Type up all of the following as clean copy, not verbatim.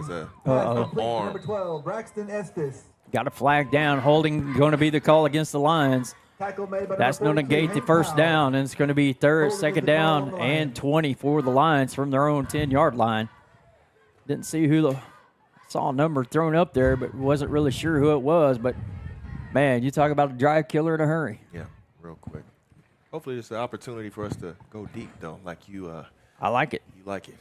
has a arm. Number 12, Braxton Estes. Got a flag down. Holding going to be the call against the Lions. That's going to negate the first down, and it's going to be second down, and 20 for the Lions from their own 10-yard line. Didn't see saw a number thrown up there, but wasn't really sure who it was. But, man, you talk about a drive killer in a hurry. Yeah, real quick. Hopefully it's an opportunity for us to go deep, though, like you I like it. You like it.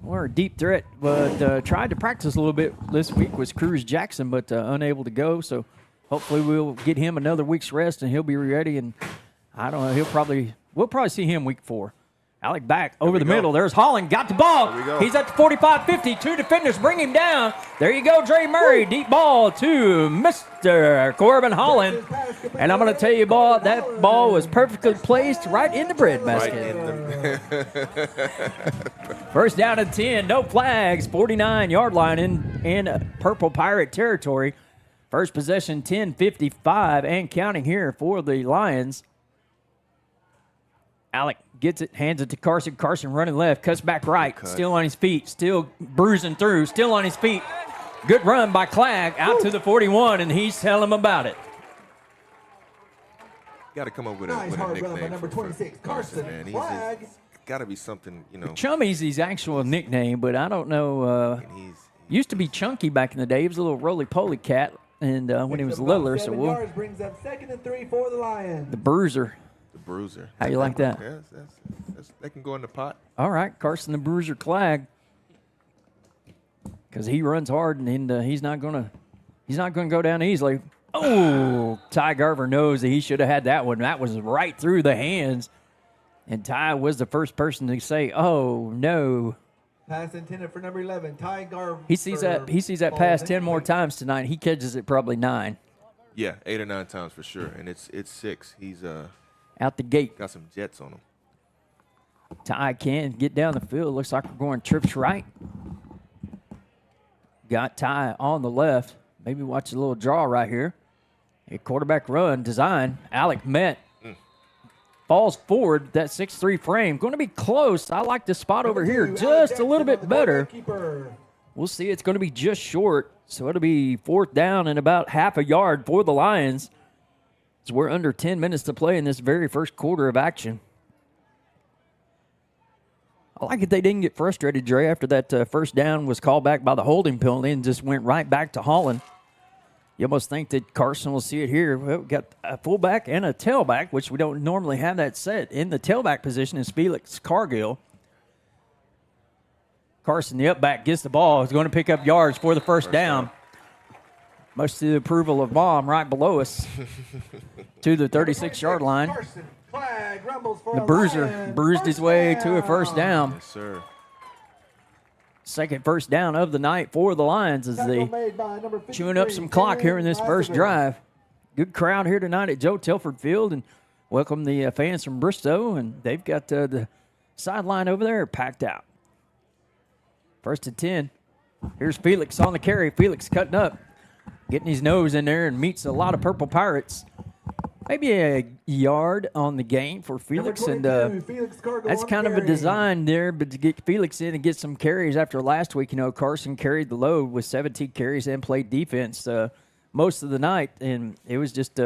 We're a deep threat, but tried to practice a little bit this week was Cruz Jackson, but unable to go. So hopefully we'll get him another week's rest, and he'll be ready. And I don't know, we'll probably see him week 4. Alec back over the middle. There's Holland. Got the ball. He's at the 45-50. 2 defenders bring him down. There you go, Dre Murray. Deep ball to Mr. Corbin Holland. And I'm going to tell you, that ball was perfectly placed right in the bread basket. First down and 10. No flags. 49-yard line in Purple Pirate territory. First possession, 10:55 and counting here for the Lions. Alec gets it, hands it to Carson. Carson running left, cuts back right, still on his feet, still bruising through, still on his feet. Good run by Clegg out to the 41, and he's telling him about it. Got to come up with a nickname by number 26, Carson, man. Flag. Got to be something, Chummy's his actual nickname, but I don't know. Used to be Chunky back in the day. He was a little roly-poly cat, and when he was littler, so brings up 2nd and 3 for the Lions. The Bruiser. The Bruiser. How you like that? They can go in the pot. All right, Carson the Bruiser Clegg, because he runs hard and he's not gonna go down easily. Oh, Ty Garver knows that he should have had that one. That was right through the hands, and Ty was the first person to say, "Oh no." Pass intended for number 11, Ty Garver. He sees that pass 10 more times tonight. He catches it probably 9. Yeah, 8 or 9 times for sure, and it's 6. He's out the gate. Got some jets on him. Ty can get down the field. Looks like we're going trips right. Got Ty on the left. Maybe watch a little draw right here. A quarterback run design. Alec met. Falls forward. That 6'3" frame. Going to be close. I like the spot over here just a little bit better. We'll see. It's going to be just short. So it'll be 4th down and about half a yard for the Lions. So we're under 10 minutes to play in this very first quarter of action. I like it they didn't get frustrated, Dre, after that first down was called back by the holding penalty and just went right back to Holland. You almost think that Carson will see it here. Well, we got a fullback and a tailback, which we don't normally have that set. In the tailback position is Felix Cargill. Carson, the upback, gets the ball. He's going to pick up yards for the first down. Much to the approval of Mom right below us to the 36-yard line. The Bruiser bruised his way to a first down. Yes, sir. Second first down of the night for the Lions as they chewing up some clock here in this first drive. Good crowd here tonight at Joe Tilford Field, and welcome the fans from Bristow, and they've got the sideline over there packed out. First and 10. Here's Felix on the carry. Felix cutting up, getting his nose in there, and meets a lot of Purple Pirates. Maybe a yard on the gain for Felix, and that's kind of a design there, but to get Felix in and get some carries after last week, Carson carried the load with 17 carries and played defense most of the night, and it was just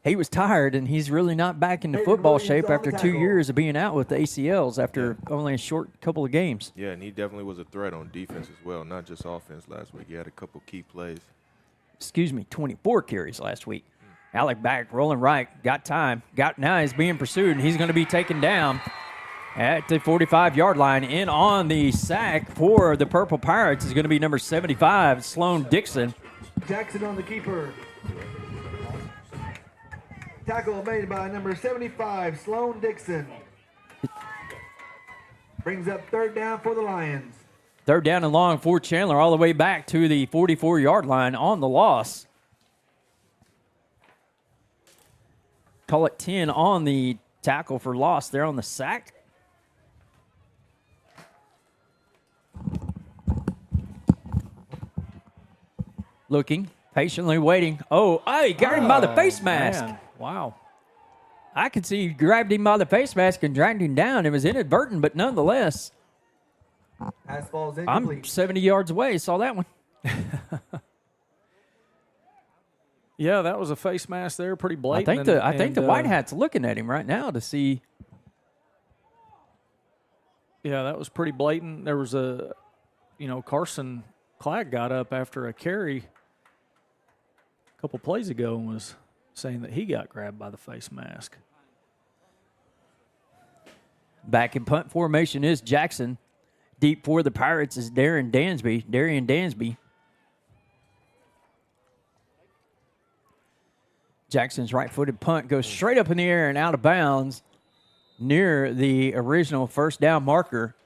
he was tired, and he's really not back into football shape after 2 years of being out with the ACLs after only a short couple of games. Yeah, and he definitely was a threat on defense as well, not just offense last week. He had a couple key plays. 24 carries last week. Alec back, rolling right, got time. Now he's being pursued, and he's going to be taken down at the 45-yard line. In on the sack for the Purple Pirates is going to be number 75, Sloan Dixon. Jackson on the keeper. Tackle made by number 75, Sloan Dixon. Brings up 3rd down for the Lions. 3rd down and long for Chandler, all the way back to the 44-yard line on the loss. Call it 10 on the tackle for loss there on the sack. Looking, patiently waiting. Oh, he got him by the face mask. Man. Wow. I could see he grabbed him by the face mask and dragged him down. It was inadvertent, but nonetheless, Fastball's I'm incomplete. 70 yards away. Saw that one. Yeah, that was a face mask there, pretty I blatant. think the White Hat's looking at him right now to see. Yeah, that was pretty blatant. There was Carson Clack got up after a carry a couple plays ago and was saying that he got grabbed by the face mask. Back in punt formation is Jackson. Deep for the Pirates is Darian Dansby. Jackson's right-footed punt goes straight up in the air and out of bounds near the original first down marker.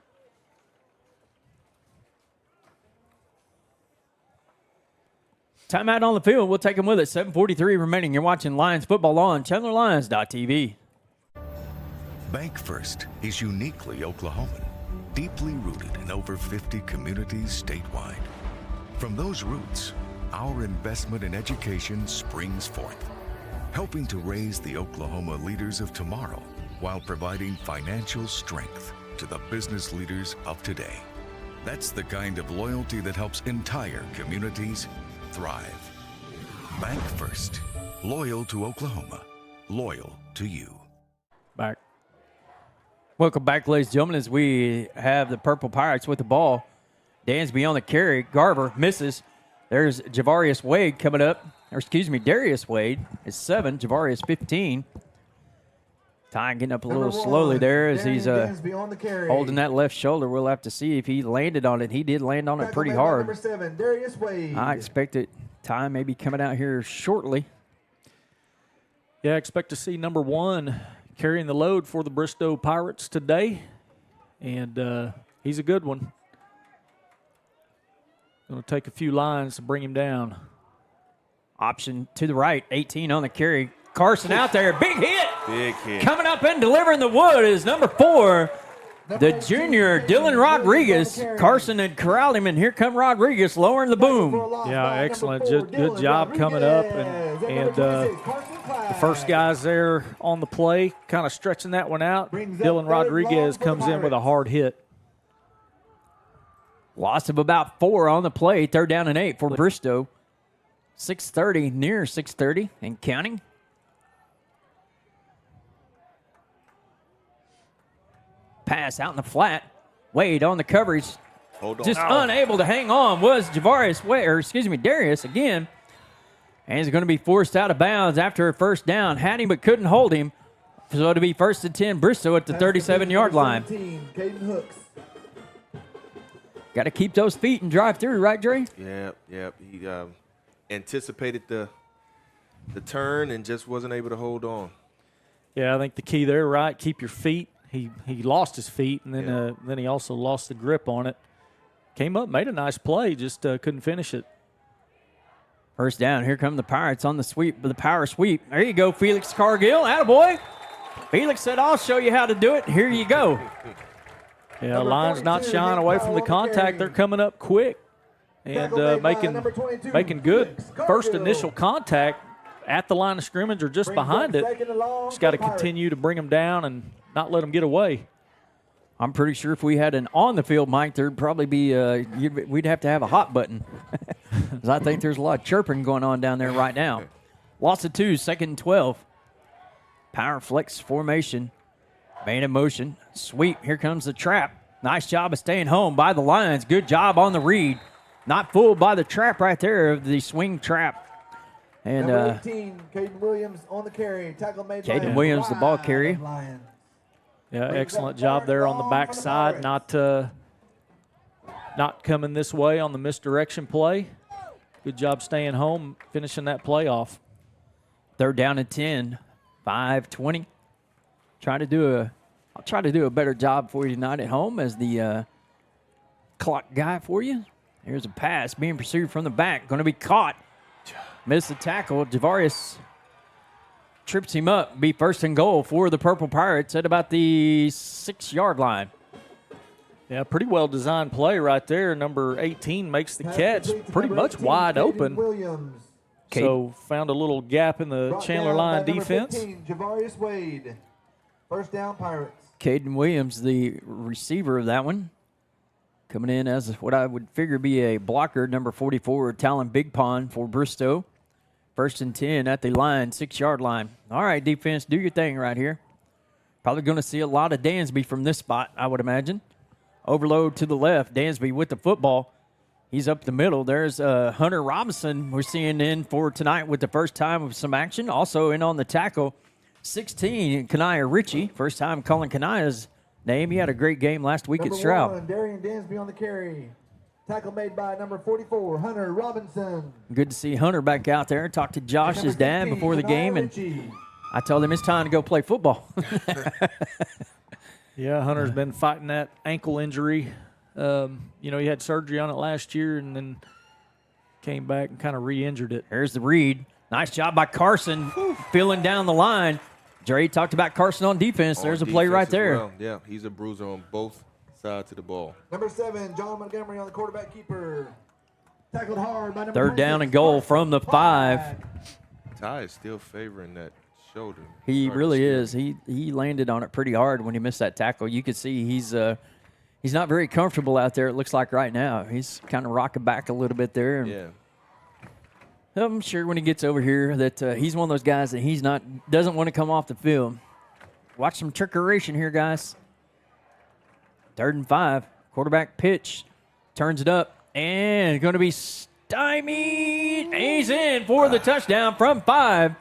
Timeout on the field. We'll take them with it. 7:43 remaining. You're watching Lions football on ChandlerLions.tv. Bank First is uniquely Oklahoman, deeply rooted in over 50 communities statewide. From those roots, our investment in education springs forth, helping to raise the Oklahoma leaders of tomorrow while providing financial strength to the business leaders of today. That's the kind of loyalty that helps entire communities thrive. Bank First, loyal to Oklahoma, loyal to you. Back. Welcome back, ladies and gentlemen, as we have the Purple Pirates with the ball. Dansby on the carry. Garver misses. There's Javarius Wade coming up. Darius Wade is 7. Javarius 15. Ty getting up a little slowly there as he's holding that left shoulder. We'll have to see if he landed on it. He did land on it pretty hard. Number 7, Darius Wade. I expect it. Ty may be coming out here shortly. Yeah, I expect to see number 1 carrying the load for the Bristow Pirates today, and he's a good one. Going to take a few lines to bring him down. Option to the right, 18 on the carry. Carson out there, big hit. Big hit. Coming up and delivering the wood is number 4, the junior Dylan Rodriguez. Carson had corralled him, and here come Rodriguez lowering the boom. Yeah, excellent. Good job coming up, and the first guys there on the play, kind of stretching that one out. Dylan Rodriguez comes in with a hard hit. Loss of about 4 on the play, 3rd down and 8 for Bristow. 6:30, near 6:30 and counting. Pass out in the flat. Wade on the coverage. Hold on. Just unable to hang on was Darius again. And he's going to be forced out of bounds after a first down. Had him but couldn't hold him. So it'll be 1st and 10 Bristow at the 37-yard line. Got to keep those feet and drive through, right, Dre? Yep. He anticipated the turn and just wasn't able to hold on. Yeah, I think the key there, right, keep your feet. He lost his feet, and then he also lost the grip on it. Came up, made a nice play, just couldn't finish it. First down. Here come the Pirates on the sweep, the power sweep. There you go, Felix Cargill. Attaboy. Felix said, I'll show you how to do it. Here you go. Yeah, line's not shying away from the contact. They're coming up quick and making good first initial contact at the line of scrimmage or just behind it. Just got to continue to bring them down and not let them get away. I'm pretty sure if we had an on-the-field mic, there'd probably be we'd have to have a hot button. Because I think there's a lot of chirping going on down there right now. Loss of 2, 2nd and 12. Power flex formation. Man in motion. Sweep. Here comes the trap. Nice job of staying home by the Lions. Good job on the read. Not fooled by the trap right there of the swing trap. And number 18, Caden Williams on the carry. Tackle made by Caden Williams, the ball carrier. Yeah, excellent job there on the backside. Not coming this way on the misdirection play. Good job staying home, finishing that play off. 3rd down and 10. 5:20. I'll try to do a better job for you tonight at home as the clock guy for you. Here's a pass being pursued from the back. Going to be caught. Missed the tackle. Javarius trips him up. Be 1st and goal for the Purple Pirates at about the 6-yard line. Yeah, pretty well-designed play right there. Number 18 makes the catch pretty much wide open. So found a little gap in the Chandler line defense. 15, Javarius Wade. 1st down Pirates. Caden Williams, the receiver of that one. Coming in as what I would figure be a blocker, number 44, Talon Big Pond for Bristow. 1st and 10 at the line, 6-yard line. All right, defense, do your thing right here. Probably going to see a lot of Dansby from this spot, I would imagine. Overload to the left. Dansby with the football. He's up the middle. There's Hunter Robinson we're seeing in for tonight with the first time of some action. Also in on the tackle, 16, Kanaya Ritchie. First time calling Kanaya's name. He had a great game last week at Stroud. Number 1, Darian Dansby on the carry. Tackle made by number 44, Hunter Robinson. Good to see Hunter back out there. Talked to Josh's dad before the game, and I told him it's time to go play football. Yeah, Hunter's been fighting that ankle injury. He had surgery on it last year and then came back and kind of re-injured it. There's the read. Nice job by Carson filling down the line. Dre talked about Carson on defense. There's a play right there. Well. Yeah, he's a bruiser on both sides of the ball. Number 7, John Montgomery on the quarterback keeper. Tackled hard by number 3rd down 26, and goal from the 5. Ty is still favoring that shoulder. He Hard really to see. is. He landed on it pretty hard when he missed that tackle. You could see he's not very comfortable out there, it looks like right now. He's kind of rocking back a little bit there. Yeah. I'm sure when he gets over here that he's one of those guys that doesn't want to come off the field. Watch some trickeration here, guys. 3rd and 5. Quarterback pitch. Turns it up. And going to be stymied. He's in for the touchdown from 5.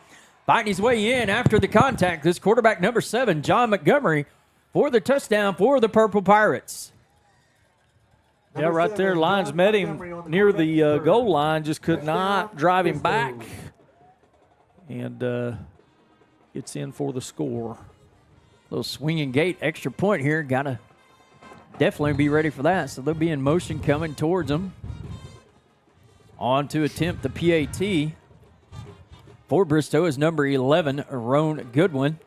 Fighting his way in after the contact. This quarterback, number 7, John Montgomery, for the touchdown for the Purple Pirates. Yeah, right there. Lions met him near the goal line, just could not drive him back. And gets in for the score. Little swinging gate, extra point here. Got to definitely be ready for that. So they'll be in motion coming towards them. On to attempt the PAT. For Bristow is number 11, Roan Goodwin.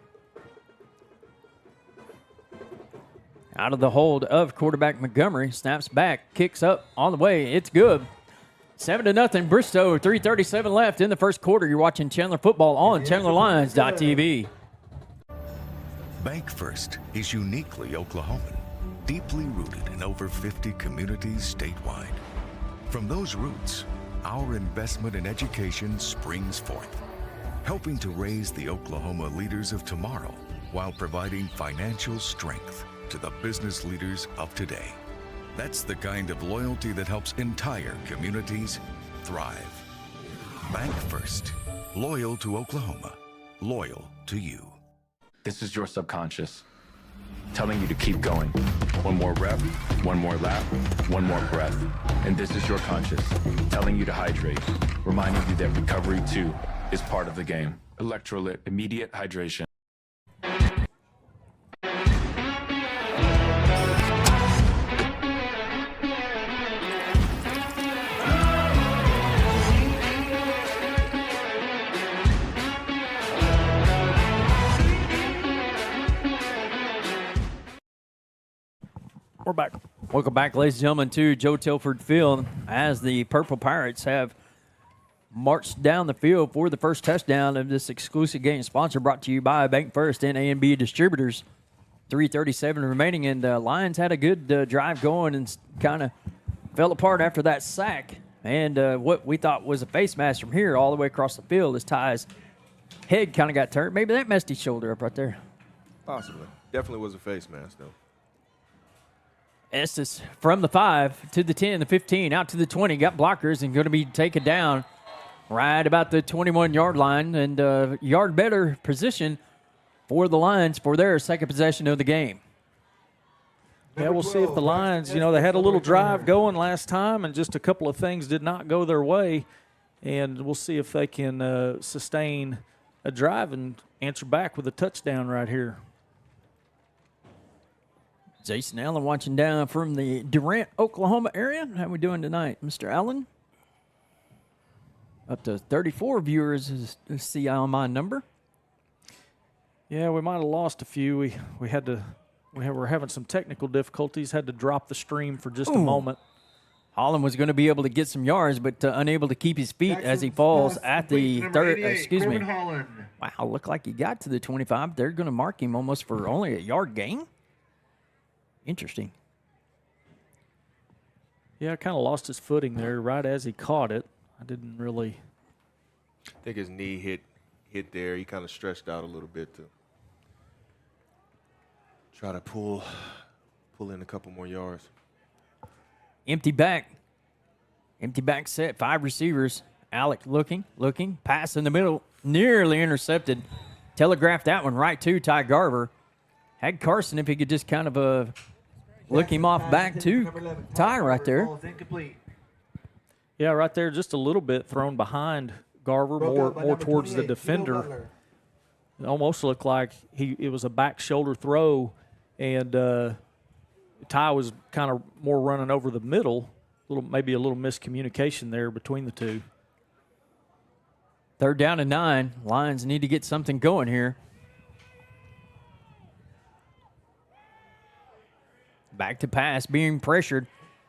Out of the hold of quarterback Montgomery. Snaps back, kicks up on the way. It's good. 7-0 Bristow, 3:37 left in the first quarter. You're watching Chandler football on ChandlerLions.tv. Bank First is uniquely Oklahoman, deeply rooted in over 50 communities statewide. From those roots, our investment in education springs forth, helping to raise the Oklahoma leaders of tomorrow while providing financial strength to the business leaders of today. That's the kind of loyalty that helps entire communities thrive. Bank First, loyal to Oklahoma, loyal to you. This is your subconscious telling you to keep going. One more rep, one more lap, one more breath. And this is your conscious telling you to hydrate, reminding you that recovery too is part of the game. Electrolyte, immediate hydration. We're back. Welcome back, ladies and gentlemen, to Joe Tilford Field as the Purple Pirates have marched down the field for the first touchdown of this exclusive game sponsor brought to you by Bank First and A&B Distributors. 3:37 remaining, and Lions had a good drive going and kind of fell apart after that sack. And what we thought was a face mask from here all the way across the field as Ty's head kind of got turned. Maybe that messed his shoulder up right there. Possibly. Definitely was a face mask, though. Estes from the 5 to the 10, the 15, out to the 20. Got blockers and going to be taken down right about the 21-yard line. And yard better position for the Lions for their second possession of the game. Yeah, we'll see if the Lions, they had a little drive going last time and just a couple of things did not go their way. And we'll see if they can sustain a drive and answer back with a touchdown right here. Jason Allen watching down from the Durant, Oklahoma area. How we doing tonight, Mr. Allen? Up to 34 viewers is the CI number. Yeah, we might have lost a few. We were having some technical difficulties. Had to drop the stream for just a moment. Holland was going to be able to get some yards, but unable to keep his feet as he falls at the third. Wow, looked like he got to the 25. They're going to mark him almost for only a yard gain. Interesting. Yeah, kind of lost his footing there right as he caught it. I didn't really. I think his knee hit there. He kind of stretched out a little bit to try to pull in a couple more yards. Empty back set, 5 receivers. Alec looking, pass in the middle, nearly intercepted. Telegraphed that one right to Ty Garver. Had Carson if he could just kind of look him off back to Ty right there. Yeah, right there, just a little bit thrown behind Garver, more towards the defender. It almost looked like it was a back shoulder throw, and Ty was kind of more running over the middle. Maybe a little miscommunication there between the two. 3rd down and 9. Lions need to get something going here. Back to pass, being pressured.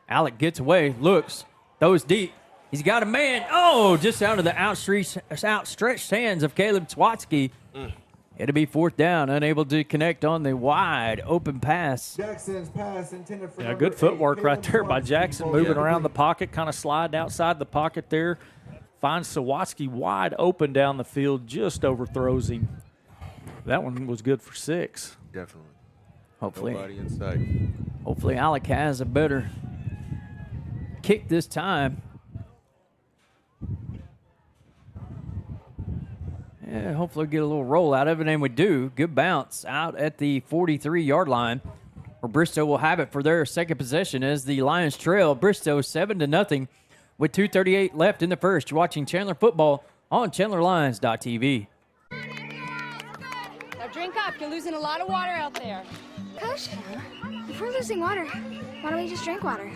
Alec gets away, looks, throws deep. He's got a man. Oh, just out of the outstretched hands of Caleb Swatsky. It'll be 4th down, unable to connect on the wide open pass. Jackson's pass intended for good footwork right there by Jackson, moving around the pocket, kind of sliding outside the pocket there. Finds Sawatsky wide open down the field, just overthrows him. That one was good for 6. Definitely. Hopefully, Nobody in sight. Hopefully Alec has a better kick this time. Yeah, hopefully get a little roll out of it, and we do. Good bounce out at the 43-yard line, where Bristow will have it for their second possession as the Lions trail Bristow 7-0 with 2:38 left in the first. You're watching Chandler football on ChandlerLions.tv. Now drink up. You're losing a lot of water out there. Coach, if we're losing water, why don't we just drink water?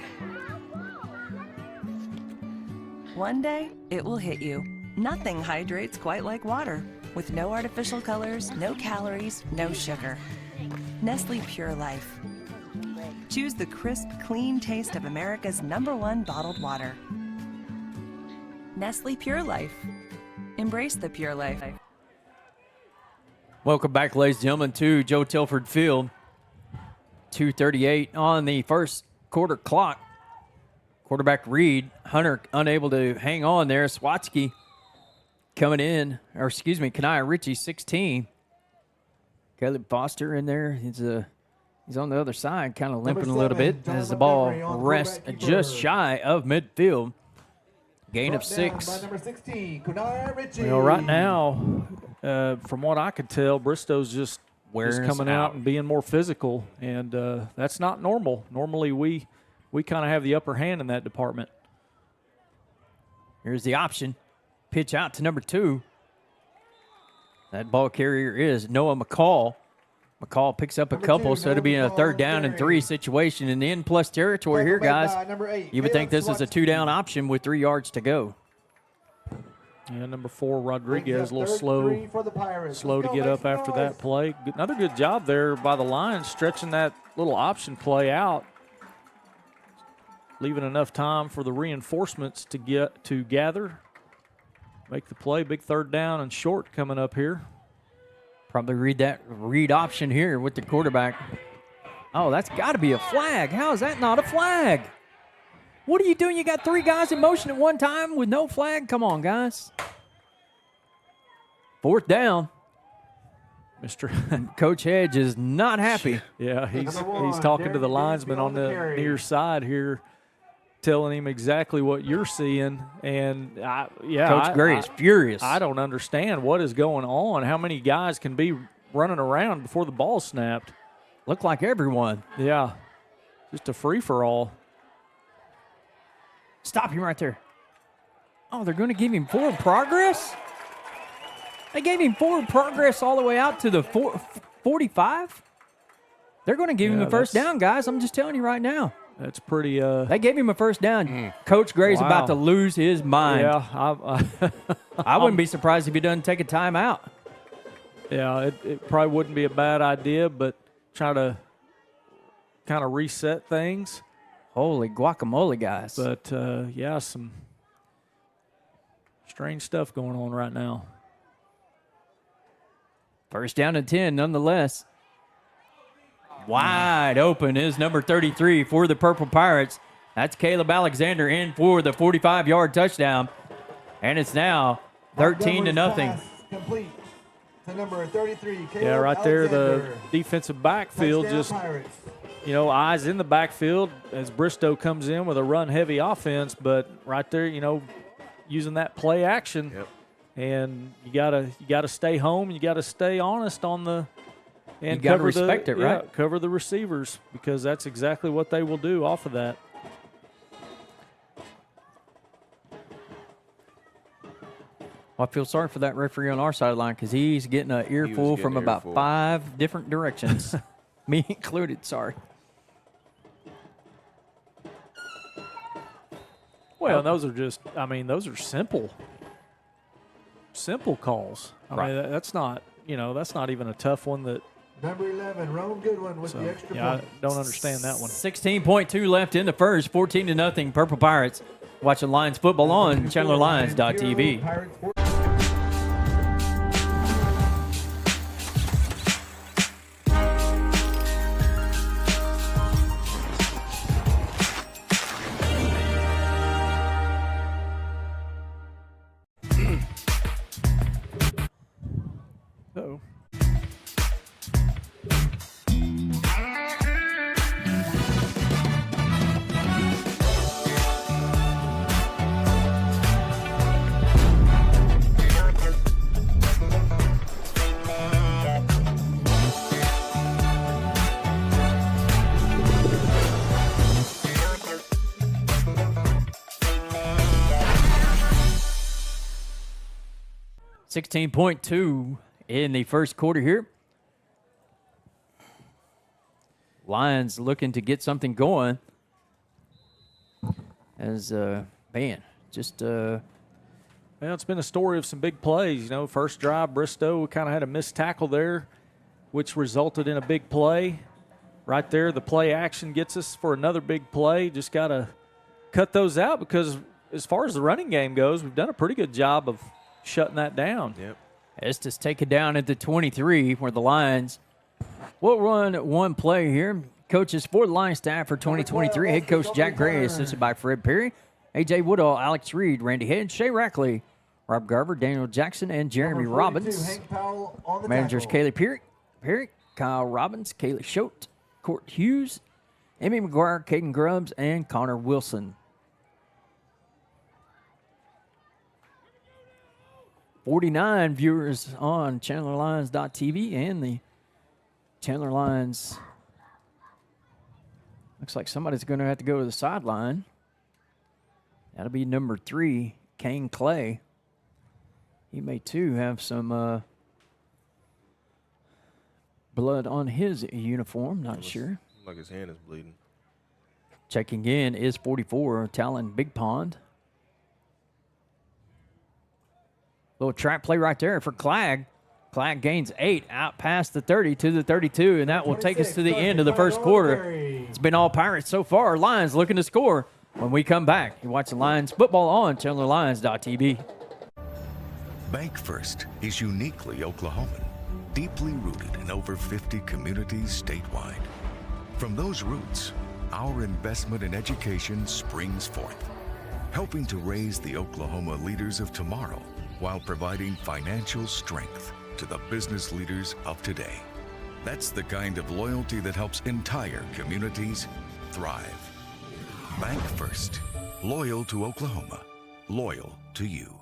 One day, it will hit you. Nothing hydrates quite like water. With no artificial colors, no calories, no sugar. Nestle Pure Life. Choose the crisp, clean taste of America's #1 bottled water. Nestle Pure Life. Embrace the pure life. Welcome back, ladies and gentlemen, to Joe Tilford Field. 2:38 on the first quarter clock. Quarterback Reed, Hunter unable to hang on there. Swatsky coming in, or excuse me, Kanaya Ritchie, 16. Caleb Foster in there. He's on the other side, kind of limping a little bit as the ball rests just shy of midfield. Gain of 6. By number 16, Kanaya Ritchie. Right now, from what I could tell, Bristow's just coming out and being more physical, and that's not normal. Normally, we kind of have the upper hand in that department. Here's the option. Pitch out to number 2. That ball carrier is Noah McCall. McCall picks up a couple, so it'll be a 3rd down and 3 situation in the N-plus territory here, guys. You would think this is a 2-down option with 3 yards to go. Yeah, number 4, Rodriguez, a little slow to get up after that play. Another good job there by the Lions, stretching that little option play out, leaving enough time for the reinforcements to gather, make the play. Big 3rd down and short coming up here. Probably read option here with the quarterback. Oh, that's got to be a flag. How is that not a flag? What are you doing? You got 3 guys in motion at one time with no flag? Come on, guys. Fourth down. Coach Hedge is not happy. Yeah, he's talking to the linesman on the near side here, telling him exactly what you're seeing. And, Coach Gray is furious. I don't understand what is going on. How many guys can be running around before the ball snapped? Look like everyone. Yeah, just a free-for-all. Stop him right there. Oh, they're going to give him forward progress? They gave him forward progress all the way out to the 45? They're going to give him the first down, guys. I'm just telling you right now. That's pretty. They gave him a first down. Coach Gray's about to lose his mind. Yeah, I wouldn't be surprised if he doesn't take a timeout. Yeah, it probably wouldn't be a bad idea, but try to kind of reset things. Holy guacamole, guys. But, some strange stuff going on right now. First down and 10, nonetheless. Wide open is number 33 for the Purple Pirates. That's Caleb Alexander in for the 45-yard touchdown. And it's now 13-0. Pass complete to number 33, Caleb Yeah, right there, the Alexander. defensive backfield Touchdown, just, Pirates. eyes in the backfield as Bristow comes in with a run-heavy offense. But right there, using that play action. Yep. And you gotta stay home. You gotta stay honest on the and you gotta cover respect it, right? Cover the receivers because that's exactly what they will do off of that. Well, I feel sorry for that referee on our sideline because he's getting an earful from about 5 different directions, me included. Sorry. Well, those are just. Those are simple calls. That's not. That's not even a tough one. That. Number 11, Rome Goodwin with the extra I point. don't understand that one. 16.2 left in the first. 14-0 Purple Pirates. Watching Lions football on ChandlerLions.tv. Pirates 14. 16.2 in the first quarter here. Lions looking to get something going. As, just... Well, it's been a story of some big plays. First drive, Bristow kind of had a missed tackle there, which resulted in a big play. Right there, the play action gets us for another big play. Just got to cut those out because as far as the running game goes, we've done a pretty good job of shutting that down. Yep. Estes take it down at the 23 where the Lions will run one play here. Coaches for the Lions staff for 2023. Head coach Jack Gray, assisted by Fred Perry, A.J. Woodall, Alex Reed, Randy Head, Shay Rackley, Rob Garver, Daniel Jackson, and Jeremy Number 42, Robbins. Hank Powell on the Managers tackle. Kaylee Perry, Kyle Robbins, Kaylee Schote, Court Hughes, Emmy McGuire, Caden Grubbs, and Connor Wilson. 49 viewers on ChandlerLions.tv and the Chandler Lions. Looks like somebody's going to have to go to the sideline. That'll be number 3, Kane Clay. He may, too, have some blood on his uniform. Not sure. Like his hand is bleeding. Checking in is 44, Talon Big Pond. Little trap play right there for Clag. Clag gains 8 out past the 30 to the 32, and that will take us to the end of the first quarter. It's been all Pirates so far. Lions looking to score when we come back. You're watching Lions football on ChandlerLions.tv. Bank First is uniquely Oklahoman, deeply rooted in over 50 communities statewide. From those roots, our investment in education springs forth, helping to raise the Oklahoma leaders of tomorrow while providing financial strength to the business leaders of today. That's the kind of loyalty that helps entire communities thrive. Bank First, loyal to Oklahoma, loyal to you.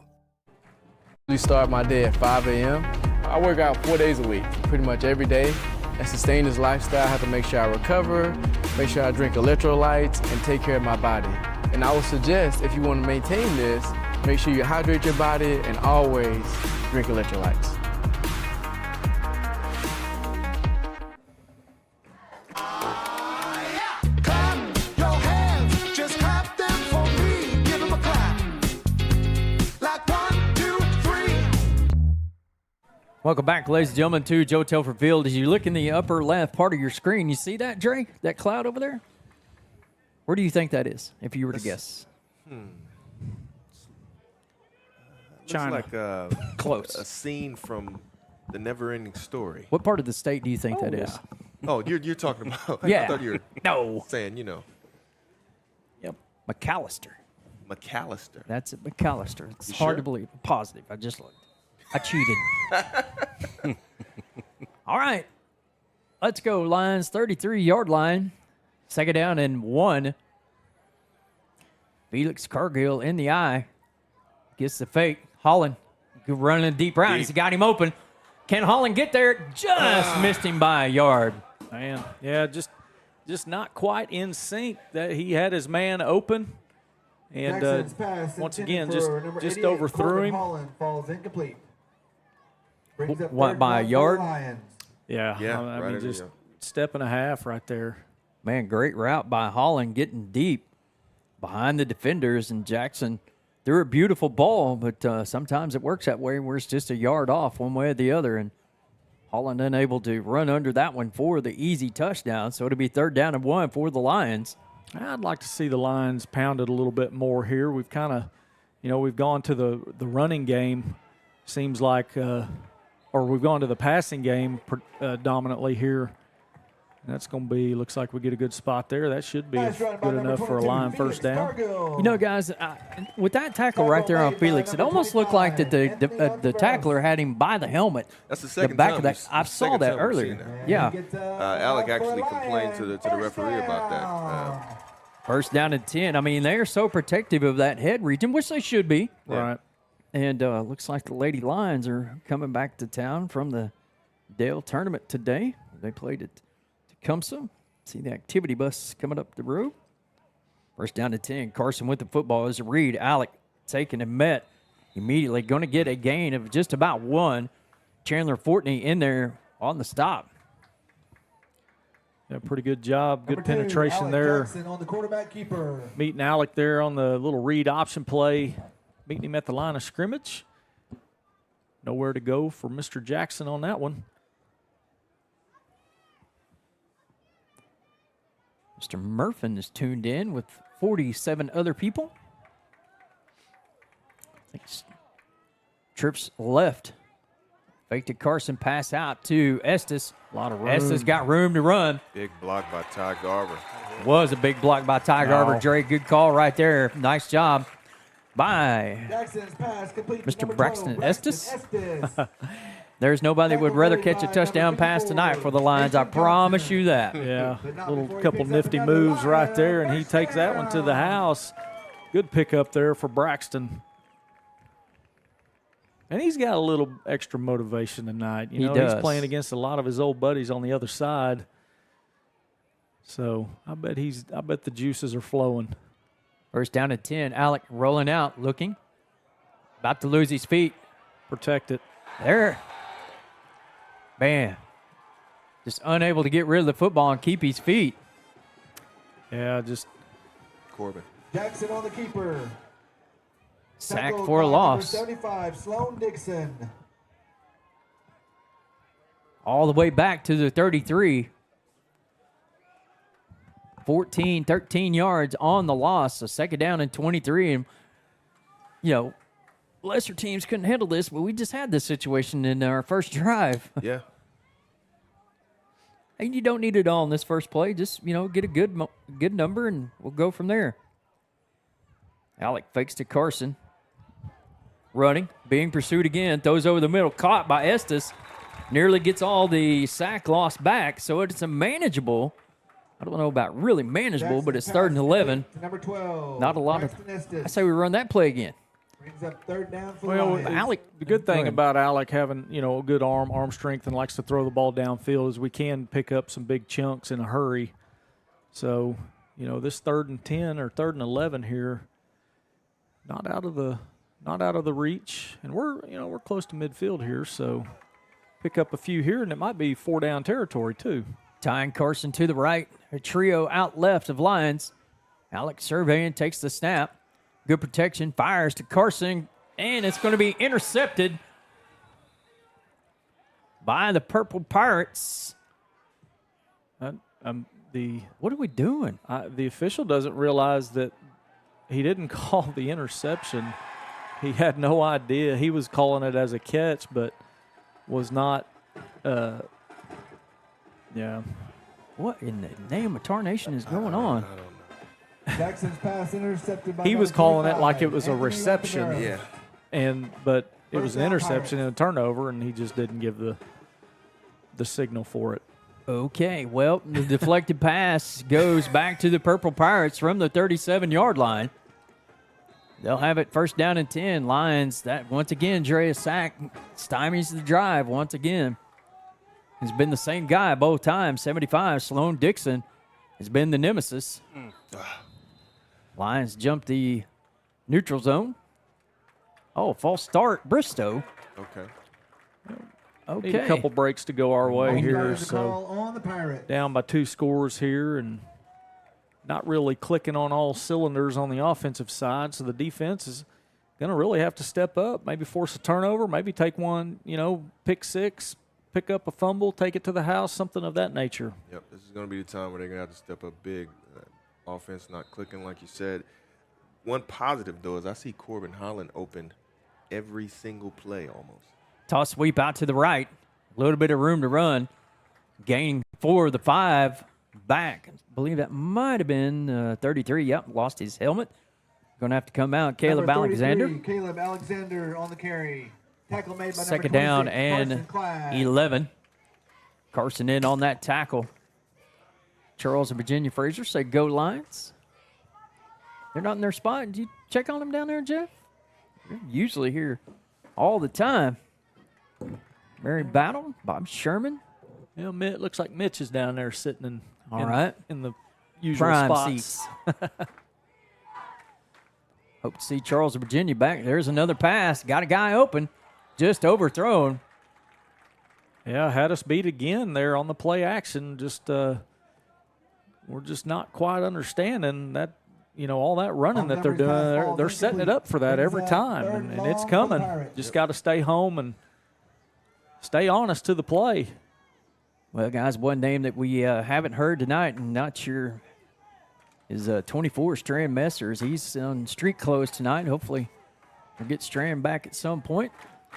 I start my day at 5 a.m. I work out 4 days a week, pretty much every day. And sustain this lifestyle, I have to make sure I recover, make sure I drink electrolytes, and take care of my body. And I would suggest, if you want to maintain this, make sure you hydrate your body and always drink electrolytes. Welcome back, ladies and gentlemen, to Joe Telford Field. As you look in the upper left part of your screen, you see that, Dre? That cloud over there? Where do you think that is, if you were to guess? China. Looks like Close. a scene from The Never-Ending Story. What part of the state do you think that is? Oh, you're talking about? Yeah. I thought you were No. saying, you know. Yep. McAllister. McAllister. That's it, McAllister. It's You hard sure? to believe. Positive. I just looked. I cheated. All right. Let's go. Lions 33-yard line. Second down and 1. Felix Cargill in the eye. Gets the fake. Holland running a deep route. He's got him open. Can Holland get there? Just missed him by a yard. Man, yeah, just not quite in sync. That he had his man open, and once again, just overthrew him. Holland falls incomplete. Brings up What, third by a down for the yard? Lions. Yeah, I right mean, over just here. step and a half right there. Man, great route by Holland, getting deep behind the defenders, and Jackson threw a beautiful ball, but sometimes it works that way where it's just a yard off one way or the other, and Holland unable to run under that one for the easy touchdown, so it'll be third down and 1 for the Lions. I'd like to see the Lions pounded a little bit more here. We've kind of, we've gone to the running game, seems like, or we've gone to the passing game dominantly here. That's going to be, looks like we get a good spot there. That should be good enough for a line first down. You know, guys, with that tackle right there on Felix, it almost looked like that the tackler had him by the helmet. That's the second back time of that. we've- I the saw second that time we've earlier. seen that. Yeah. Alec actually complained to the referee about that. First down and 10. I mean, they are so protective of that head region, which they should be. Right. And looks like the Lady Lions are coming back to town from the Dale tournament today. They played at Tecumseh. See the activity bus coming up the road. First down to 10. Carson with the football as a read. Alec taken and met. Immediately going to get a gain of just about 1. Chandler Fortney in there on the stop. Yeah, pretty good job. Good Number 2, penetration Alec there. Jackson on the quarterback keeper. Meeting Alec there on the little read option play. Meeting him at the line of scrimmage. Nowhere to go for Mr. Jackson on that one. Mr. Murphin is tuned in with 47 other people. Trips left. Fake to Carson, pass out to Estes. A lot of room. Estes got room to run. Big block by Ty Garver. Was a big block by Ty Garver. Dre, good call right there. Nice job by Jackson's pass complete to Mr. number Braxton 12, Estes. Estes. There's nobody that would rather catch a touchdown pass tonight for the Lions. I promise you that. Yeah, little couple nifty moves right there, and he takes that one to the house. Good pickup there for Braxton. And he's got a little extra motivation tonight. You know, He does. he's playing against a lot of his old buddies on the other side. So I bet the juices are flowing. First down at 10. Alec rolling out, looking. About to lose his feet. Protect it. There. Man. Just unable to get rid of the football and keep his feet. Yeah, just Corbin. Jackson on the keeper. Sack Tackled for a by loss. number 75, Sloan Dixon. All the way back to the 33. 14, 13 yards on the loss. So second down and 23. And, lesser teams couldn't handle this, but we just had this situation in our first drive. Yeah. And you don't need it all in this first play. Just, get a good number, and we'll go from there. Alec fakes to Carson. Running, being pursued again, throws over the middle, caught by Estes. Nearly gets all the sack loss back, so it's a manageable. I don't know about really manageable, but it's third and 11. Number 12. Not a lot of. I say we run that play again. Brings up third down for Well, Lions. Alec, the good thing about Alec having, a good arm strength, and likes to throw the ball downfield is we can pick up some big chunks in a hurry. So, this third and 10 or third and 11 here, not out of the reach, and we're close to midfield here, so pick up a few here, and it might be 4-down territory too. Tying Carson to the right, a trio out left of Lions. Alec surveying, takes the snap. Good protection, fires to Carson, and it's going to be intercepted by the Purple Pirates. What are we doing? The official doesn't realize that he didn't call the interception. He had no idea. He was calling it as a catch, but was not. Yeah. What in the name of tarnation is going on? I don't know. Jackson's pass intercepted by he was number calling it 25, like it was a Anthony reception. Lapagero. Yeah. But it was an First down, interception and a Pirates. turnover, and he just didn't give the signal for it. Okay, well, the deflected pass goes back to the Purple Pirates from the 37-yard line. They'll have it first down and 10. Lions, that once again, Drea Sack stymies the drive once again. Has been the same guy both times. 75, Sloan Dixon has been the nemesis. Lions jump the neutral zone. Oh, false start, Bristow. Okay. Okay. Need a couple breaks to go our way here, There's a call so on the Pirates. down by 2 scores here and not really clicking on all cylinders on the offensive side, so the defense is going to really have to step up, maybe force a turnover, maybe take one, pick 6, pick up a fumble, take it to the house, something of that nature. Yep, this is going to be the time where they're going to have to step up big. Offense not clicking like you said. One positive, though, is I see Corbin Holland open every single play almost. Toss sweep out to the right. A little bit of room to run. Gaining 4 the 5 back. I believe that might have been 33. Yep, lost his helmet. Going to have to come out. Caleb Number 33, Alexander. Caleb Alexander on the carry. Tackle made by Second number down 26, and Carson Clyde. 11. Carson in on that tackle. Charles and Virginia Fraser say go Lions. They're not in their spot. Did you check on them down there, Jeff? They're usually here all the time. Mary Battle, Bob Sherman. Yeah, it looks like Mitch is down there sitting in the usual Prime spots. seats. Hope to see Charles and Virginia back. There's another pass. Got a guy open. Just overthrown. Yeah, had us beat again there on the play action. Just we're just not quite understanding that, all that running that they're doing. They're setting it up for that every time, and it's coming. Just got to stay home and stay honest to the play. Well, guys, one name that we haven't heard tonight and not sure is 24, Strand Messers. He's on street clothes tonight. Hopefully we'll get Strand back at some point.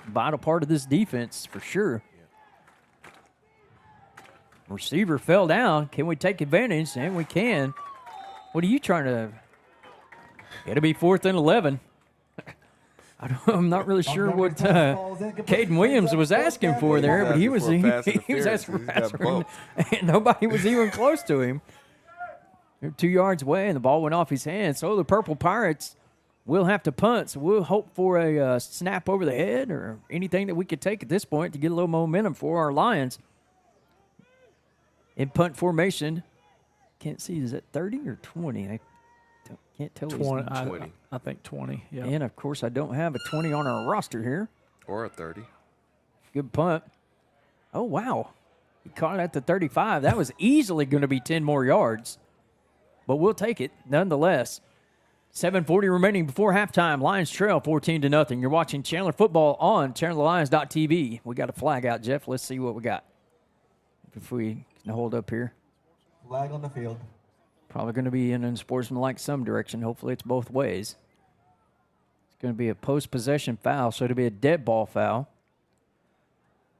Vital part of this defense for sure. Receiver fell down. Can we take advantage? And we can. What are you trying to? It'll be 4th and 11. I'm not really sure what Caden Williams was asking for there, but he was asking for pass interference, and nobody was even close to him. They're 2 yards away, and the ball went off his hands. So the Purple Pirates will have to punt. So we'll hope for a snap over the head or anything that we could take at this point to get a little momentum for our Lions. In punt formation, can't see, is it 30 or 20? I can't tell. 20. I think 20, yeah. And, of course, I don't have a 20 on our roster here. Or a 30. Good punt. Oh, wow. He caught it at the 35. That was easily going to be 10 more yards. But we'll take it nonetheless. 7:40 remaining before halftime. Lions trail 14-0. You're watching Chandler football on ChandlerLions.tv. We got a flag out, Jeff. Let's see what we got. If we can hold up here. Flag on the field. Probably going to be in unsportsmanlike some direction. Hopefully it's both ways. It's going to be a post-possession foul, so it'll be a dead ball foul.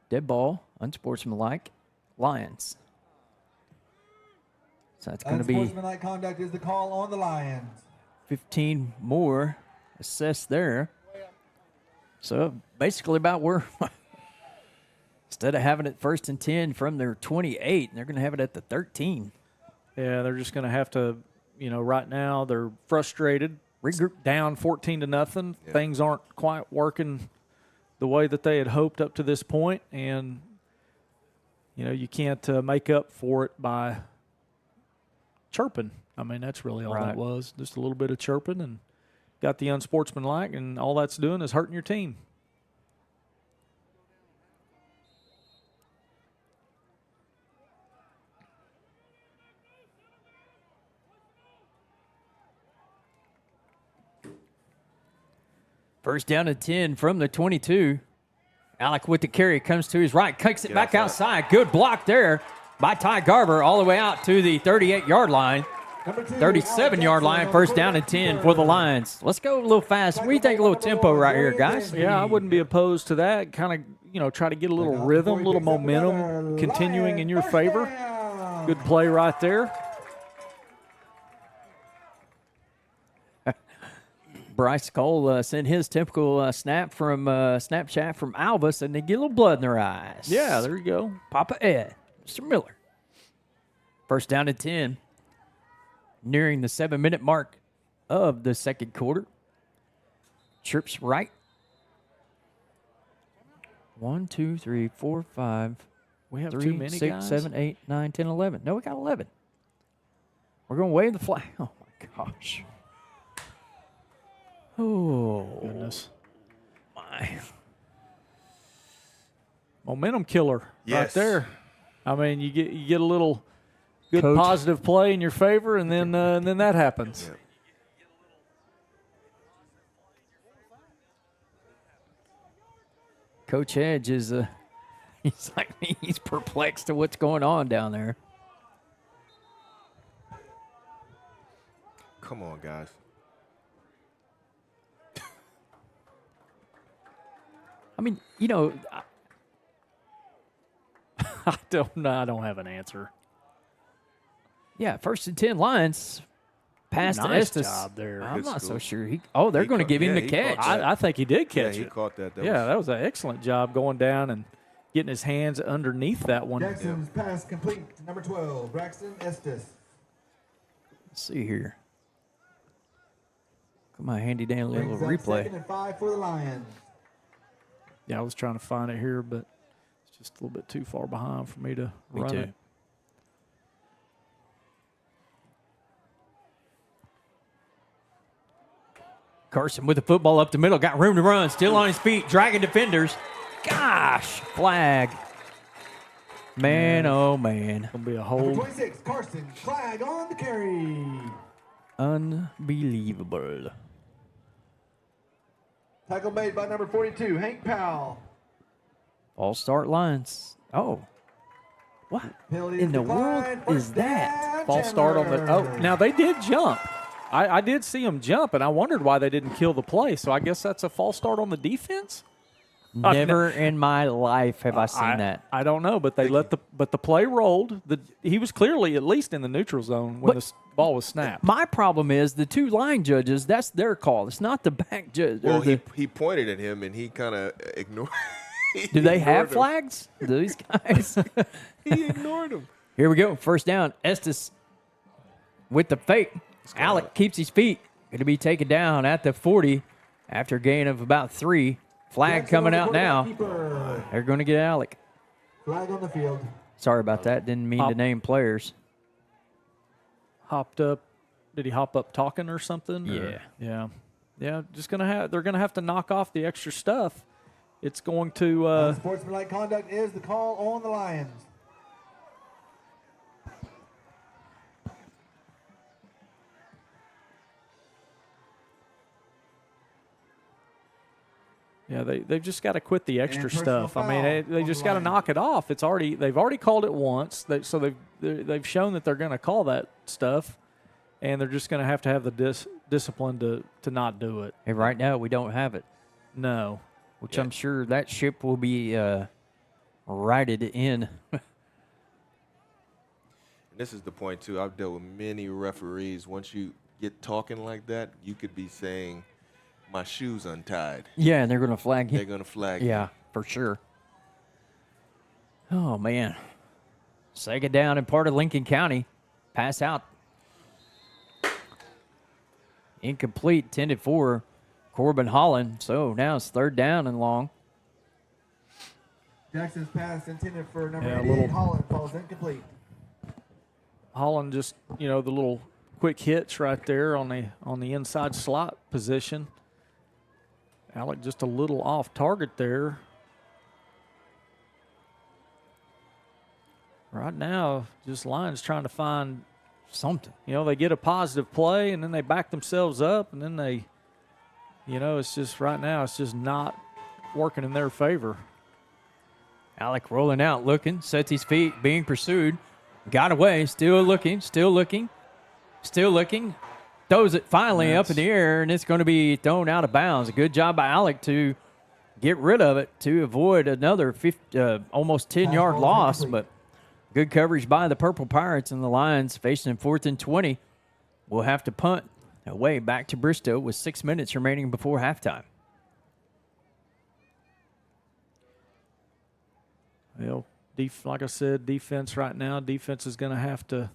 Dead ball, unsportsmanlike, Lions. So that's going to be Unsportsmanlike conduct is the call on the Lions. 15 more assessed there. So basically about where, instead of having it 1st and 10 from their 28, they're going to have it at the 13. Yeah, they're just going to have to, right now they're frustrated. Regroup. Down 14-0. Yeah. Things aren't quite working the way that they had hoped up to this point, and, you can't make up for it by chirping. I mean, that's really all that was. Just a little bit of chirping and got the unsportsmanlike, and all that's doing is hurting your team. First down and 10 from the 22. Alec with the carry, comes to his right, kicks it back outside. Good block there by Ty Garber all the way out to the 38-yard line. 37-yard line, first down and 10 for the Lions. Let's go a little fast. What do you think, a little tempo right here, guys? Yeah, I wouldn't be opposed to that. Kind of, try to get a little rhythm, a little momentum continuing in your favor. Good play right there. Bryce Cole sent his typical Snapchat from Albus, and they get a little blood in their eyes. Yeah, there you go. Papa Ed, Mr. Miller. First down and 10. Nearing the 7-minute mark of the second quarter. Trips right. 1, 2, 3, 4, 5. We have 3, too many 6, guys? 7, 8, 9, 10, 11. No, we got 11. We're going to wave the flag. Oh, my gosh. Oh, Goodness. my. Momentum killer right Yes. there. I mean, you get a little good Coach. positive play in your favor, and then that happens. Yep. Coach Edge is he's like me. He's perplexed to what's going on down there. Come on, guys. I mean, you know, I don't know. I don't have an answer. yeah, 1st and 10 Lions. Pass to Nice Estes. job there. I'm Good not so school. sure. They're He going to caught- give him yeah, the he catch. caught that. I think he did Yeah, catch he it. caught that. That was an excellent job going down and getting his hands underneath that one. Jackson's pass complete to number 12, Braxton Estes. Let's see here. Come on, handy dandy little Brings up replay. 2nd and 5 for the Lions. Yeah, I was trying to find it here, but it's just a little bit too far behind for me to Me run too. it. Carson with the football up the middle. Got room to run. Still on his feet. Dragging defenders. Gosh, flag. Man, oh, man. Gonna be a Number hold. 26, Carson, flag on the carry. Unbelievable. Tackle made by number 42, Hank Powell. All start Lions. Oh. What Penalty in is the declined. world is First that? down, False start on the. Chandler. Oh, now they did jump. I did see them jump, and I wondered why they didn't kill the play. So I guess that's a false start on the defense. Never in my life have I seen that. I don't know, but the play rolled. He was clearly at least in the neutral zone when But- the ball was snapped. My problem is the two line judges, that's their call. It's not the back judge. Well, or the- he pointed at him and he kind of ignored. do they have ignored him. flags? Do these guys? He ignored him. Here we go. First down. Estes with the fake. Alec keeps his feet. Going to be taken down at the 40 after a gain of about 3. Flag Jackson coming on the out now. quarterback keeper. They're going to get Alec. Flag on the field. Sorry about that. Didn't mean to name players. Hopped up. Did he hop up talking or something? Yeah. Yeah. Yeah. Just they're gonna have to knock off the extra stuff. It's going to. Sportsmanlike conduct is the call on the Lions. Yeah, they've just got to quit the extra personal stuff. I mean, foul they on just the got to line. knock it off. They've already called it once, so they've shown that they're going to call that stuff, and they're just going to have the discipline to not do it. And right now, we don't have it, No, which I'm sure that ship will be righted in. This is the point too. I've dealt with many referees. Once you get talking like that, you could be saying, "My shoe's untied." Yeah, and they're going to flag him. They're gonna flag. you. Yeah, for sure. Oh, man. Second down in part of Lincoln County. Pass out. Incomplete, intended for Corbin Holland. So now it's third down and long. Jackson's pass intended for number Yeah, a 88, little- Holland, falls incomplete. Holland just the little quick hits right there on the inside slot position. Alec just a little off target there. Right now, just Lions trying to find something. They get a positive play and then they back themselves up and then they, it's just right now it's just not working in their favor. Alec rolling out, looking, sets his feet, being pursued. Got away, still looking. Throws it finally up in the air, and it's going to be thrown out of bounds. A good job by Alec to get rid of it to avoid another almost 10-yard loss. But good coverage by the Purple Pirates, and the Lions facing 4th and 20. Will have to punt Away back to Bristow with 6 minutes remaining before halftime. Well, like I said, defense right now. Defense is going to have to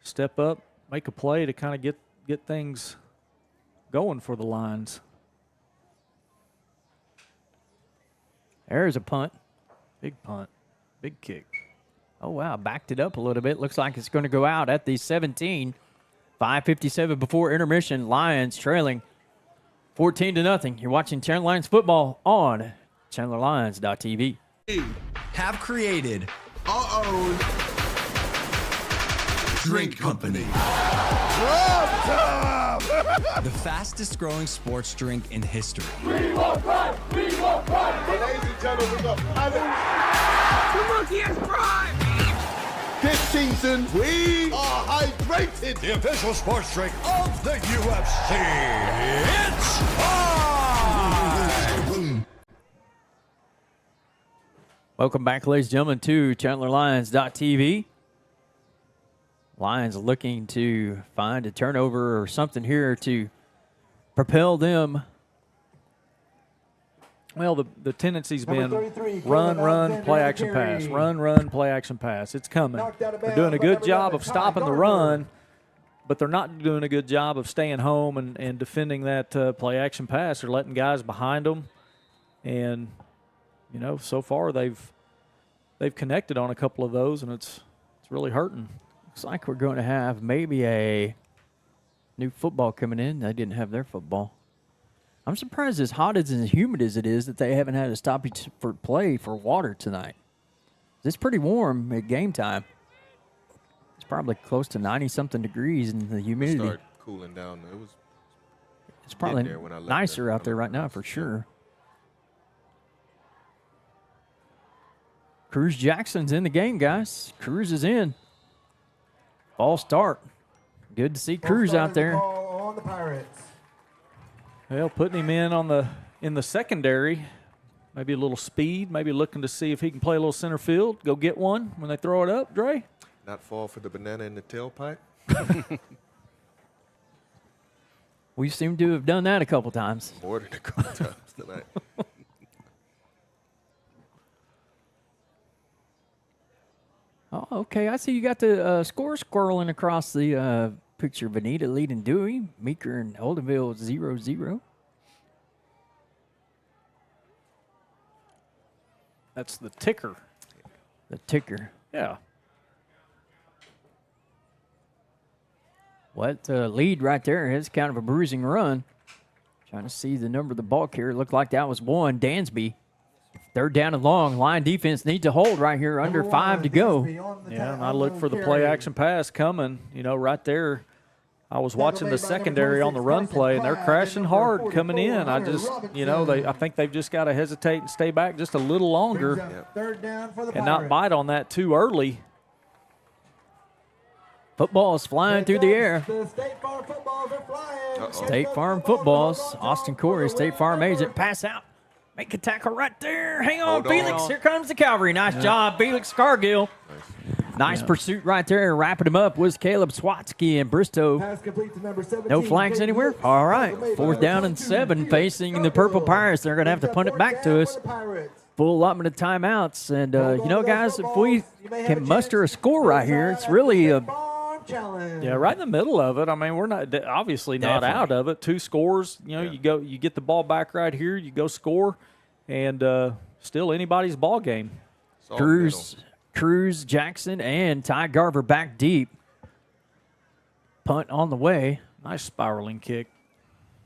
step up, make a play to kind of get things going for the Lions. There's a punt. Big punt. Big kick. Oh, wow. Backed it up a little bit. Looks like it's going to go out at the 17. 5:57 before intermission. Lions trailing 14-0. You're watching Chandler Lions football on ChandlerLions.tv. Have created our own drink company. The fastest growing sports drink in history. We will run! We will run! Ladies and gentlemen, the monkey has prime! This season, we are hydrated. The official sports drink of the UFC. It's on! Welcome back, ladies and gentlemen, to ChandlerLions.tv. Lions looking to find a turnover or something here to propel them. Well, the tendency's been run, play action pass, run, play action pass. It's coming. They're doing a good job of stopping the run, but they're not doing a good job of staying home and defending that play action pass. They're letting guys behind them, and you know, so far they've connected on a couple of those, and it's really hurting. Looks like we're going to have maybe a new football coming in. They didn't have their football. I'm surprised as hot as humid as it is that they haven't had a stoppage for play for water tonight. It's pretty warm at game time. It's probably close to 90-something degrees in the humidity. Start cooling down. It's probably nicer out there right now for sure. Cruz Jackson's in the game, guys. Cruz is in. Ball start. Good to see Cruz out there. On the Pirates. Well, putting him in the secondary, maybe a little speed, maybe looking to see if he can play a little center field, go get one when they throw it up, Dre. Not fall for the banana in the tailpipe. We seem to have done that a couple times. More than a couple times tonight. Oh, okay. I see you got the score scrolling across the picture. Bonita leading Dewey. Meeker and Holdenville 0-0. That's the ticker. The ticker. Yeah. What lead right there is kind of a bruising run. Trying to see the number of the ball carrier. Looked like that was one. Dansby. Third down and long. Line defense needs to hold right here. Under 5 to go. Yeah, and I look for the play action pass coming. You know, right there. I was watching the secondary on the run play, and they're crashing hard coming in. I just, you know, I think they've just got to hesitate and stay back just a little longer and not bite on that too early. Football is flying through the air. State Farm footballs are flying. State Farm footballs. Austin Corey, State Farm agent. Pass out. Make a tackle right there. Hang on, Felix. Here comes the cavalry. Nice job, Felix Cargill. Nice pursuit right there. Wrapping him up was Caleb Swatsky and Bristow. No flags anywhere. All right. 4th down and 7 facing the Purple Pirates. They're going to have to punt it back to us. Full allotment of timeouts. And, you know, guys, if we can muster a score right here, it's really a yeah, right in the middle of it. I mean, we're not obviously not out of it. 2 scores. You know, you get the ball back right here. You go score, and still anybody's ball game. Cruz, Jackson, and Ty Garver back deep. Punt on the way. Nice spiraling kick.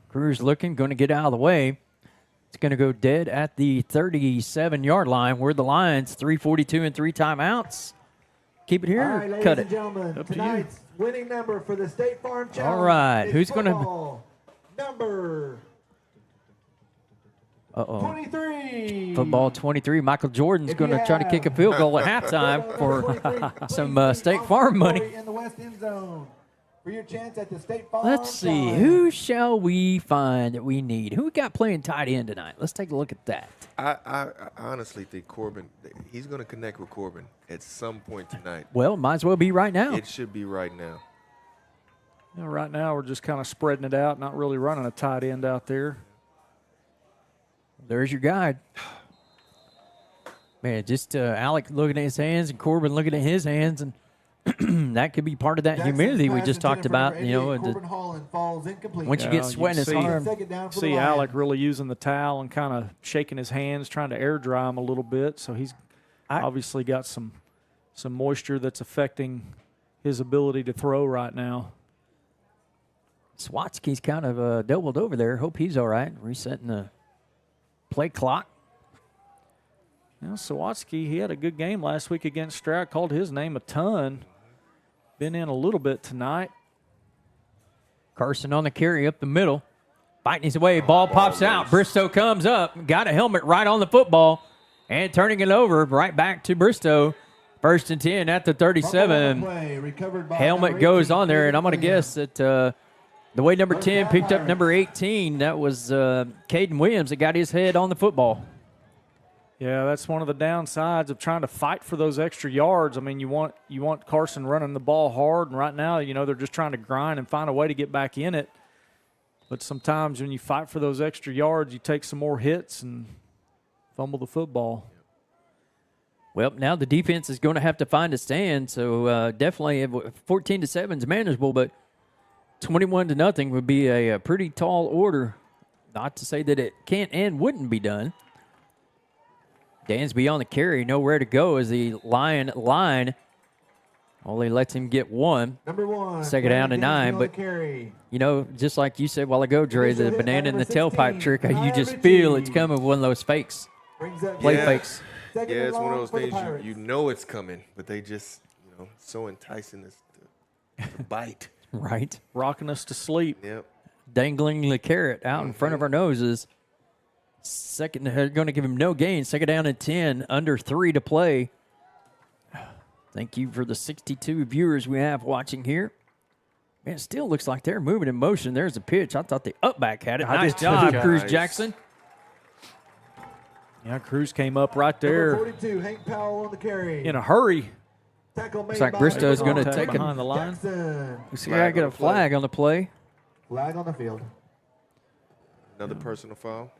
Cruz looking, going to get out of the way. It's going to go dead at the 37-yard line. We're the Lions, 3:42 and 3 timeouts. Keep it here. All right, ladies cut and it. gentlemen, tonight's winning number for the State Farm Challenge. All right, who's going to number 23. Football 23. Michael Jordan's going to try to kick a field goal at halftime for some State Farm money. In the west end zone. For your chance at the State Farm Let's see. Prize. Who shall we find that we need? Who we got playing tight end tonight? Let's take a look at that. I honestly think Corbin, he's going to connect with Corbin at some point tonight. Well, might as well be right now. It should be right now. You know, right now we're just kind of spreading it out, not really running a tight end out there. There's your guide. Man, just Alec looking at his hands and Corbin looking at his hands, and that could be part of that humidity we just talked about. You know, once you get sweat in his arm. See Alec really using the towel and kind of shaking his hands, trying to air dry them a little bit. So he's obviously got some moisture that's affecting his ability to throw right now. Swatsky's kind of doubled over there. Hope he's all right. Resetting the play clock. You know, Sawatsky, he had a good game last week against Stroud. Called his name a ton. Been in a little bit tonight. Carson on the carry up the middle. Fighting his way. Ball pops out. Bristow comes up. Got a helmet right on the football. And turning it over right back to Bristow. 1st and 10 at the 37. Helmet goes on there, and I'm going to guess that the way number 10 picked up number 18, that was Caden Williams that got his head on the football. Yeah, that's one of the downsides of trying to fight for those extra yards. I mean, you want Carson running the ball hard, and right now, you know, they're just trying to grind and find a way to get back in it. But sometimes when you fight for those extra yards, you take some more hits and fumble the football. Well, now the defense is going to have to find a stand, so definitely 14-7 is manageable, but 21-0 would be a pretty tall order. Not to say that it can't and wouldn't be done. Dansby on the carry, nowhere to go as the Lion line only lets him get one. Number 1. Second down to 9, but you know, just like you said a while ago, Dre, the banana in the tailpipe trick, you just feel it's coming with one of those fakes, play fakes. Yeah, it's one of those things you know it's coming, but they just, you know, so enticing to bite. Right. Rocking us to sleep. Yep. Dangling the carrot out in front of our noses. Second, they're going to give him no gain. Second down and 10, under 3 to play. Thank you for the 62 viewers we have watching here. Man, it still looks like they're moving in motion. There's a pitch. I thought the up back had it. Nice job, Cruz Jackson. Yeah, Cruz came up right there. Number 42, Hank Powell on the carry. In a hurry. Looks like Bristow's going to take it behind the line. Looks like I get a flag on the play. Flag on the field. Another personal foul.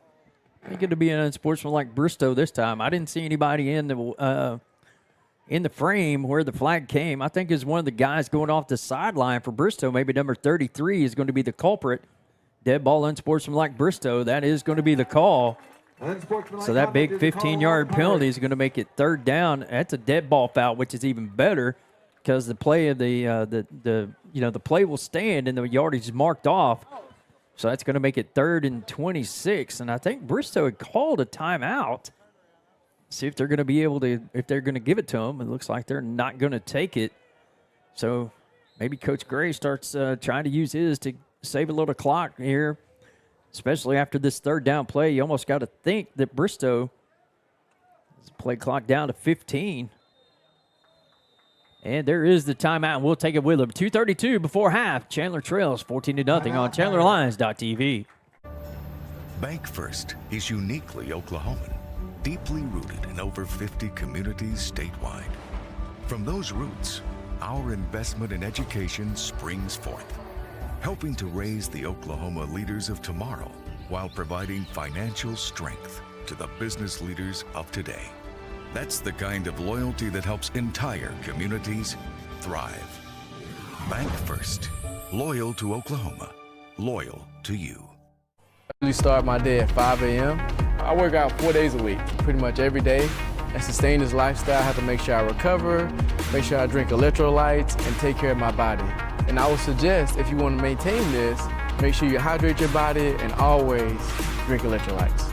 I think it'll be an unsportsmanlike Bristow this time. I didn't see anybody in the frame where the flag came. I think it's one of the guys going off the sideline for Bristow. Maybe number 33 is going to be the culprit. Dead ball unsportsmanlike Bristow. That is going to be the call. So that big 15-yard penalty is going to make it third down. That's a dead ball foul, which is even better because the play of the play will stand and the yardage is marked off. So that's going to make it 3rd and 26. And I think Bristow had called a timeout. See if they're going to be able to, if they're going to give it to them. It looks like they're not going to take it. So maybe Coach Gray starts trying to use his to save a little clock here, especially after this third down play. You almost got to think that Bristow has play clock down to 15. And there is the timeout, and we'll take it with them. 2:32 before half. Chandler trails 14-0 on ChandlerLions.tv. Bank First is uniquely Oklahoman, deeply rooted in over 50 communities statewide. From those roots, our investment in education springs forth, helping to raise the Oklahoma leaders of tomorrow while providing financial strength to the business leaders of today. That's the kind of loyalty that helps entire communities thrive. Bank First, loyal to Oklahoma, loyal to you. I usually start my day at 5 a.m. I work out 4 days a week, pretty much every day. And sustain this lifestyle, I have to make sure I recover, make sure I drink electrolytes, and take care of my body. And I would suggest, if you want to maintain this, make sure you hydrate your body and always drink electrolytes.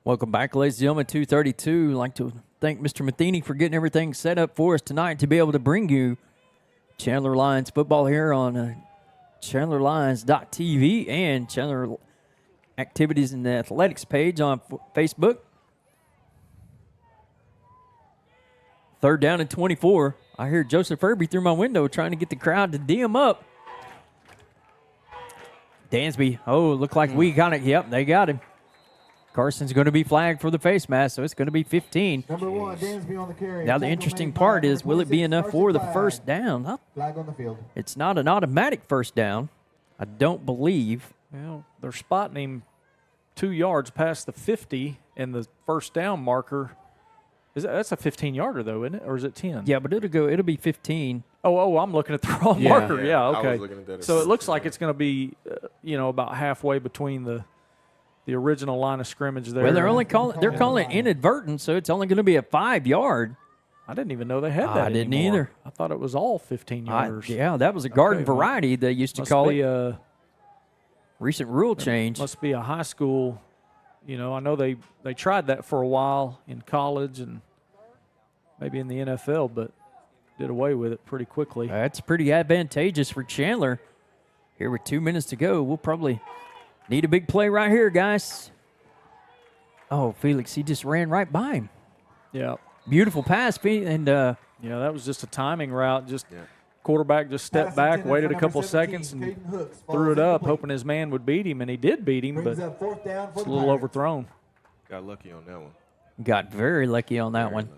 Welcome back, ladies and gentlemen. 2:32. I'd like to thank Mr. Matheny for getting everything set up for us tonight to be able to bring you Chandler Lions football here on ChandlerLions.tv and Chandler Activities and Athletics page on Facebook. 3rd down and 24. I hear Joseph Irby through my window trying to get the crowd to D him up. Dansby, look like we got it. Yep, they got him. Carson's going to be flagged for the face mask, so it's going to be 15. Number 1, Dansby on the carry. Now the interesting part is, will it be enough for the first down? Flag on the field. It's not an automatic first down, I don't believe. Well, they're spotting him 2 yards past the 50, and the first down marker. That's a 15-yarder, though, isn't it? Or is it 10? Yeah, but it'll be 15. Oh, I'm looking at the wrong marker. Yeah, I was okay. looking at that. So it looks like it's going to be, about halfway between the original line of scrimmage there. Well, they're calling it inadvertent, so it's only going to be a 5-yard. I didn't even know they had that I didn't anymore. either. I thought it was all 15-yarders. Yeah, that was a garden variety they used to call it. Recent rule change. Must be a high school. I know they tried that for a while in college and maybe in the NFL, but did away with it pretty quickly. That's pretty advantageous for Chandler. Here with 2 minutes to go, we'll probably need a big play right here, guys. Oh, Felix, he just ran right by him. Yeah. Beautiful pass, and that was just a timing route. Quarterback just stepped back, waited a couple of seconds, and threw it up, hoping his man would beat him, and he did beat him, but it's a little overthrown. Got lucky on that one. Got very lucky on that one.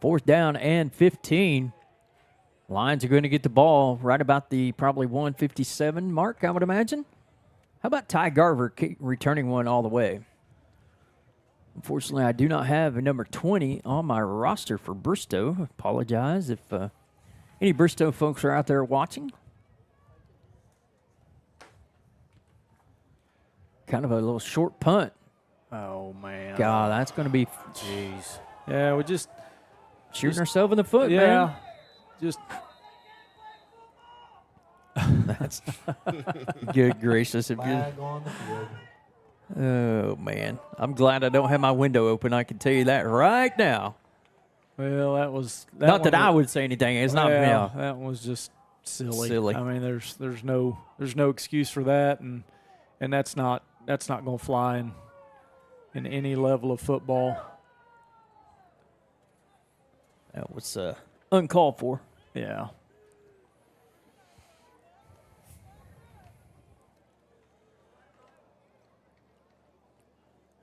4th down and 15. Lions are going to get the ball right about the probably 157 mark, I would imagine. How about Ty Garver returning one all the way? Unfortunately, I do not have a number 20 on my roster for Bristow. Apologize if any Bristow folks are out there watching. Kind of a little short punt. Oh, man. God, that's going to be... Jeez. Yeah, we just... Shooting ourselves in the foot, man. Just... That's good gracious. Flag on the field. Oh, man. I'm glad I don't have my window open. I can tell you that right now. Well, that was... Not that I would say anything. It's not... Yeah, that was just silly. I mean, there's no excuse for that, and that's not going to fly in any level of football. That was uncalled for. Yeah.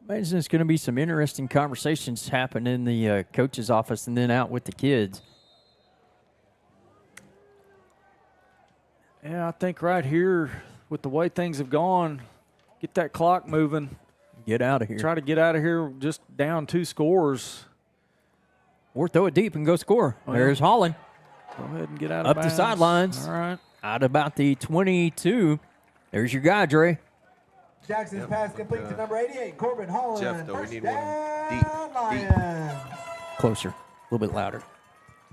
Imagine there's going to be some interesting conversations happen in the coach's office and then out with the kids. Yeah, I think right here, with the way things have gone, get that clock moving. Get out of here. Try to get out of here just down 2 scores. Or throw it deep and go score. There's Holland. Go ahead and get out of bounds. Up the sidelines. All right. Out about the 22. There's your guy, Dre. Jackson's pass complete to number 88, Corbin Holland. Jeff, though, we need one deep. Closer. A little bit louder.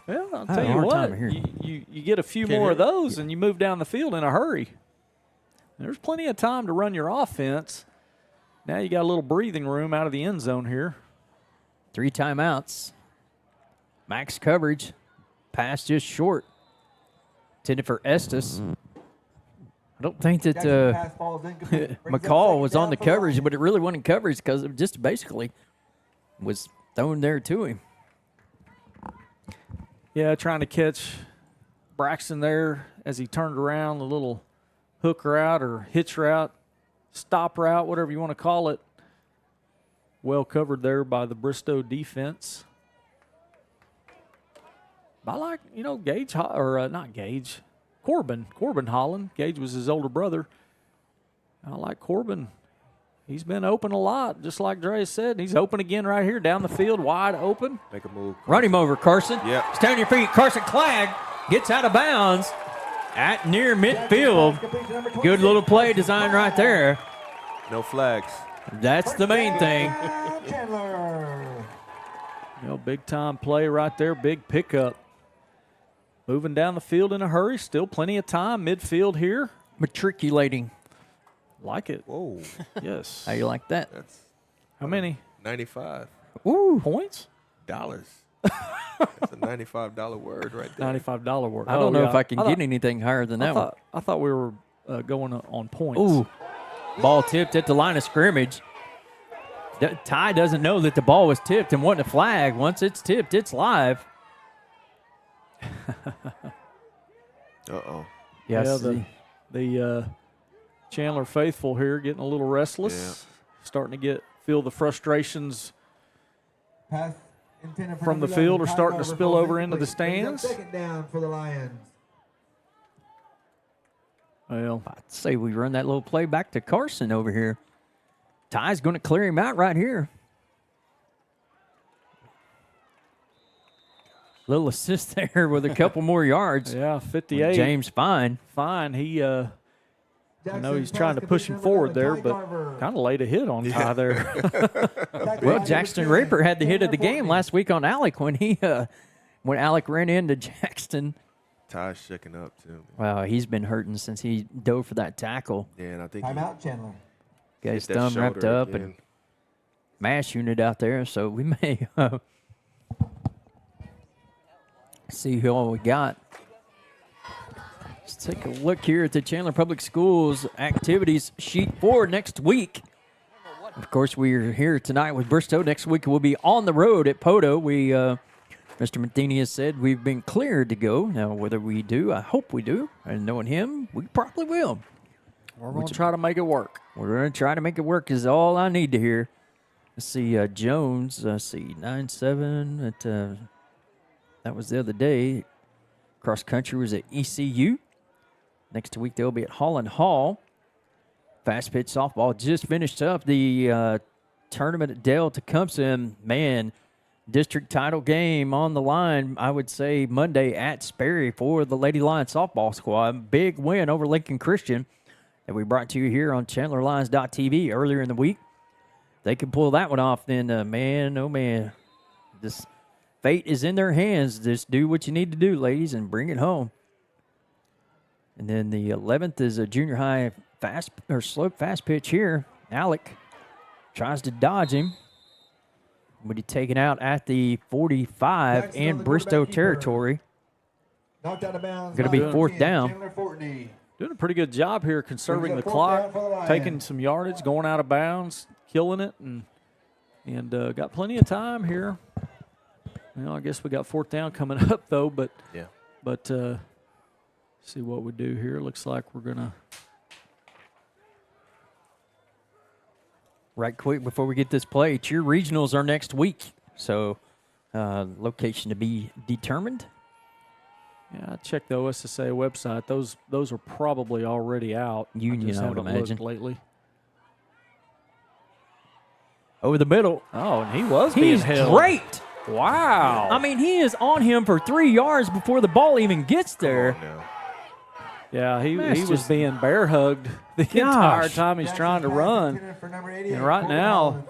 Well, I'll tell you what, you get a few more of those and you move down the field in a hurry. There's plenty of time to run your offense. Now you got a little breathing room out of the end zone here. 3 timeouts. Max coverage. Pass just short. Intended for Estes. I don't think that McCall was on the coverage, but it really wasn't coverage because it just basically was thrown there to him. Yeah, trying to catch Braxton there as he turned around, a little hook route or hitch route, stop route, whatever you want to call it. Well covered there by the Bristow defense. I like, Gage, or not Gage, Corbin Holland. Gage was his older brother. I like Corbin. He's been open a lot, just like Dre said. He's open again right here, down the field, wide open. Make a move. Run him over, Carson. Yep. Stay on your feet. Carson Clegg gets out of bounds at near midfield. Good little play design right there. No flags. That's the main thing. Big time play right there, big pickup. Moving down the field in a hurry, still plenty of time, midfield here. Matriculating. Like it. Whoa. Yes. How you like that? That's how many? 95. Ooh. Points? Dollars. That's a $95 word right there. $95 word. I don't know if I can get anything higher than that one. I thought we were going on points. Ooh, ball tipped at the line of scrimmage. Ty doesn't know that the ball was tipped and wasn't a flag. Once it's tipped, it's live. Uh-oh. Yes. Yeah, the Chandler faithful here getting a little restless, starting to feel the frustrations Pass intended for from the number field 11, are Ty starting to Garver spill falls over into the incomplete. Brings up stands. Second down for the Lions. Well, I'd say we run that little play back to Carson over here. Ty's going to clear him out right here. Little assist there with a couple more yards. yeah, 58. James Fine. Fine. He, I know he's Jackson trying to pass push him completion forward number there, 11, but Ty Garver. kind of laid a hit on Ty there. Well, Jackson Raper had the hit of the game last week on Alec when when Alec ran into Jackson. Ty's shaking up, too. Wow, he's been hurting since he dove for that tackle. Yeah, and I think Timeout, Chandler. Got his hit that thumb wrapped shoulder up again. and mash unit out there, so we may see who all we got. Let's take a look here at the Chandler Public Schools activities sheet for next week. Of course, we're here tonight with Bristow. Next week we'll be on the road at Poto. Mr. Matheny has said we've been cleared to go. Now, whether we do, I hope we do. And knowing him, we probably will. We're going to try to make it work. We're going to try to make it work is all I need to hear. Let's see, Jones, 9-7. That was the other day. Cross country was at ECU. Next week they'll be at Holland Hall. Fast pitch softball just finished up the tournament at Dale Tecumseh. Man, district title game on the line, I would say Monday at Sperry for the Lady Lions softball squad. Big win over Lincoln Christian that we brought to you here on ChandlerLions.tv earlier in the week. They can pull that one off, then man, oh man, this fate is in their hands. Just do what you need to do, ladies, and bring it home. And then the 11th is a junior high slope fast pitch here. Alec tries to dodge him, but he's taken out at the 45 Jackson in on the Bristow quarterback keeper. territory. Knocked out of bounds. Gonna be line fourth 10, down. Chandler Fortney. Doing a pretty good job here conserving the Brings up fourth down clock, for the Lions. taking some yardage, going out of bounds, killing it, and got plenty of time here. Well, I guess we got fourth down coming up, though, but see what we do here. Looks like we're going to. Right quick before we get this play, cheer regionals are next week, so location to be determined. Yeah, I checked the OSSA website. Those are probably already out. Union, I would haven't imagine. looked lately. Over the middle. Oh, and he was being He's held. great. Wow. I mean, he is on him for 3 yards before the ball even gets there. Yeah, he That's was just- being bear hugged the entire time he's trying to run. And right now,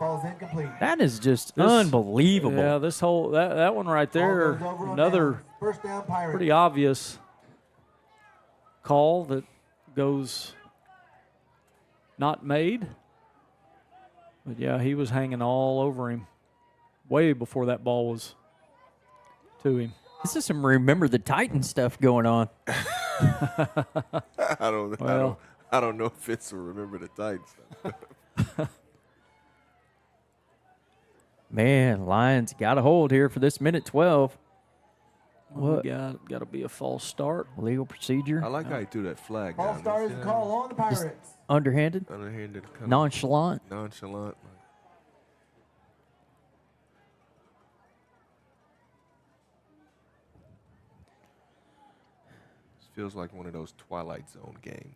That is just unbelievable. Yeah, this whole that one right there, another First down, Pirates. pretty obvious call that goes not made. But yeah, he was hanging all over him way before that ball was to him. This is some Remember the Titans stuff going on. I don't know if it's a Remember the Titans. Man, Lions got a hold here for this minute 12. What? Got to be a false start. Legal procedure. I like how he threw that flag False down. start is the call on the Pirates. Underhanded. Underhanded. kind of Nonchalant. Nonchalant. This feels like one of those Twilight Zone games.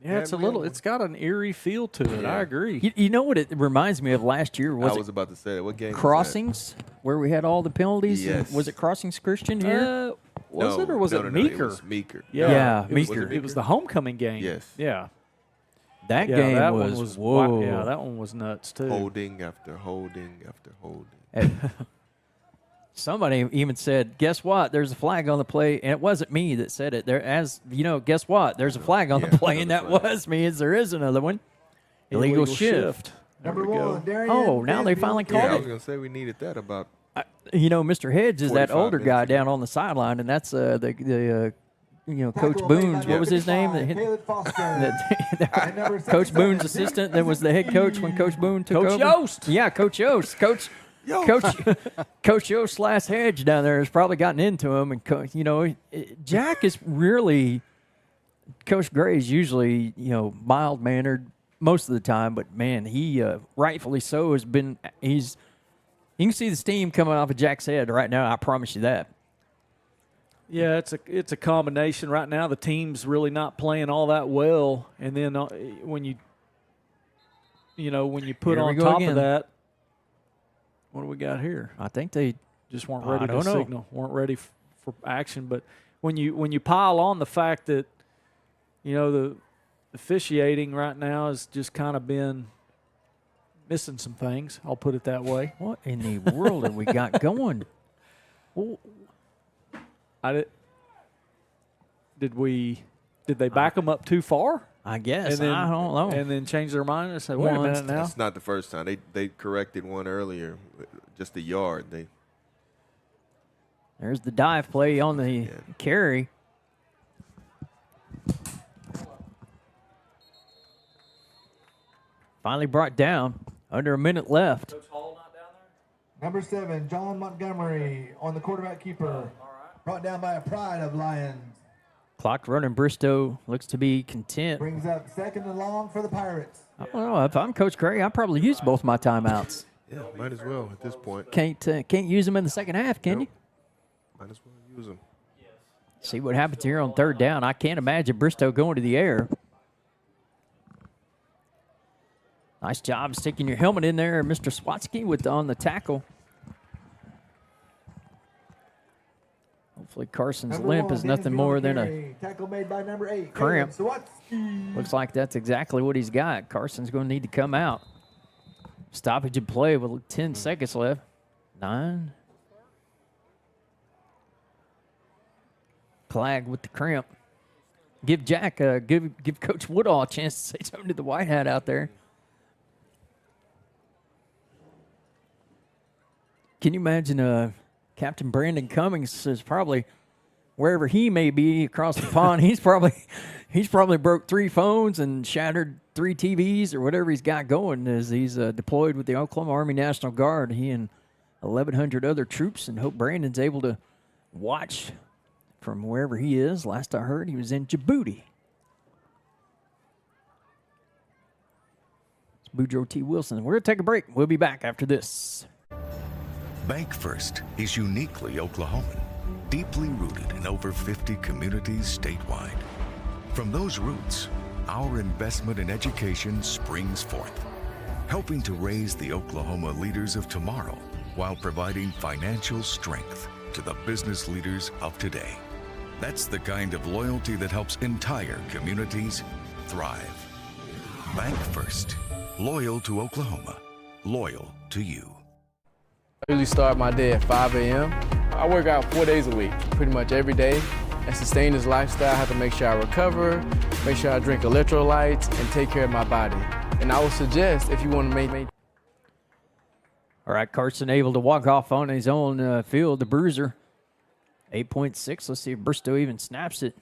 Yeah, it's a little. It's got an eerie feel to it. Yeah. I agree. You know what it reminds me of last year? I was about to say that. What game? Crossings, where we had all the penalties? Yes. Was it Crossings Christian here? Was it or was it No, Meeker? it was Meeker. Yeah, it was, Meeker. it was the homecoming game. Yes. Yeah. That Yeah, game that was, one was whoa. Yeah, that one was nuts too. Holding after holding after holding. Somebody even said, guess what? There's a flag on the play. And it wasn't me that said it. Guess what? There's a flag on the play, and that was me, as there is another one. Illegal shift. Number we go. one, Darian. Oh, now they finally Yeah, called I was it. going to say we needed that about You know, Mr. Hedge is that 45 older guy minutes ago. down on the sideline, and that's Coach Boone's. What was his name? Coach Boone's assistant that was the head coach when Coach Boone took over. Coach Yost. Yeah, Coach Yost. Coach Yost / Hedge down there has probably gotten into him, and Jack is really. Coach Gray is usually mild mannered most of the time, but man, he rightfully so has been. You can see the steam coming off of Jack's head right now. I promise you that. Yeah, it's a combination right now. The team's really not playing all that well, and then when you put on top of that, what do we got here? I think they just weren't ready to signal, weren't ready for action. But when you pile on the fact that the officiating right now has just kind of been missing some things, I'll put it that way. What in the world have we got going? Did they back them up too far? I guess. I don't know. And then change their mind and say, wait a minute now. That's not the first time. They corrected one earlier, just a yard. There's the dive play on the carry. Finally brought down. Under a minute left. Coach Hall not down there? Number 7, John Montgomery on the quarterback keeper. Brought down by a pride of Lions. Clock running. Bristow looks to be content. Brings up 2nd and long for the Pirates. I don't know. If I'm Coach Gray, I'd probably use both my timeouts. Yeah, might as well at this point. Can't use them in the second half, can you? Might as well use them. See what happens here on 3rd down. I can't imagine Bristow going to the air. Nice job sticking your helmet in there, Mr. Swatsky, on the tackle. Hopefully Carson's limp is nothing more than a tackle made by number 8, cramp. Looks like that's exactly what he's got. Carson's going to need to come out. Stoppage of play with 10 seconds left. 9. Clag with the cramp. Give Jack, give Coach Woodall a chance to say something to the white hat out there. Can you imagine Captain Brandon Cummings is probably wherever he may be across the pond. He's probably broke 3 phones and shattered 3 TVs or whatever he's got going as he's deployed with the Oklahoma Army National Guard. He and 1,100 other troops, and hope Brandon's able to watch from wherever he is. Last I heard, he was in Djibouti. It's Boudreaux T. Wilson. We're going to take a break. We'll be back after this. Bank First is uniquely Oklahoman, deeply rooted in over 50 communities statewide. From those roots, our investment in education springs forth, helping to raise the Oklahoma leaders of tomorrow while providing financial strength to the business leaders of today. That's the kind of loyalty that helps entire communities thrive. Bank First, loyal to Oklahoma, loyal to you. I usually start my day at 5 a.m. I work out 4 days a week, pretty much every day. And sustain this lifestyle, I have to make sure I recover, make sure I drink electrolytes, and take care of my body. And I would suggest if you want to make. All right, Carson able to walk off on his own field, the bruiser. 8.6. Let's see if Bristow even snaps it.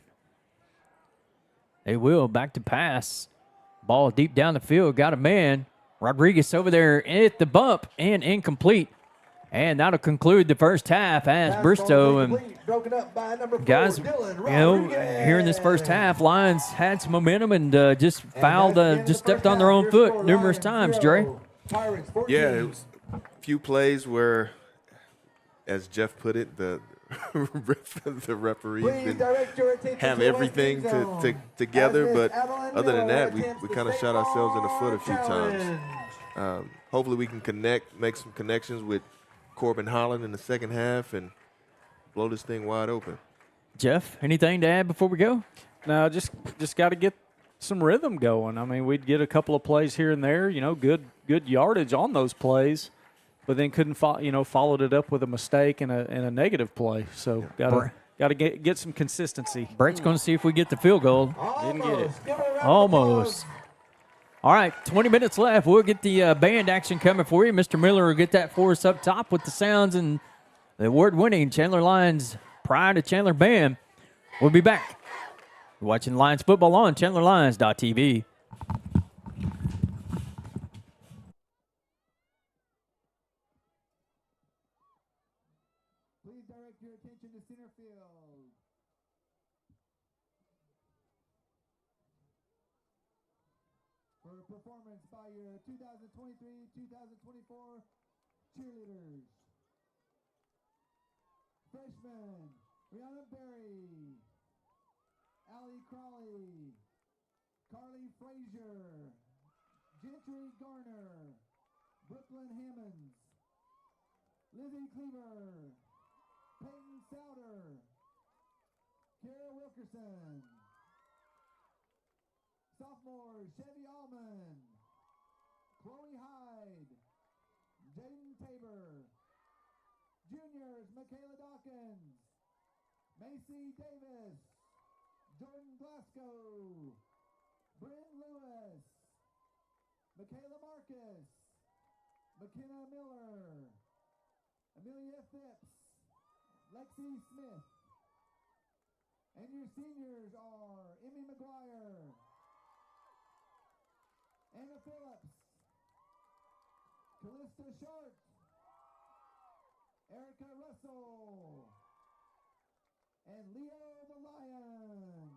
They will. Back to pass. Ball deep down the field. Got a man. Rodriguez over there at the bump and incomplete. And that'll conclude the first half as Bristow and guys, here in this first half, Lions had some momentum and just fouled, just stepped on their own foot numerous times, Dre. Yeah, it was a few plays where, as Jeff put it, the referees didn't have everything together, but other than that, we kind of shot ourselves in the foot a few times. Hopefully we can make some connections with Corbin Holland in the second half and blow this thing wide open. Jeff, anything to add before we go? No, just got to get some rhythm going. I mean, we'd get a couple of plays here and there, good yardage on those plays, but then couldn't followed it up with a mistake and a negative play. So got to get some consistency. Brett's going to see if we get the field goal. Didn't get it. Almost. All right, 20 minutes left. We'll get the band action coming for you. Mr. Miller will get that for us up top with the sounds and the award-winning Chandler Lions Pride of Chandler Band. We'll be back. You're watching Lions football on ChandlerLions.tv. Please direct your attention to center field. For a performance by your 2023-2024 cheerleaders. Freshman, Rihanna Berry, Allie Crawley, Carly Frazier, Gentry Garner, Brooklyn Hammonds, Lizzie Cleaver, Peyton Souter, Kara Wilkerson, sophomore Chevy Allman, Chloe Hyde, Jaden Tabor, juniors Michaela Dawkins, Macy Davis, Jordan Glasgow, Bryn Lewis, Michaela Marcus, McKenna Miller, Amelia Phipps, Lexi Smith. And your seniors are Emmy McGuire, Anna Phillips, Callista Short, Erica Russell, and Leo the Lion,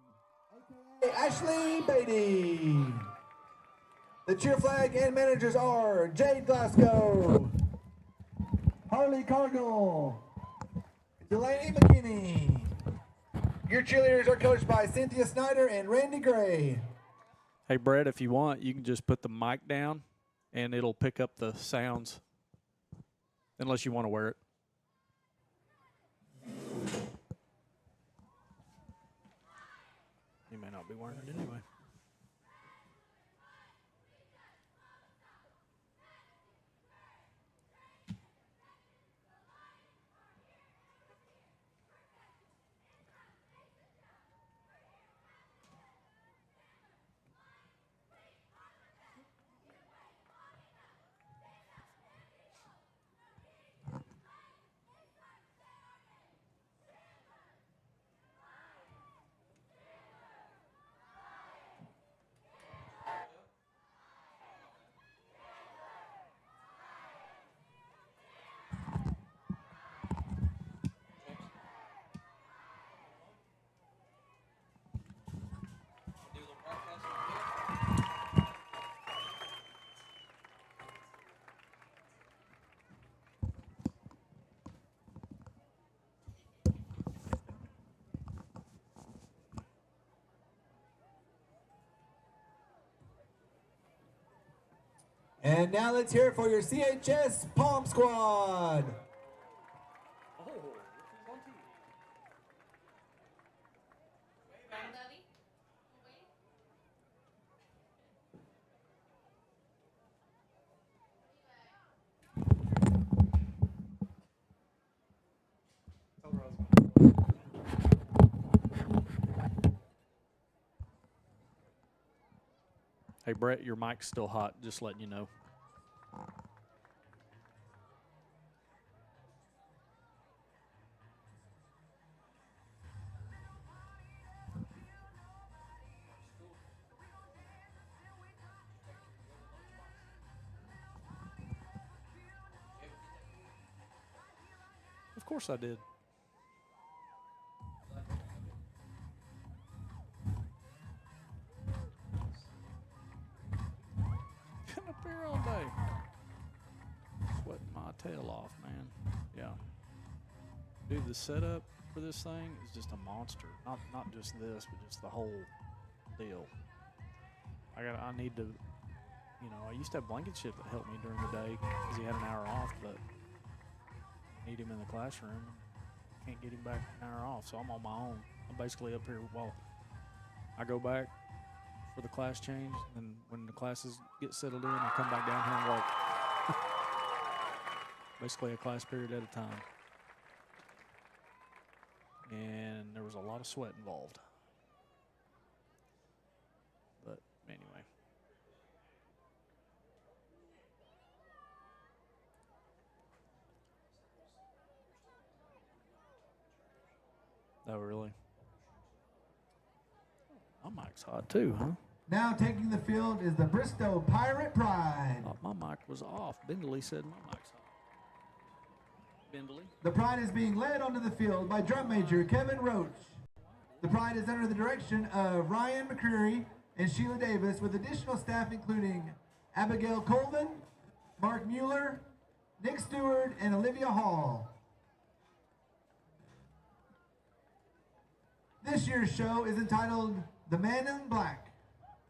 a.k.a. Ashley Beatty. The cheer flag and managers are Jade Glasgow, Harley Cargill, Delaney McKinney. Your cheerleaders are coached by Cynthia Snyder and Randy Gray. Hey, Brett, if you want, you can just put the mic down, and it'll pick up the sounds, unless you want to wear it. You may not be wearing it anyway. And now let's hear it for your CHS Palm Squad. Hey, Brett, your mic's still hot, just letting you know. Of course I did. Been up here all day. Sweating my tail off, man. Yeah. Dude, the setup for this thing is just a monster. Not just this, but just the whole deal. I need to, you know, I used to have blanket shift that helped me during the day because he had an hour off, but I need him in the classroom. Can't get him back an hour off, so I'm on my own. I'm basically up here while I go back for the class change, and when the classes get settled in, I come back down here and work. Basically a class period at a time. And there was a lot of sweat involved. But anyway. Oh, really? My mic's hot too, huh? Now taking the field is the Bristow Pirate Pride. Oh, my mic was off. Bindley said my mic's hot. Bindley. The Pride is being led onto the field by drum major Kevin Roach. The Pride is under the direction of Ryan McCreary and Sheila Davis, with additional staff including Abigail Colvin, Mark Mueller, Nick Stewart, and Olivia Hall. This year's show is entitled The Man in Black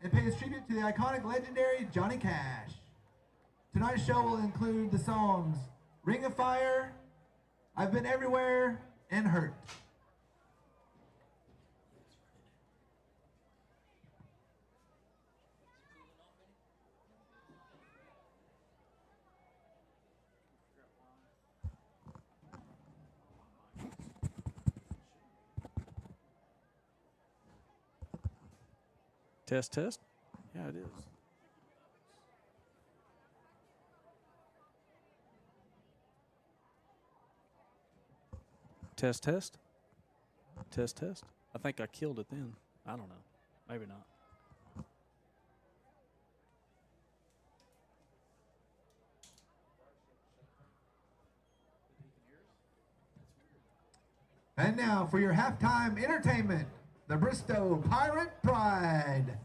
and pays tribute to the iconic legendary Johnny Cash. Tonight's show will include the songs Ring of Fire, I've Been Everywhere, and Hurt. Test, test. Yeah, it is. Test, test. Test, test. I think I killed it then. I don't know. Maybe not. And now for your halftime entertainment, the Bristow Pirate Pride.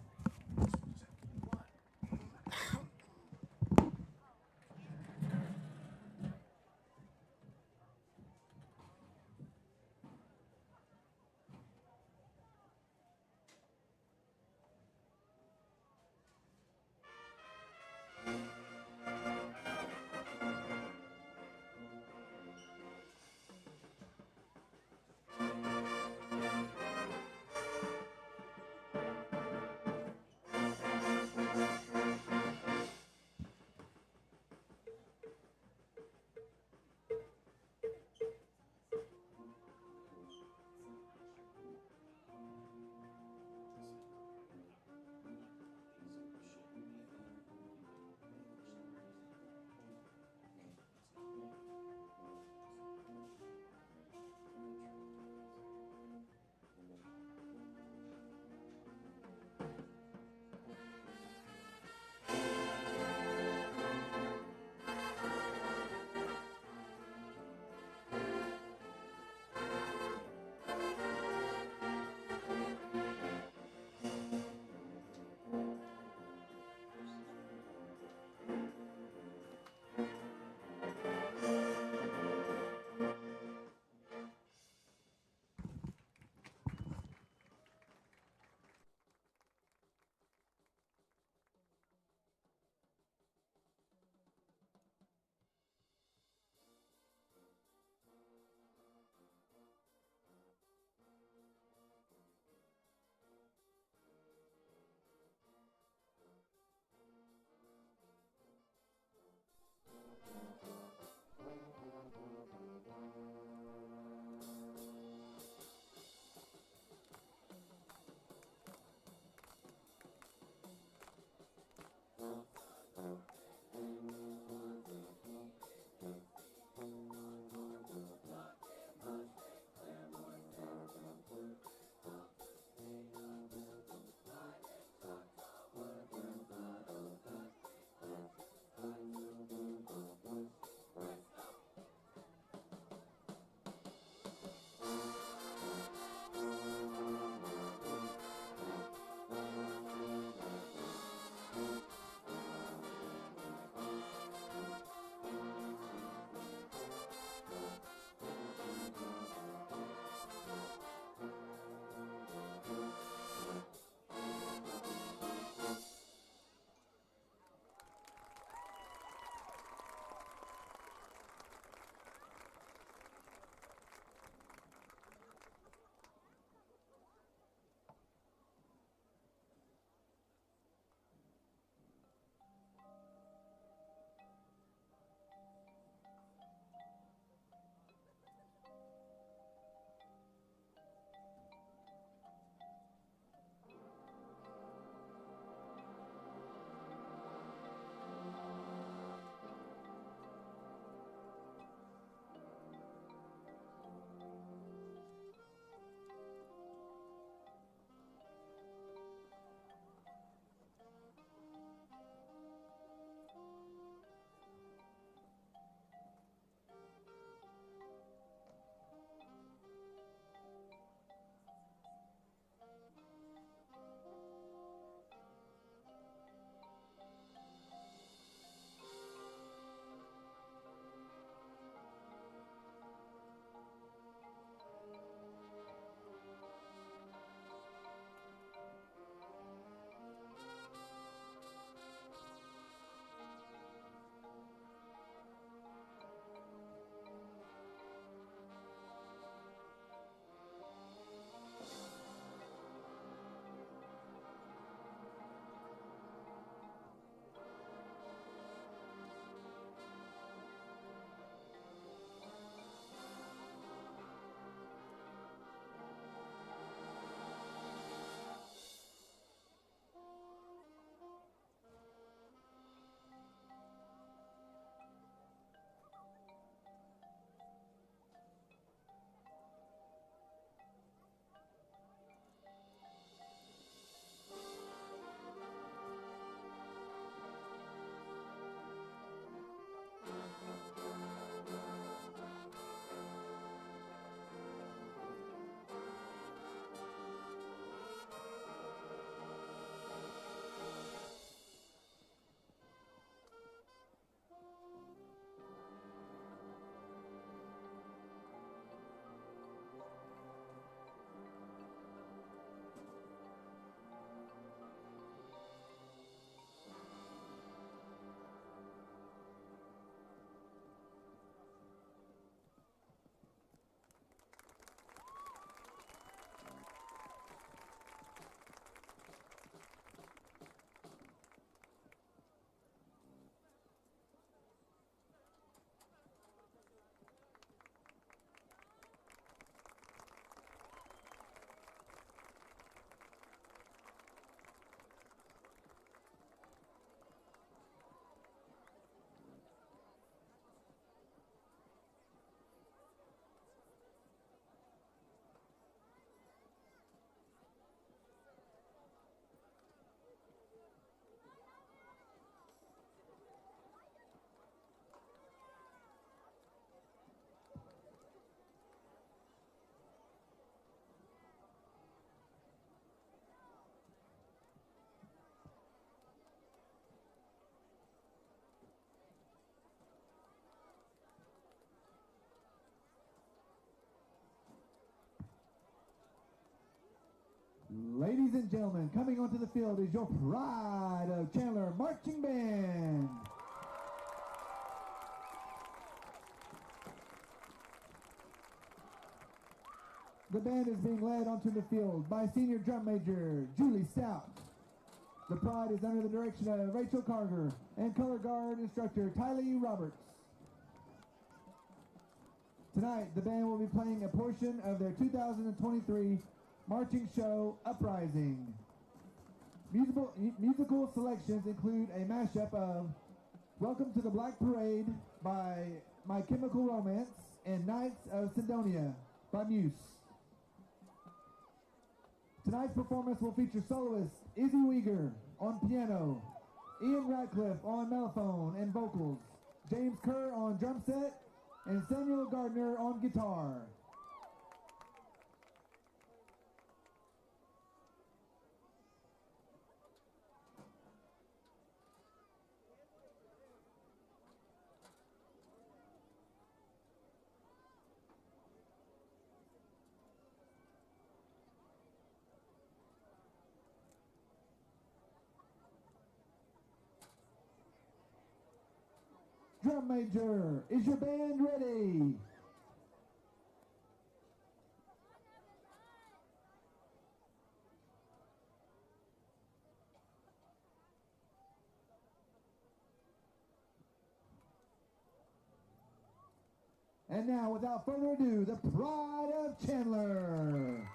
Ladies and gentlemen, coming onto the field is your Pride of Chandler Marching Band. The band is being led onto the field by Senior Drum Major Julie Stout. The Pride is under the direction of Rachel Carter and Color Guard Instructor Tylee Roberts. Tonight, the band will be playing a portion of their 2023 marching show, Uprising. Musical selections include a mashup of Welcome to the Black Parade by My Chemical Romance and Knights of Sidonia by Muse. Tonight's performance will feature soloist Izzy Uyghur on piano, Ian Radcliffe on mellophone and vocals, James Kerr on drum set, and Samuel Gardner on guitar. Drum Major, is your band ready? And now, without further ado, the Pride of Chandler.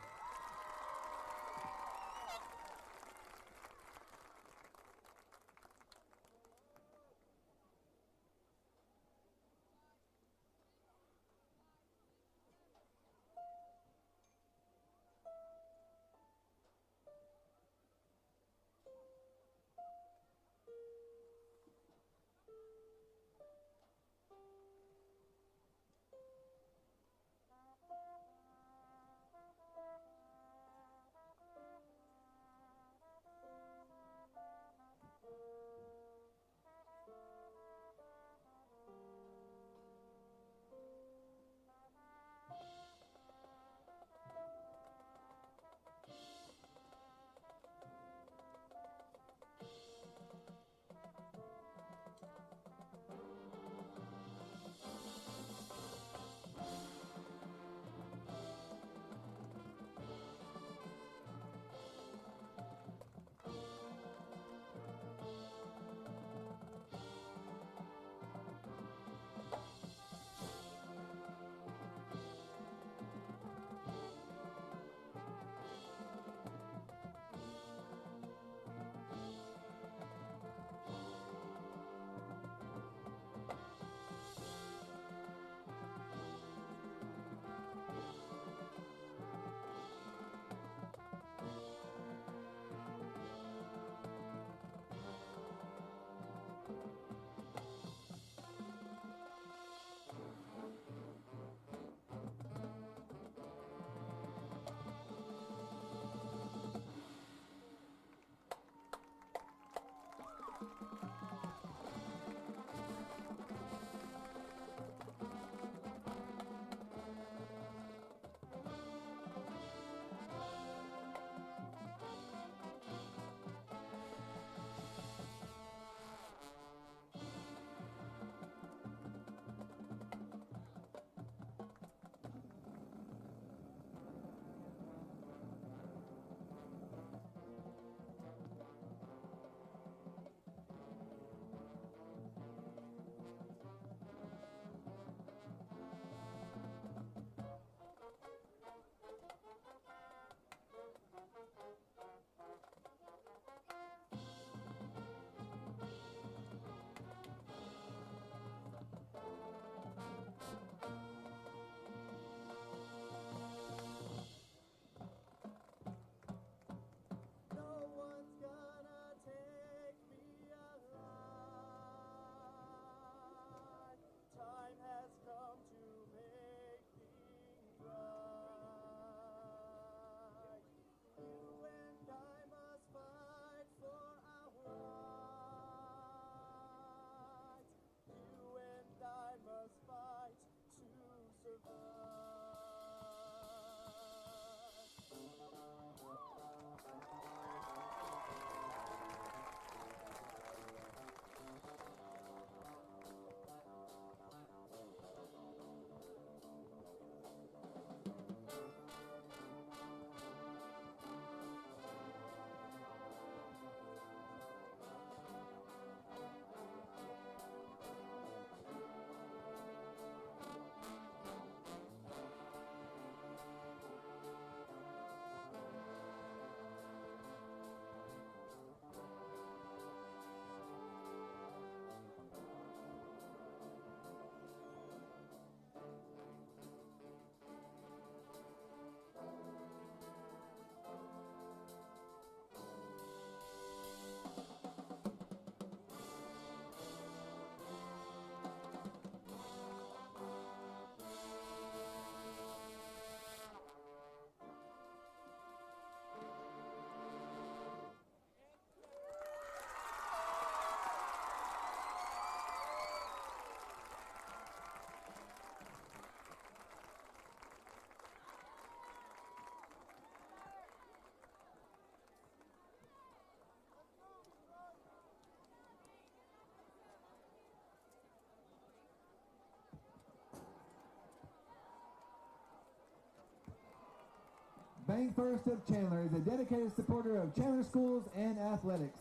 Bank First of Chandler is a dedicated supporter of Chandler schools and athletics.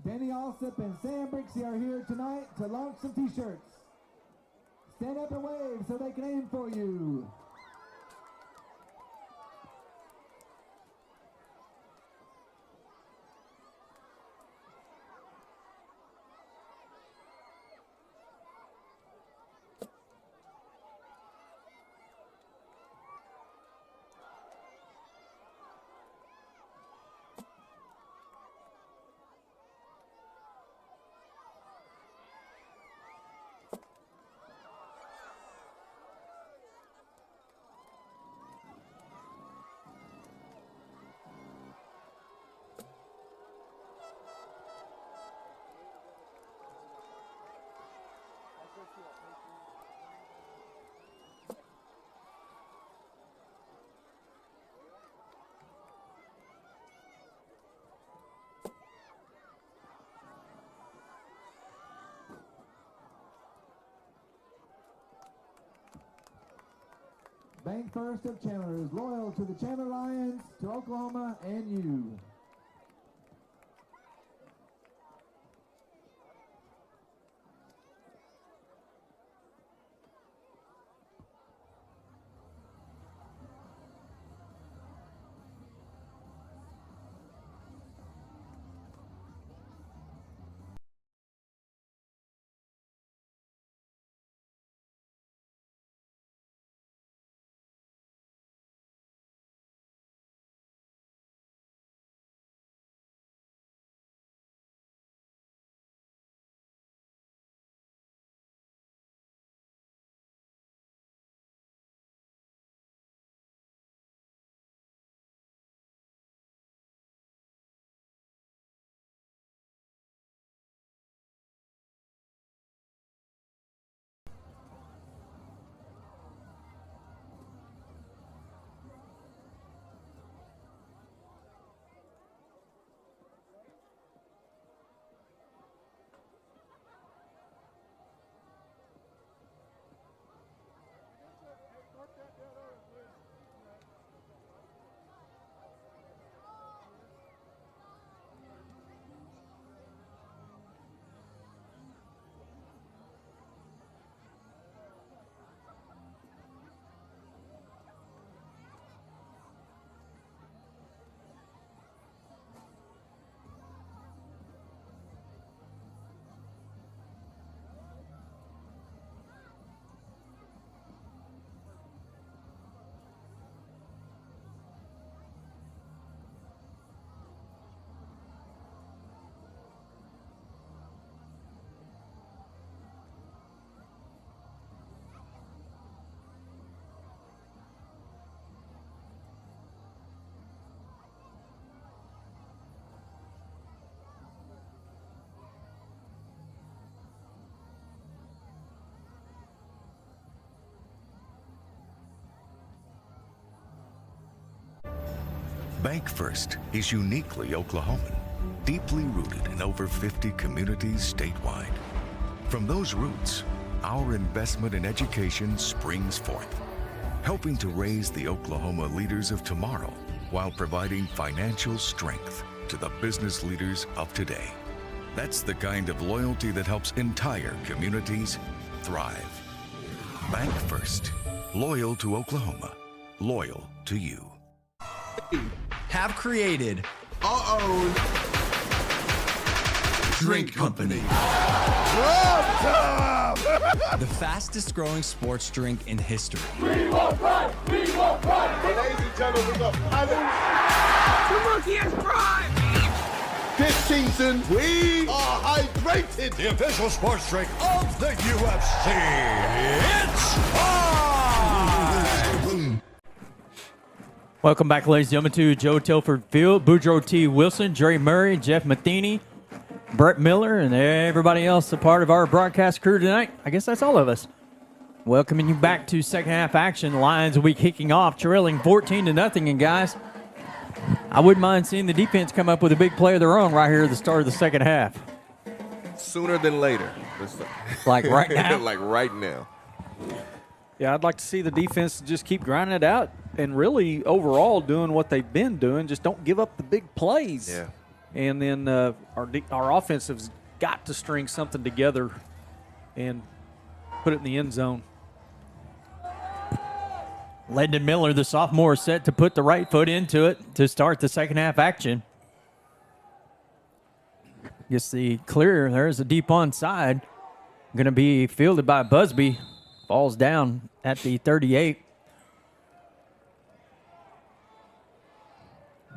Danny Alsop and Sam Brixey are here tonight to launch some t-shirts. Stand up and wave so they can aim for you. Bank First of Chandler is loyal to the Chandler Lions, to Oklahoma, and you. Bank First is uniquely Oklahoman, deeply rooted in over 50 communities statewide. From those roots, our investment in education springs forth, helping to raise the Oklahoma leaders of tomorrow while providing financial strength to the business leaders of today. That's the kind of loyalty that helps entire communities thrive. Bank First, loyal to Oklahoma, loyal to you. Have created our own drink company. The fastest growing sports drink in history. We want pride! We want pride! Ladies and gentlemen, the monkey has pride! This season, we are hydrated. The official sports drink of the UFC. It's time! Welcome back, ladies and gentlemen, to Joe Tilford Field. Boudreaux T. Wilson, Jerry Murray, Jeff Matheny, Brett Miller, and everybody else a part of our broadcast crew tonight. I guess that's all of us. Welcoming you back to second half action. Lions will be kicking off, trailing 14-0. And guys, I wouldn't mind seeing the defense come up with a big play of their own right here at the start of the second half. Sooner than later. Like right now? Like right now. Yeah, I'd like to see the defense just keep grinding it out and really overall doing what they've been doing. Just don't give up the big plays. Yeah. And then our offense has got to string something together and put it in the end zone. Landon Miller, the sophomore, set to put the right foot into it to start the second half action. Gets the clear. There's a deep onside. Going to be fielded by Busby. Falls down at the 38.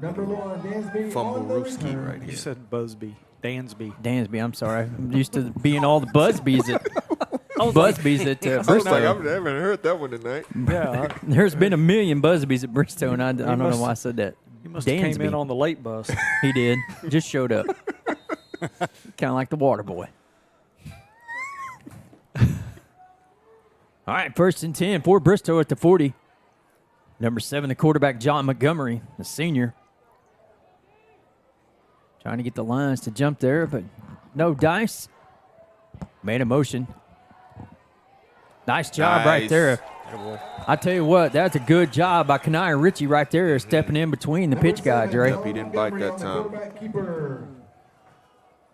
Number 1, Dansby. Fumblerooski right here. You said Busby. Dansby. Dansby, I'm sorry. I'm used to being all the Busbys at Busby's at I was Bristow. like, I haven't heard that one tonight. Yeah. There's been a million Busbys at Bristow, and I don't know why I said that. He must have came in on the late bus. He did. Just showed up. Kind of like the water boy. All right, 1st and 10 for Bristow at the 40. Number 7, the quarterback, John Montgomery, the senior. Trying to get the lines to jump there, but no dice. Made a motion. Nice job right there. I tell you what, that's a good job by Kanai Ritchie right there, stepping in between the pitch guy, Dre. He didn't bite that time.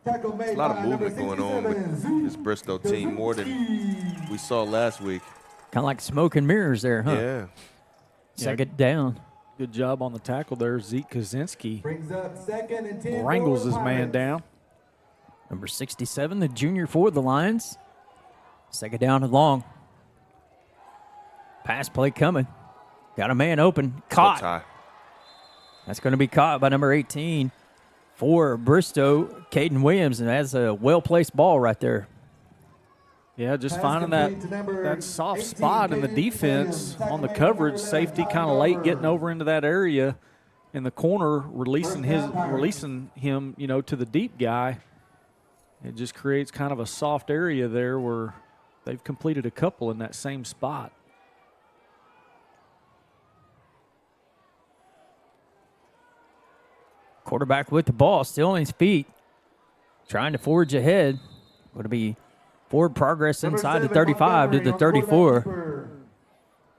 There's a lot of movement going on with this Bristow team, more than we saw last week. Kind of like smoke and mirrors there, huh? Yeah. Second down. Good job on the tackle there. Zeke Kaczynski Brings up 2nd and 10. wrangles for his the man Pirates. down. Number 67, the junior for the Lions. Second down and long. Pass play coming. Got a man open. Caught. That's going to be caught by number 18 for Bristow, Caden Williams, and that's a well-placed ball right there. Yeah, just finding that soft spot in the defense on the coverage. Safety kind of late getting over into that area in the corner, releasing him, to the deep guy. It just creates kind of a soft area there where they've completed a couple in that same spot. Quarterback with the ball, still on his feet, trying to forge ahead. Going to be forward progress inside the 35 to the 34.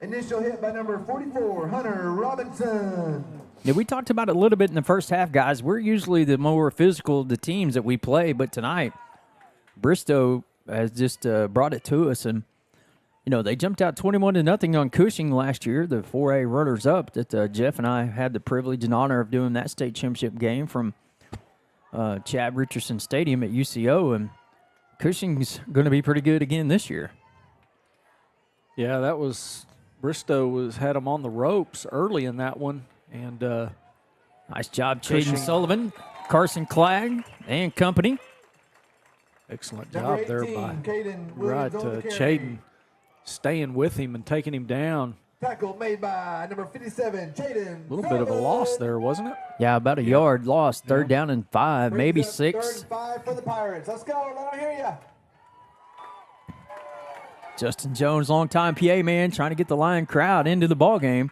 Initial hit by number 44, Hunter Robinson. Yeah, we talked about it a little bit in the first half, guys. We're usually the more physical of the teams that we play, but tonight, Bristow has just brought it to us. And, they jumped out 21-0 on Cushing last year, the 4A runners-up that Jeff and I had the privilege and honor of doing that state championship game from Chad Richardson Stadium at UCO. And Cushing's going to be pretty good again this year. Yeah, Bristow had them on the ropes early in that one. And nice job, Caden Sullivan, Carson Clegg, and company. Excellent job there by Chaden, staying with him and taking him down. Tackle made by number 57, Chaden. A little bit of a loss there, wasn't it? Yeah, about a yard lost. Third down and 5, maybe 6. 3rd and 5 for the Pirates. Let's go. Let them hear you. Justin Jones, longtime PA man, trying to get the Lion crowd into the ball game.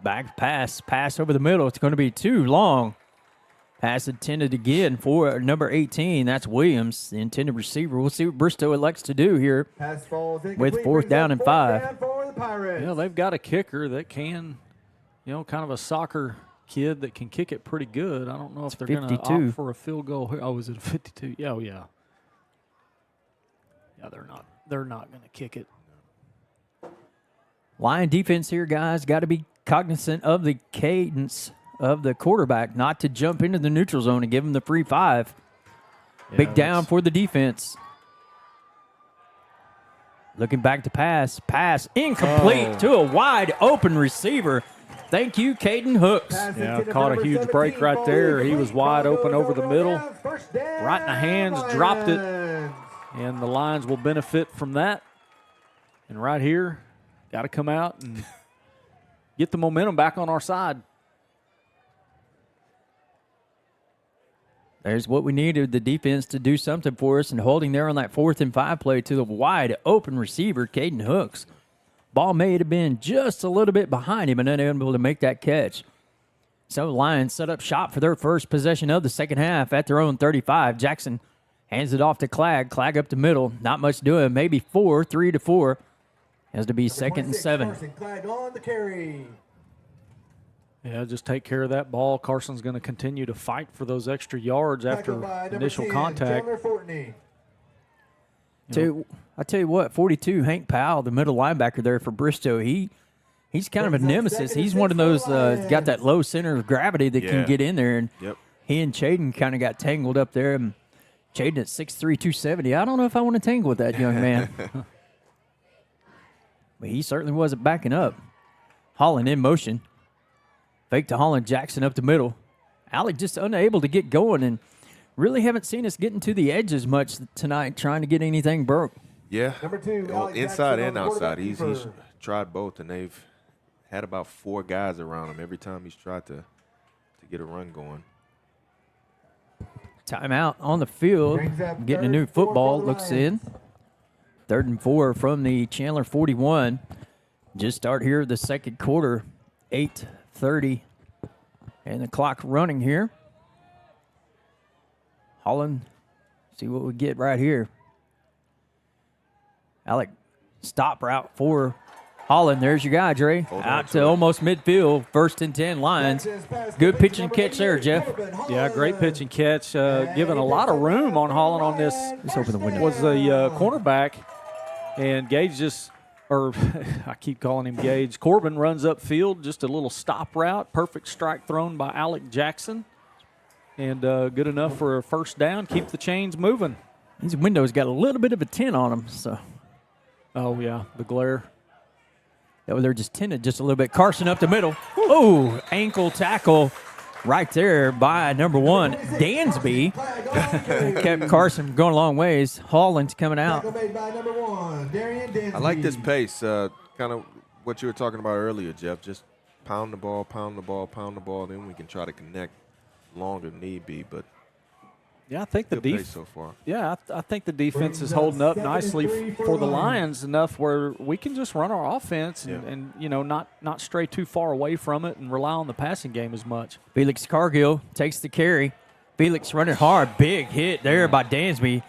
Back pass over the middle. It's going to be too long. Pass intended again for number 18. That's Williams, the intended receiver. We'll see what Bristow elects to do here with 4th down and 5. Yeah, they've got a kicker that can, kind of a soccer kid that can kick it pretty good. I don't know if they're going to opt for a field goal here. Oh, is it a 52? Yeah, oh, yeah. Yeah, they're not going to kick it. Lion defense here, guys, got to be cognizant of the cadence of the quarterback, not to jump into the neutral zone and give him the free 5. Yeah, big down for the defense. Looking back to pass incomplete to a wide open receiver. Thank you, Caden Hooks. Yeah, caught a huge break right there. He was wide open over the middle, right in the hands, dropped it, and the Lions will benefit from that. And right here, got to come out and get the momentum back on our side. There's what we needed, the defense to do something for us, and holding there on that 4th and 5 play to the wide open receiver, Caden Hooks. Ball may have been just a little bit behind him and unable to make that catch. So Lions set up shop for their first possession of the second half at their own 35. Jackson Hands it off to Clag. Clag up the middle. Not much doing. Maybe 4, 3 to 4. Has to be second and 7. Clag on the carry. Yeah, just take care of that ball. Carson's going to continue to fight for those extra yards after initial contact. I tell you what, 42, Hank Powell, the middle linebacker there for Bristow, he's kind of a nemesis. He's one of those got that low center of gravity that can get in there. And he and Chaden kind of got tangled up there. And Chaden at 6'3", 270. I don't know if I want to tangle with that young man. But he certainly wasn't backing up. Holland in motion. Fake to Holland, Jackson up the middle. Alec just unable to get going, and really haven't seen us getting to the edges much tonight trying to get anything broke. Yeah, Number 2, well, inside and outside. He's tried both, and they've had about 4 guys around him every time he's tried to get a run going. Timeout on the field. Getting a new football, looks in. 3rd and 4 from the Chandler 41. Just start here the second quarter, 8:30. And the clock running here. Holland, see what we get right here. Alec, stop route for Holland. There's your guy, Dre. Out to almost midfield, 1st and 10 Lions. Good pitch and catch there, Jeff. Yeah, great pitch and catch. Giving a lot of room on Holland on this. Let's open the window. Was the cornerback. And Gage just, or I keep calling him Gage. Corbin runs upfield, just a little stop route. Perfect strike thrown by Alec Jackson. And good enough for a first down. Keep the chains moving. These windows got a little bit of a tint on them, so. Oh, yeah, the glare. Yeah, they're just tinted just a little bit. Carson up the middle. Oh, ankle tackle right there by number 1, Dansby. Kept Carson going a long ways. Holland's coming out. I like this pace, kind of what you were talking about earlier, Jeff. Just pound the ball, pound the ball, pound the ball. Then we can try to connect longer if need be. But yeah, I think the pace so far. Yeah, I think the defense is holding up nicely for the Lions enough where we can just run our offense and you know not stray too far away from it and rely on the passing game as much. Felix Cargill takes the carry. Felix running hard. Big hit there by Dansby.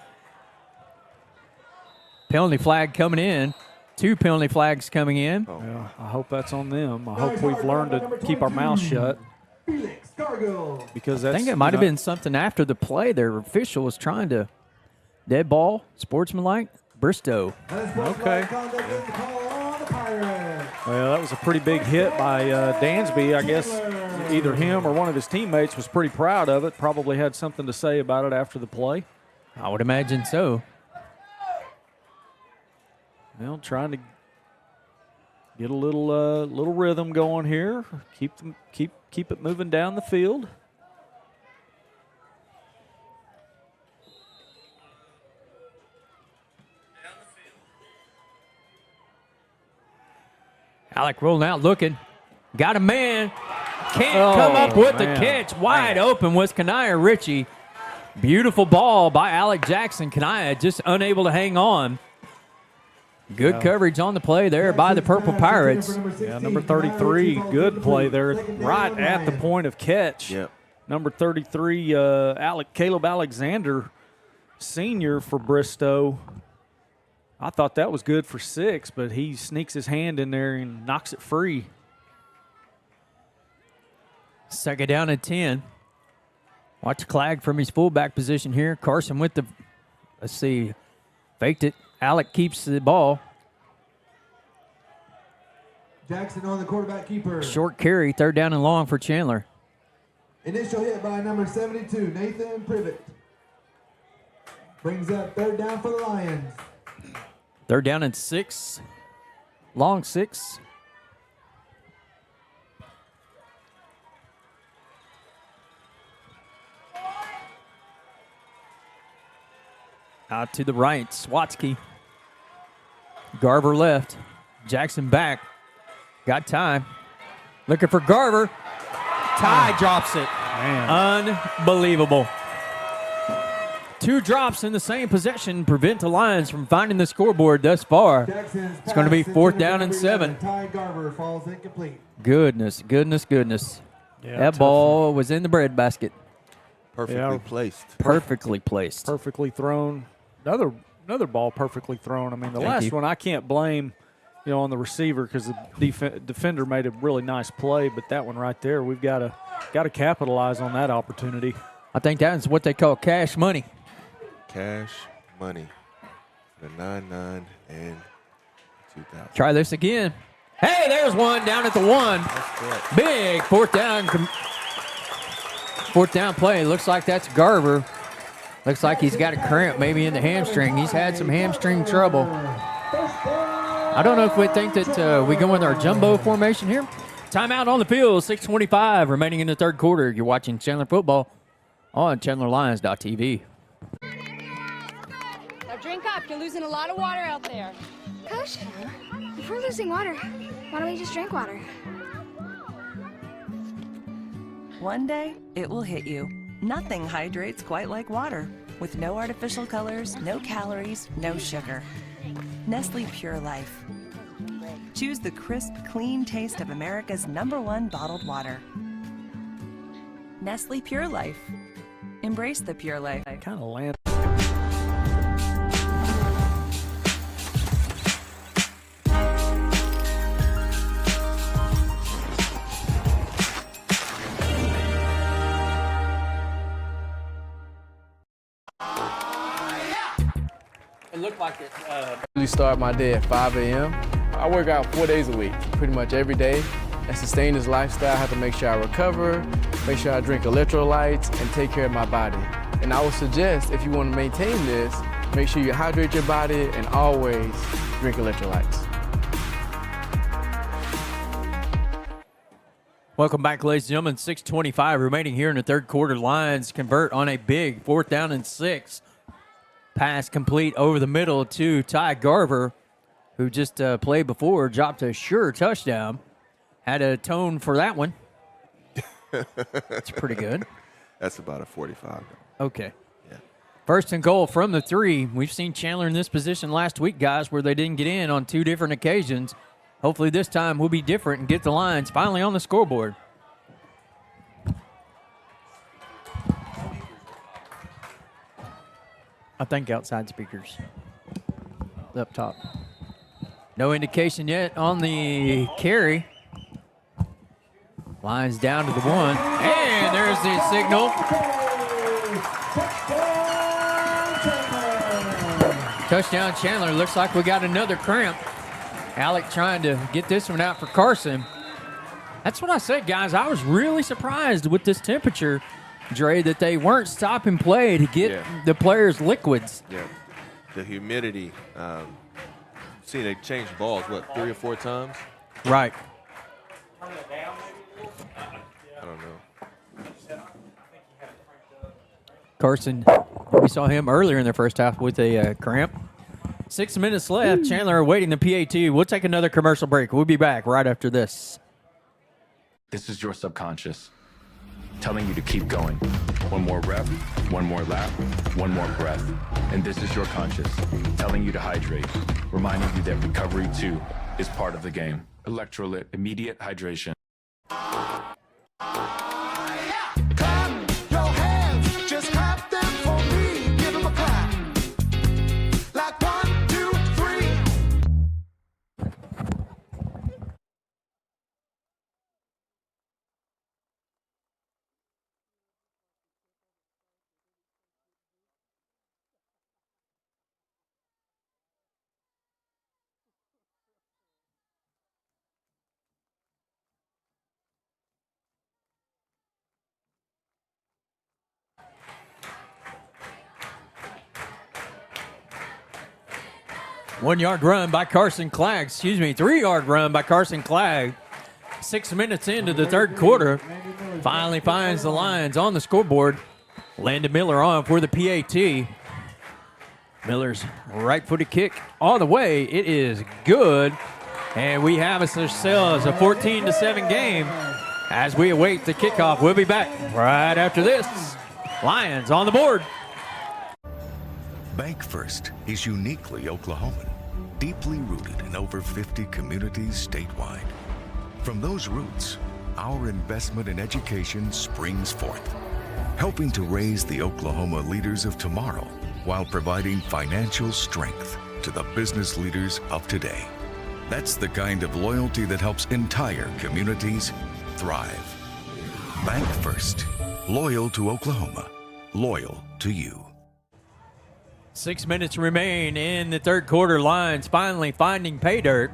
Penalty flag coming in. 2 penalty flags coming in. Yeah, I hope that's on them. I hope we've learned to keep our mouths shut. Because I think it might have been something after the play. Their official was trying to dead ball, sportsmanlike, Bristow. Okay. Well, that was a pretty big hit by Dansby. I guess either him or one of his teammates was pretty proud of it. Probably had something to say about it after the play. I would imagine so. Well, trying to get a little rhythm going here. Keep it moving down the field. Alec rolling out, looking. Got a man. Can't come up with the catch. Wide open was Kanaya Ritchie. Beautiful ball by Alec Jackson. Kanaya just unable to hang on. Good coverage on the play there by the Purple Pirates. Yeah, number 33, good play there, right at the point of catch. Yep. Number 33, Caleb Alexander, senior for Bristow. I thought that was good for 6, but he sneaks his hand in there and knocks it free. Second down at 10. Watch Clag from his fullback position here. Carson with the, let's see, faked it. Alec keeps the ball. Jackson on the quarterback keeper. Short carry, 3rd down and long for Chandler. Initial hit by number 72, Nathan Privet. Brings up 3rd down for the Lions. 3rd down and 6. Long 6. Out to the right, Swatsky. Garver left. Jackson back. Got time. Looking for Garver. Ty drops it. Man. Unbelievable. 2 drops in the same possession prevent the Lions from finding the scoreboard thus far. It's going to be 4th down and 7. Ty Garver falls incomplete. Goodness. Yeah, that ball was in the breadbasket. Perfectly placed. Perfectly placed. Perfectly thrown. Another ball perfectly thrown. I mean, the Thank last you. one I can't blame, on the receiver because the defender made a really nice play, but that one right there, we've got to capitalize on that opportunity. I think that's what they call cash money. Cash money. The 9-9 and 2000. Try this again. Hey, there's one down at the 1. Big fourth down play. Looks like that's Garver. Looks like he's got a cramp maybe in the hamstring. He's had some hamstring trouble. I don't know if we think that we go in our jumbo formation here. Timeout on the field, 6:25 remaining in the third quarter. You're watching Chandler football on ChandlerLions.tv. Now drink up. You're losing a lot of water out there. Coach, if we're losing water, why don't we just drink water? One day, it will hit you. Nothing hydrates quite like water. With no artificial colors, no calories, no sugar. Nestle Pure Life. Choose the crisp, clean taste of America's #1 bottled water. Nestle Pure Life. Embrace the pure life. Kind of land. It looked like it. I start my day at 5 a.m. I work out 4 days a week, pretty much every day. And sustain this lifestyle, I have to make sure I recover, make sure I drink electrolytes, and take care of my body. And I would suggest, if you want to maintain this, make sure you hydrate your body and always drink electrolytes. Welcome back, ladies and gentlemen. 6:25 remaining here in the third quarter. Lions convert on a big 4th down and 6. Pass complete over the middle to Ty Garver, who just played before, dropped a sure touchdown. Had a tone for that one. That's pretty good. That's about a 45. Okay. Yeah. First and goal from the 3. We've seen Chandler in this position last week, guys, where they didn't get in on 2 different occasions. Hopefully this time we'll be different and get the Lions finally on the scoreboard. I think outside speakers up top. No indication yet on the carry. Lions down to the 1. And there's the signal. Touchdown Chandler. Looks like we got another cramp. Alec trying to get this one out for Carson. That's what I said, guys. I was really surprised with this temperature, Dre, that they weren't stopping play to get the players liquids. Yeah, the humidity. See, they changed balls, 3 or 4 times? Right. I don't know. Carson, we saw him earlier in the first half with a cramp. 6 minutes left. Chandler awaiting the PAT. We'll take another commercial break. We'll be back right after this. This is your subconscious telling you to keep going. One more rep, one more lap, one more breath. And this is your conscious telling you to hydrate, reminding you that recovery too is part of the game. Electrolyte, immediate hydration. One-yard run by Carson Clagg. 3-yard run by Carson Clagg. 6 minutes into the third quarter. Finally finds the Lions on the scoreboard. Landon Miller on for the PAT. Miller's right-footed kick all the way. It is good. And we have ourselves a 14-7 game as we await the kickoff. We'll be back right after this. Lions on the board. Bank First is uniquely Oklahoman, deeply rooted in over 50 communities statewide. From those roots, our investment in education springs forth. helping to raise the Oklahoma leaders of tomorrow while providing financial strength to the business leaders of today. That's the kind of loyalty that helps entire communities thrive. Bank First, loyal to Oklahoma, loyal to you. 6 minutes remain in the third quarter. Lions finally finding pay dirt,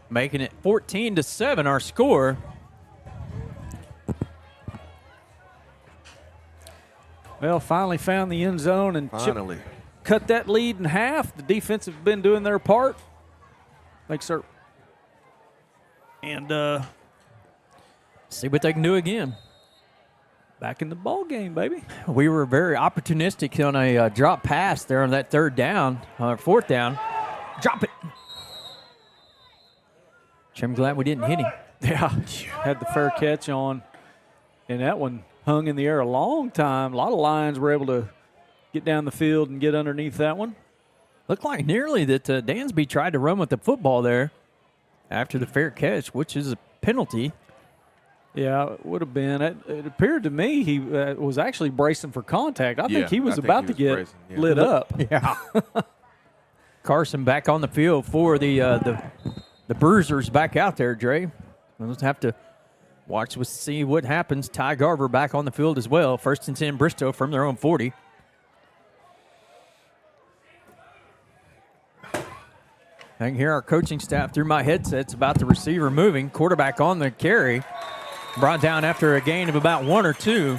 making it 14-7 our score. Well, finally found the end zone and cut that lead in half. The defense have been doing their part. Makes her. And see what they can do again. Back in the ball game, baby. We were very opportunistic on a drop pass there on that fourth down. Drop it. I'm glad we didn't hit him. Yeah, had the fair catch on, and that one hung in the air a long time. A lot of Lions were able to get down the field and get underneath that one. Looked like nearly that Dansby tried to run with the football there after the fair catch, which is a penalty. Yeah, it would have been. It appeared to me he was actually bracing for contact. I think he was about to get lit up. Yeah. Carson back on the field for the Bruisers back out there, Dre. We'll just have to watch, we'll see what happens. Ty Garver back on the field as well. 1st and 10 Bristow from their own 40. I can hear our coaching staff through my headsets about the receiver moving. Quarterback on the carry. Brought down after a gain of about 1 or 2.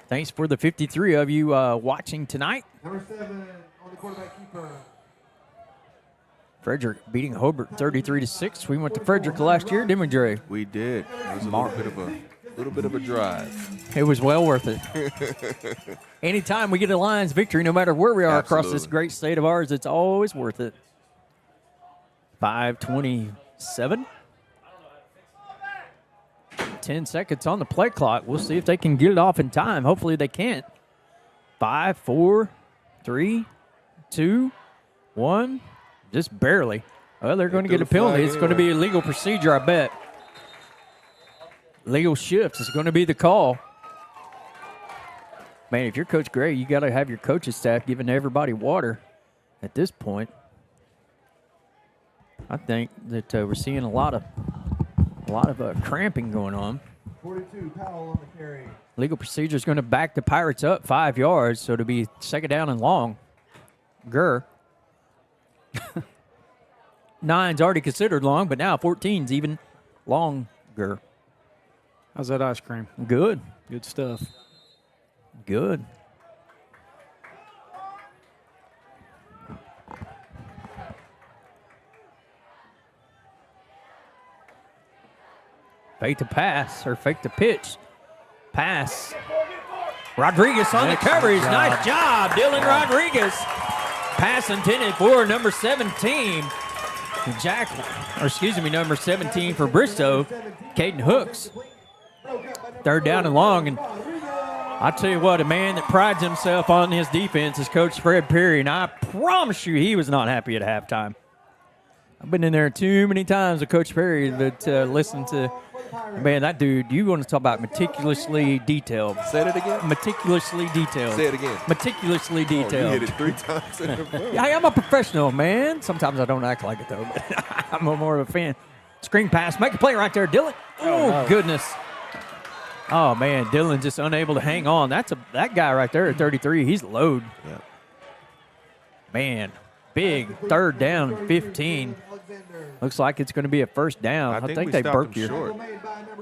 Thanks for the 53 of you watching tonight. Number 7 on the quarterback keeper. Frederick beating Hobart 33-6. We went to Frederick last year, didn't we, Dre? We did. It was a little bit of a drive. It was well worth it. Anytime we get a Lions victory, no matter where we are across this great state of ours, it's always worth it. 5:27. 10 seconds on the play clock. We'll see if they can get it off in time. Hopefully they can't. 5, 4, 3, 2, 1. Just barely. Well, they're going to get a penalty. It's going to be a legal procedure, I bet. Legal shifts is going to be the call. Man, if you're Coach Gray, you got to have your coaching staff giving everybody water at this point. I think that we're seeing a lot of cramping going on. 42, Powell on the carry. Legal procedure is going to back the Pirates up 5 yards, so it'll be 2nd down and long. 9's already considered long, but now 14's even longer. How's that ice cream? Good. Good stuff. Good. Fake to pass or fake to pitch. Pass. Rodriguez on the coverage. Nice job, Dylan Rodriguez. Pass intended for number 17. Number 17 for Bristow. Caden Hooks. 3rd down and long. And I tell you what, a man that prides himself on his defense is Coach Fred Perry, and I promise you he was not happy at halftime. I've been in there too many times with Coach Perry, but listen to, man, that dude, you want to talk about meticulously detailed. Say it again. Meticulously detailed. Say it again. Meticulously detailed. You hit it 3 times in a row. Yeah, I'm a professional, man. Sometimes I don't act like it, though, but I'm more of a fan. Screen pass. Make a play right there, Dylan. Oh, goodness. Oh, man, Dylan just unable to hang on. That guy right there at 33, he's load. Yeah. Man, big 3rd down, 15. Looks like it's going to be a 1st down. I think they broke your.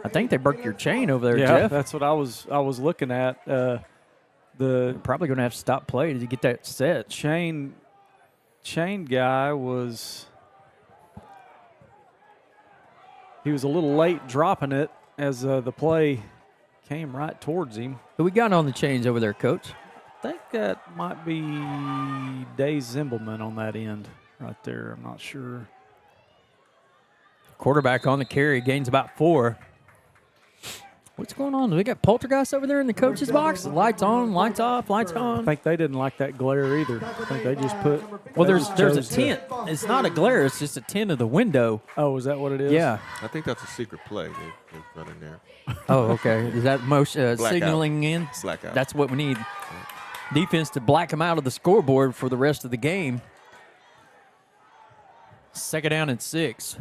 I think they broke your chain over there, yeah, Jeff. That's what I was looking at. The probably going to have to stop play to get that set. Chain guy was. He was a little late dropping it as the play came right towards him. Who we got on the chains over there, Coach? I think that might be Dave Zimbelman on that end right there. I'm not sure. Quarterback on the carry, gains about 4. What's going on? Do we got poltergeist over there in the coach's box? Lights on, lights off, lights on. I think they didn't like that glare either. I think they just put. Well, there's a tint. It's not a glare. It's just a tint of the window. Oh, is that what it is? Yeah. I think that's a secret play they're running there. Oh, okay. Is that motion signaling in? Blackout. That's what we need. Defense to black them out of the scoreboard for the rest of the game. 2nd down and 6.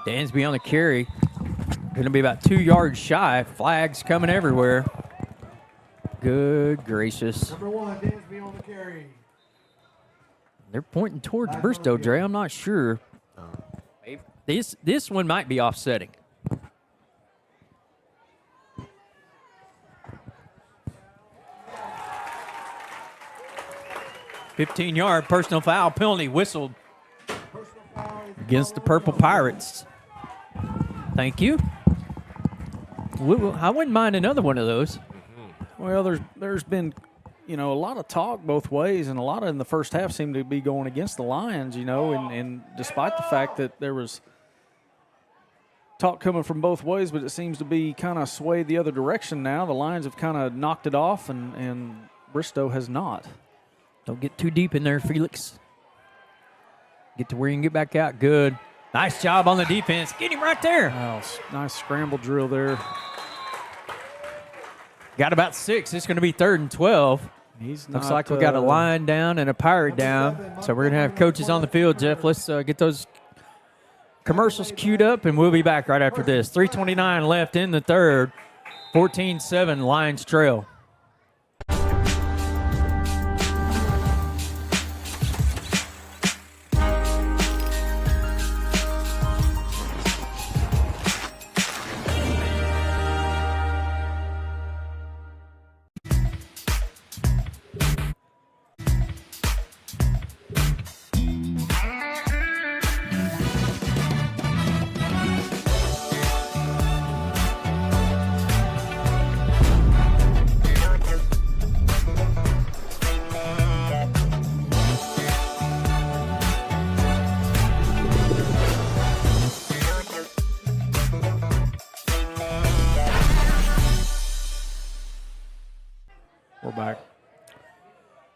Dansby on the carry. Going to be about 2 yards shy. Flags coming everywhere. Good gracious. Number 1, Dansby on the carry. They're pointing towards Bristow, Dre. I'm not sure. This one might be offsetting. $15-yard personal foul penalty whistled against the Purple Pirates. Thank you. I wouldn't mind another one of those. Well, there's been, a lot of talk both ways, and a lot of in the first half seemed to be going against the Lions, and despite the fact that there was talk coming from both ways, but it seems to be kind of swayed the other direction now. The Lions have kind of knocked it off, and Bristow has not. Don't get too deep in there, Felix. Get to where you can get back out. Good. Nice job on the defense. Get him right there. Oh, nice scramble drill there. Got about 6. It's going to be 3rd and 12. Looks like we got a line down and a pirate down. So we're going to have coaches on the field, Jeff. Let's get those commercials queued up, and we'll be back right after this. 3:29 left in the third. 14-7 Lions trail.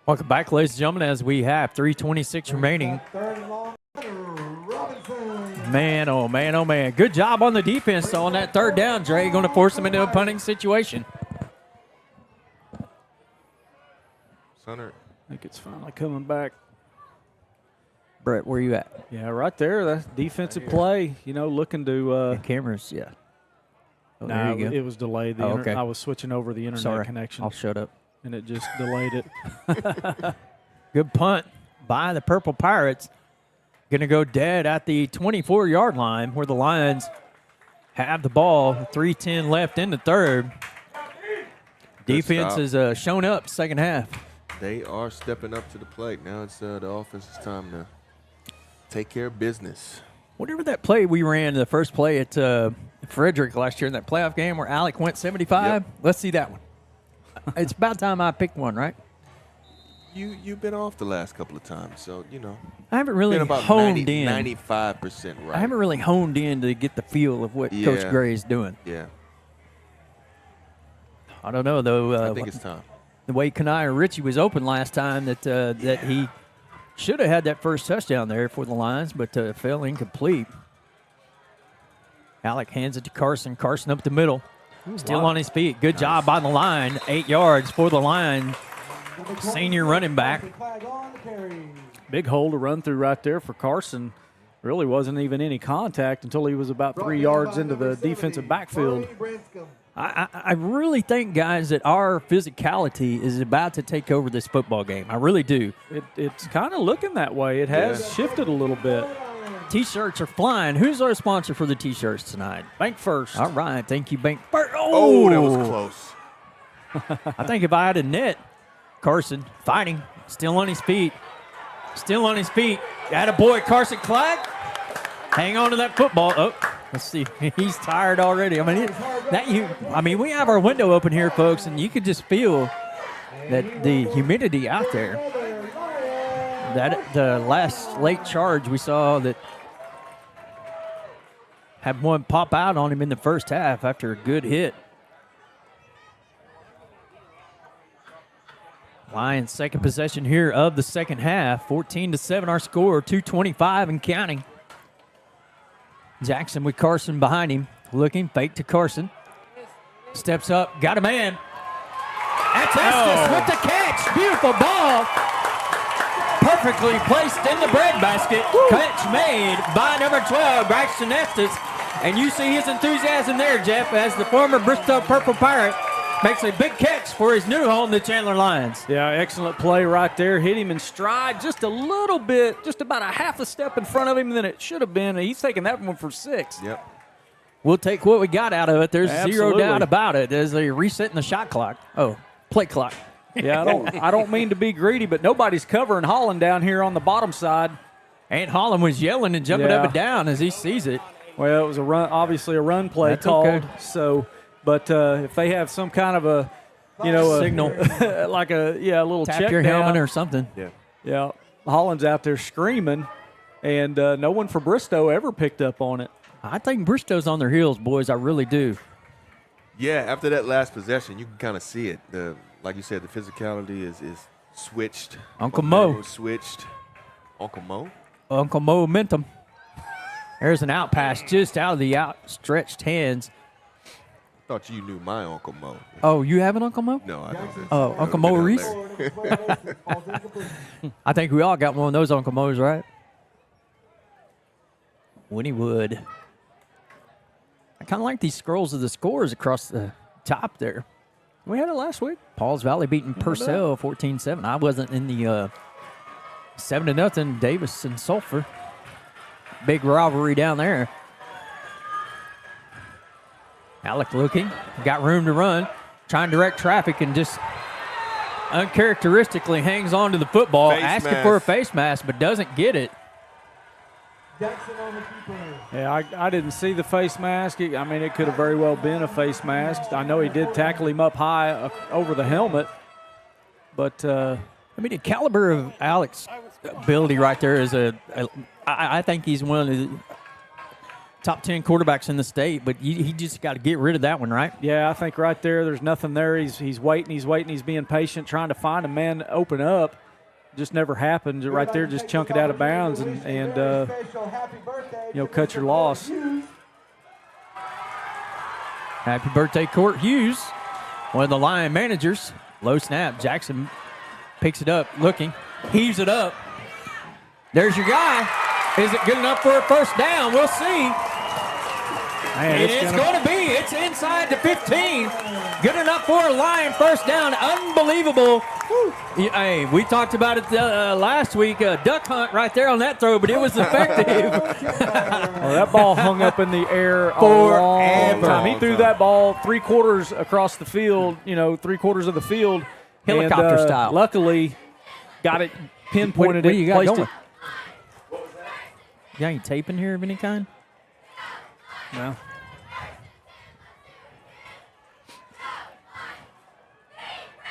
Welcome back, ladies and gentlemen, as we have 3:26 remaining. Man, oh man, oh man. Good job on the defense on that 3rd down, Dre. Going to force them into a punting situation. Center. I think it's finally coming back. Brett, where you at? Yeah, right there. That's defensive play, looking to cameras, yeah. Oh, no, it was delayed. Okay. I was switching over the internet connection. I'll shut up. And it just delayed it. Good punt by the Purple Pirates. Going to go dead at the 24-yard line where the Lions have the ball. 3:10 left in the third. Defense has shown up second half. They are stepping up to the plate. Now it's the offense's time to take care of business. Whatever that play we ran, the first play at Frederick last year in that playoff game where Alec went 75, let's see that one. It's about time I picked one, right? You've been off the last couple of times, so, I haven't really about honed in. 95% right. I haven't really honed in to get the feel of what Coach Gray is doing. Yeah. I don't know, though. I think it's time. The way Kanai Ritchie was open last time, that he should have had that first touchdown there for the Lions, but fell incomplete. Alec hands it to Carson. Carson up the middle. Still on his feet. Good job on the line. 8 yards for the line. Senior running back. Big hole to run through right there for Carson. Really wasn't even any contact until he was about 3 yards into the defensive backfield. I really think, guys, that our physicality is about to take over this football game. I really do. It's kind of looking that way. It has shifted a little bit. T-shirts are flying. Who's our sponsor for the T-shirts tonight? Bank First. All right. Thank you, Bank First. Oh, that was close. I think if I had a net, Carson fighting, still on his feet. Still on his feet. Attaboy, Carson Clyde. Hang on to that football. Oh, let's see. He's tired already. I mean, we have our window open here, folks, and you could just feel that the humidity out there. the last late charge we saw that had one pop out on him in the first half after a good hit. Lions second possession here of the second half. 14-7 our score, 2:25 and counting. Jackson with Carson behind him. Looking, fake to Carson. Steps up, got a man. That's Estes with the catch. Beautiful ball. Perfectly placed in the breadbasket. Catch made by number 12, Braxton Estes. And you see his enthusiasm there, Jeff, as the former Bristow Purple Pirate makes a big catch for his new home, the Chandler Lions. Yeah, excellent play right there. Hit him in stride just a little bit, just about a half a step in front of him than it should have been. He's taking that one for 6. Yep. We'll take what we got out of it. There's Absolutely. zero doubt about it. There's a resetting the shot clock. Oh, play clock. Yeah, I don't mean to be greedy, but nobody's covering Holland down here on the bottom side. And Holland was yelling and jumping up and down as he sees it. Well, it was a run, obviously a run play That's called. okay. So, but if they have some kind of a, signal, like a little tap check your down helmet or something. Yeah, Holland's out there screaming, and no one for Bristow ever picked up on it. I think Bristow's on their heels, boys. I really do. Yeah, after that last possession, you can kind of see it. Like you said, the physicality is switched. Uncle Mo. Switched. Uncle Mo? Uncle Momentum. There's an out pass just out of the outstretched hands. Thought you knew my Uncle Mo. Oh, you have an Uncle Mo? No, I don't. Oh, Uncle Maurice? I think we all got one of those Uncle Mo's, right? Winnie Wood. I kind of like these scrolls of the scores across the top there. We had it last week. Pauls Valley beating Purcell 14-7. I wasn't in the 7-0 Davis and Sulphur. Big rivalry down there. Alec looking, got room to run, trying to direct traffic and just uncharacteristically hangs on to the football, asking for a face mask, but doesn't get it. Yeah, I didn't see the face mask. I mean, it could have very well been a face mask. I know he did tackle him up high over the helmet, but I mean, the caliber of Alec's ability right there is I think he's one of the top 10 quarterbacks in the state, but he just got to get rid of that one, right? Yeah, I think right there's nothing there. He's waiting, he's being patient, trying to find a man to open up. Just never happened. Right there, just chunk it out of bounds and cut your loss. Happy birthday, Court Hughes, one of the Lion managers. Low snap. Jackson picks it up, looking, heaves it up. There's your guy. Is it good enough for a first down? We'll see. Man, it's going to be. It's inside the 15. Good enough for a Lion first down. Unbelievable. Hey, we talked about it last week. Duck hunt right there on that throw, but it was effective. Well, that ball hung up in the air forever. A long time. He threw that ball 3/4 across the field, 3/4 of the field. Helicopter style. Luckily, got it pinpointed. What do you got placed going? You got any tape in here of any kind? No.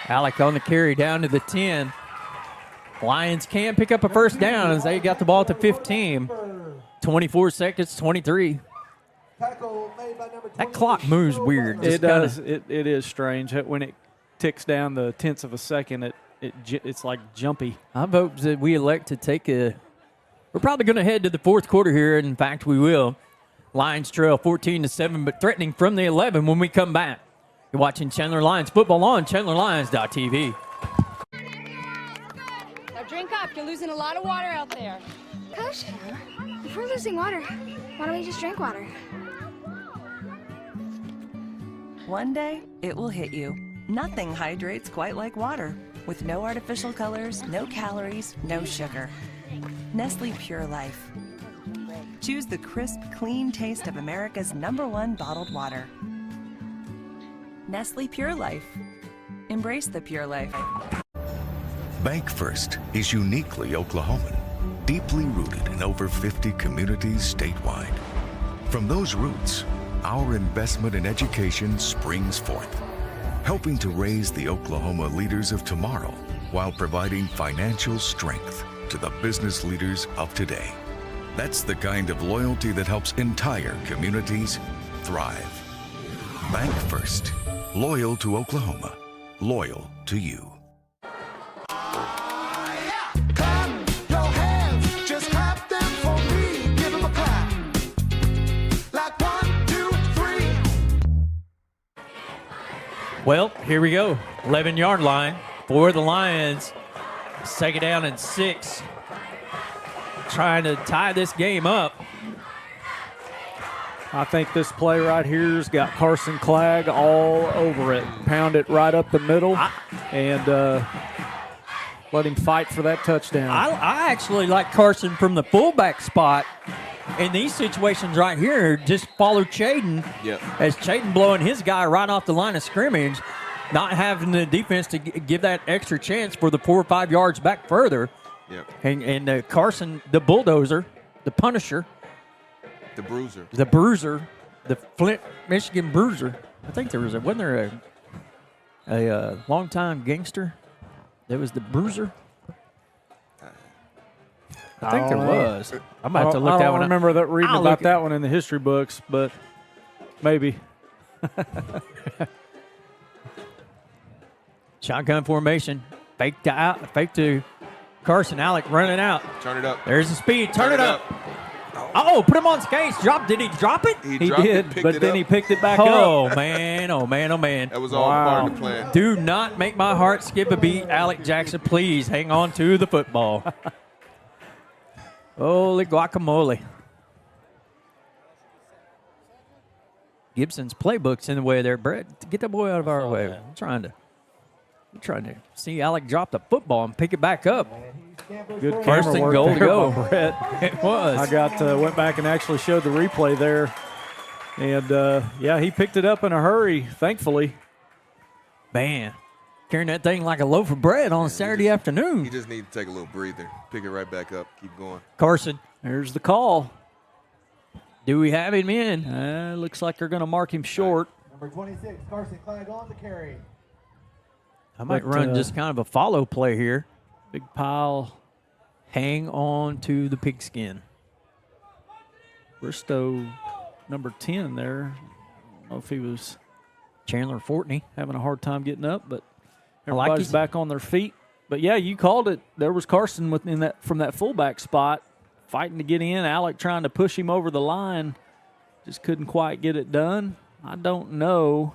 Alec on the carry down to the 10. Lions can pick up a first down as they got the ball at the 15. 24 seconds, 23. That clock moves weird. It does. It is strange. When it ticks down the tenths of a second, it's like jumpy. I vote that we elect to take we're probably going to head to the fourth quarter here. In fact, we will. Lions trail 14-7, but threatening from the 11 when we come back. You're watching Chandler Lions football on ChandlerLions.tv. Now drink up. You're losing a lot of water out there. Coach, if we're losing water, why don't we just drink water? One day, it will hit you. Nothing hydrates quite like water. With no artificial colors, no calories, no sugar. Nestle Pure Life. Choose the crisp, clean taste of America's #1 bottled water. Nestle Pure Life. Embrace the pure life. Bank First is uniquely Oklahoman, deeply rooted in over 50 communities statewide. From those roots, our investment in education springs forth, helping to raise the Oklahoma leaders of tomorrow while providing financial strength to the business leaders of today. That's the kind of loyalty that helps entire communities thrive. Bank First. Loyal to Oklahoma. Loyal to you. Well, here we go. 11-yard line for the Lions. Second down and 6. Trying to tie this game up. I think this play right here's got Carson Clagg all over it. Pound it right up the middle and let him fight for that touchdown. I actually like Carson from the fullback spot. In these situations right here, just follow Chaden. Yep. As Chaden blowing his guy right off the line of scrimmage, not having the defense to give that extra chance for the 4 or 5 yards back further. Yep. And Carson, the bulldozer, the Punisher. The Bruiser. The Bruiser. The Flint, Michigan Bruiser. I think wasn't there a longtime gangster that was the Bruiser? I think there was. I might have to look that one up. I don't remember that reading about that one in the history books, but maybe. Shotgun formation. Fake to Carson. Alec running out. Turn it up. There's the speed. Turn it up. Oh, put him on skates. Did he drop it? He did, but then he picked it back up. Oh, man. Oh, man. Oh, man. That was all part of the plan. Do not make my heart skip a beat, Alec Jackson. Please hang on to the football. Holy guacamole. Gibson's playbook's in the way there, Brett. Get that boy out of our way. I'm trying to see Alec drop the football and pick it back up. Good First and goal to go. Brett. It was. I went back and actually showed the replay there. And, yeah, he picked it up in a hurry, thankfully. Man, carrying that thing like a loaf of bread on a Saturday afternoon. You just need to take a little breather. Pick it right back up. Keep going. Carson. There's the call. Do we have him in? Looks like they're going to mark him short. Number 26, Carson Clagg on the carry. I might run just kind of a follow play here. Big pile. Hang on to the pigskin. Bristow, number 10 there. I don't know if he was Chandler Fortney having a hard time getting up, but everybody's back on their feet. But, yeah, you called it. There was Carson from that fullback spot fighting to get in. Alec trying to push him over the line. Just couldn't quite get it done. I don't know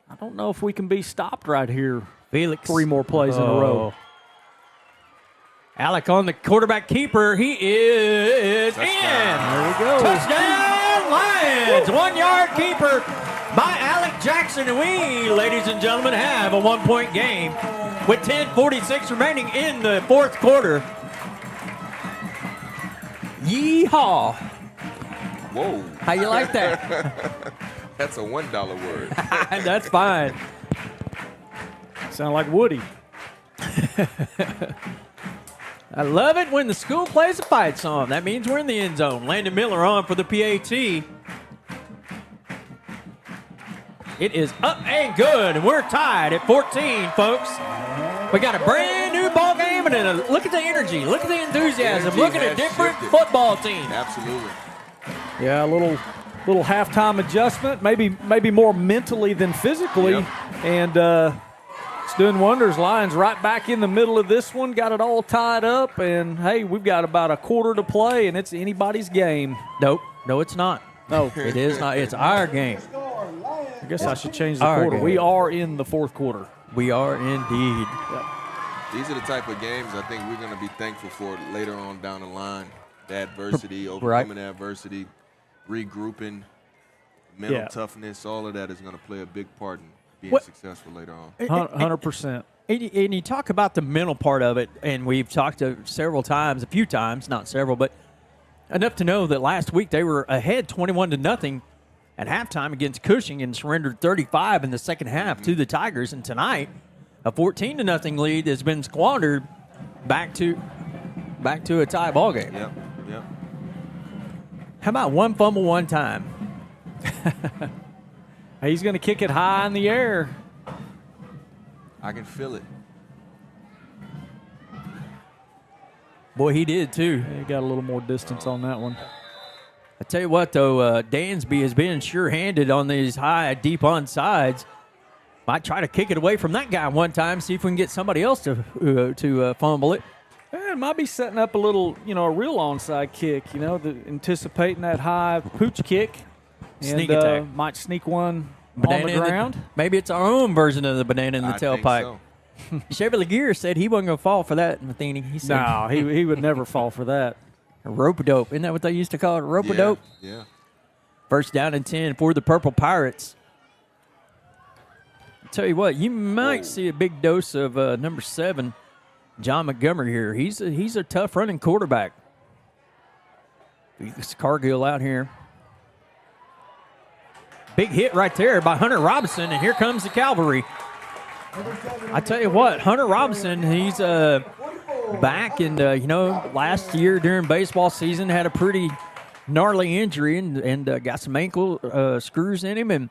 if we can be stopped right here. Felix. 3 more plays in a row. Alec on the quarterback keeper. He is in. There we go. Touchdown, Lions. 1-yard keeper by Alec Jackson. And we, ladies and gentlemen, have a 1-point game with 10:46 remaining in the fourth quarter. Yeehaw. Whoa. How you like that? That's a $1 word. That's fine. Sound like Woody. I love it when the school plays a fight song. That means we're in the end zone. Landon Miller on for the PAT. It is up and good, and we're tied at 14, folks. We got a brand new ball game, and look at the energy. Look at the enthusiasm. Look at a different football team. Absolutely. Yeah, a little halftime adjustment, maybe more mentally than physically, and it's doing wonders. Lions right back in the middle of this one, got it all tied up, and hey, we've got about a quarter to play, and it's anybody's game. Nope, no, it's not. No, it is not. It's our game. I guess I should change the quarter. Game. We are in the fourth quarter. We are indeed. Yep. These are the type of games I think we're going to be thankful for later on down the line. The adversity, overcoming adversity, regrouping, mental toughness, all of that is going to play a big part in being successful later on. 100%. And you talk about the mental part of it, and we've talked a few times, not several, but enough to know that last week they were ahead 21-0 at halftime against Cushing and surrendered 35 in the second half to the Tigers. And tonight, a 14-0 lead has been squandered back to a tie ball game. Yep. How about one fumble one time? He's going to kick it high in the air. I can feel it. Boy, he did too. He got a little more distance on that one. I tell you what, though, Dansby has been sure-handed on these high, deep onsides. Might try to kick it away from that guy one time, see if we can get somebody else to fumble it. It might be setting up a little, a real onside kick, anticipating that high pooch kick. Sneak attack. Might sneak one banana on the ground. Maybe it's our own version of the banana in the tailpipe. So. Chevy Laguerre said he wasn't going to fall for that, Matheny. He said, no, he would never fall for that. A rope-a-dope. Isn't that what they used to call it? Rope-a-dope? Yeah. First down and 10 for the Purple Pirates. I'll tell you what, you might see a big dose of number 7, John Montgomery here. He's a tough running quarterback. It's Cargill out here. Big hit right there by Hunter Robinson, and here comes the cavalry. I tell you what, Hunter Robinson, he's back, and last year during baseball season had a pretty gnarly injury and got some ankle screws in him,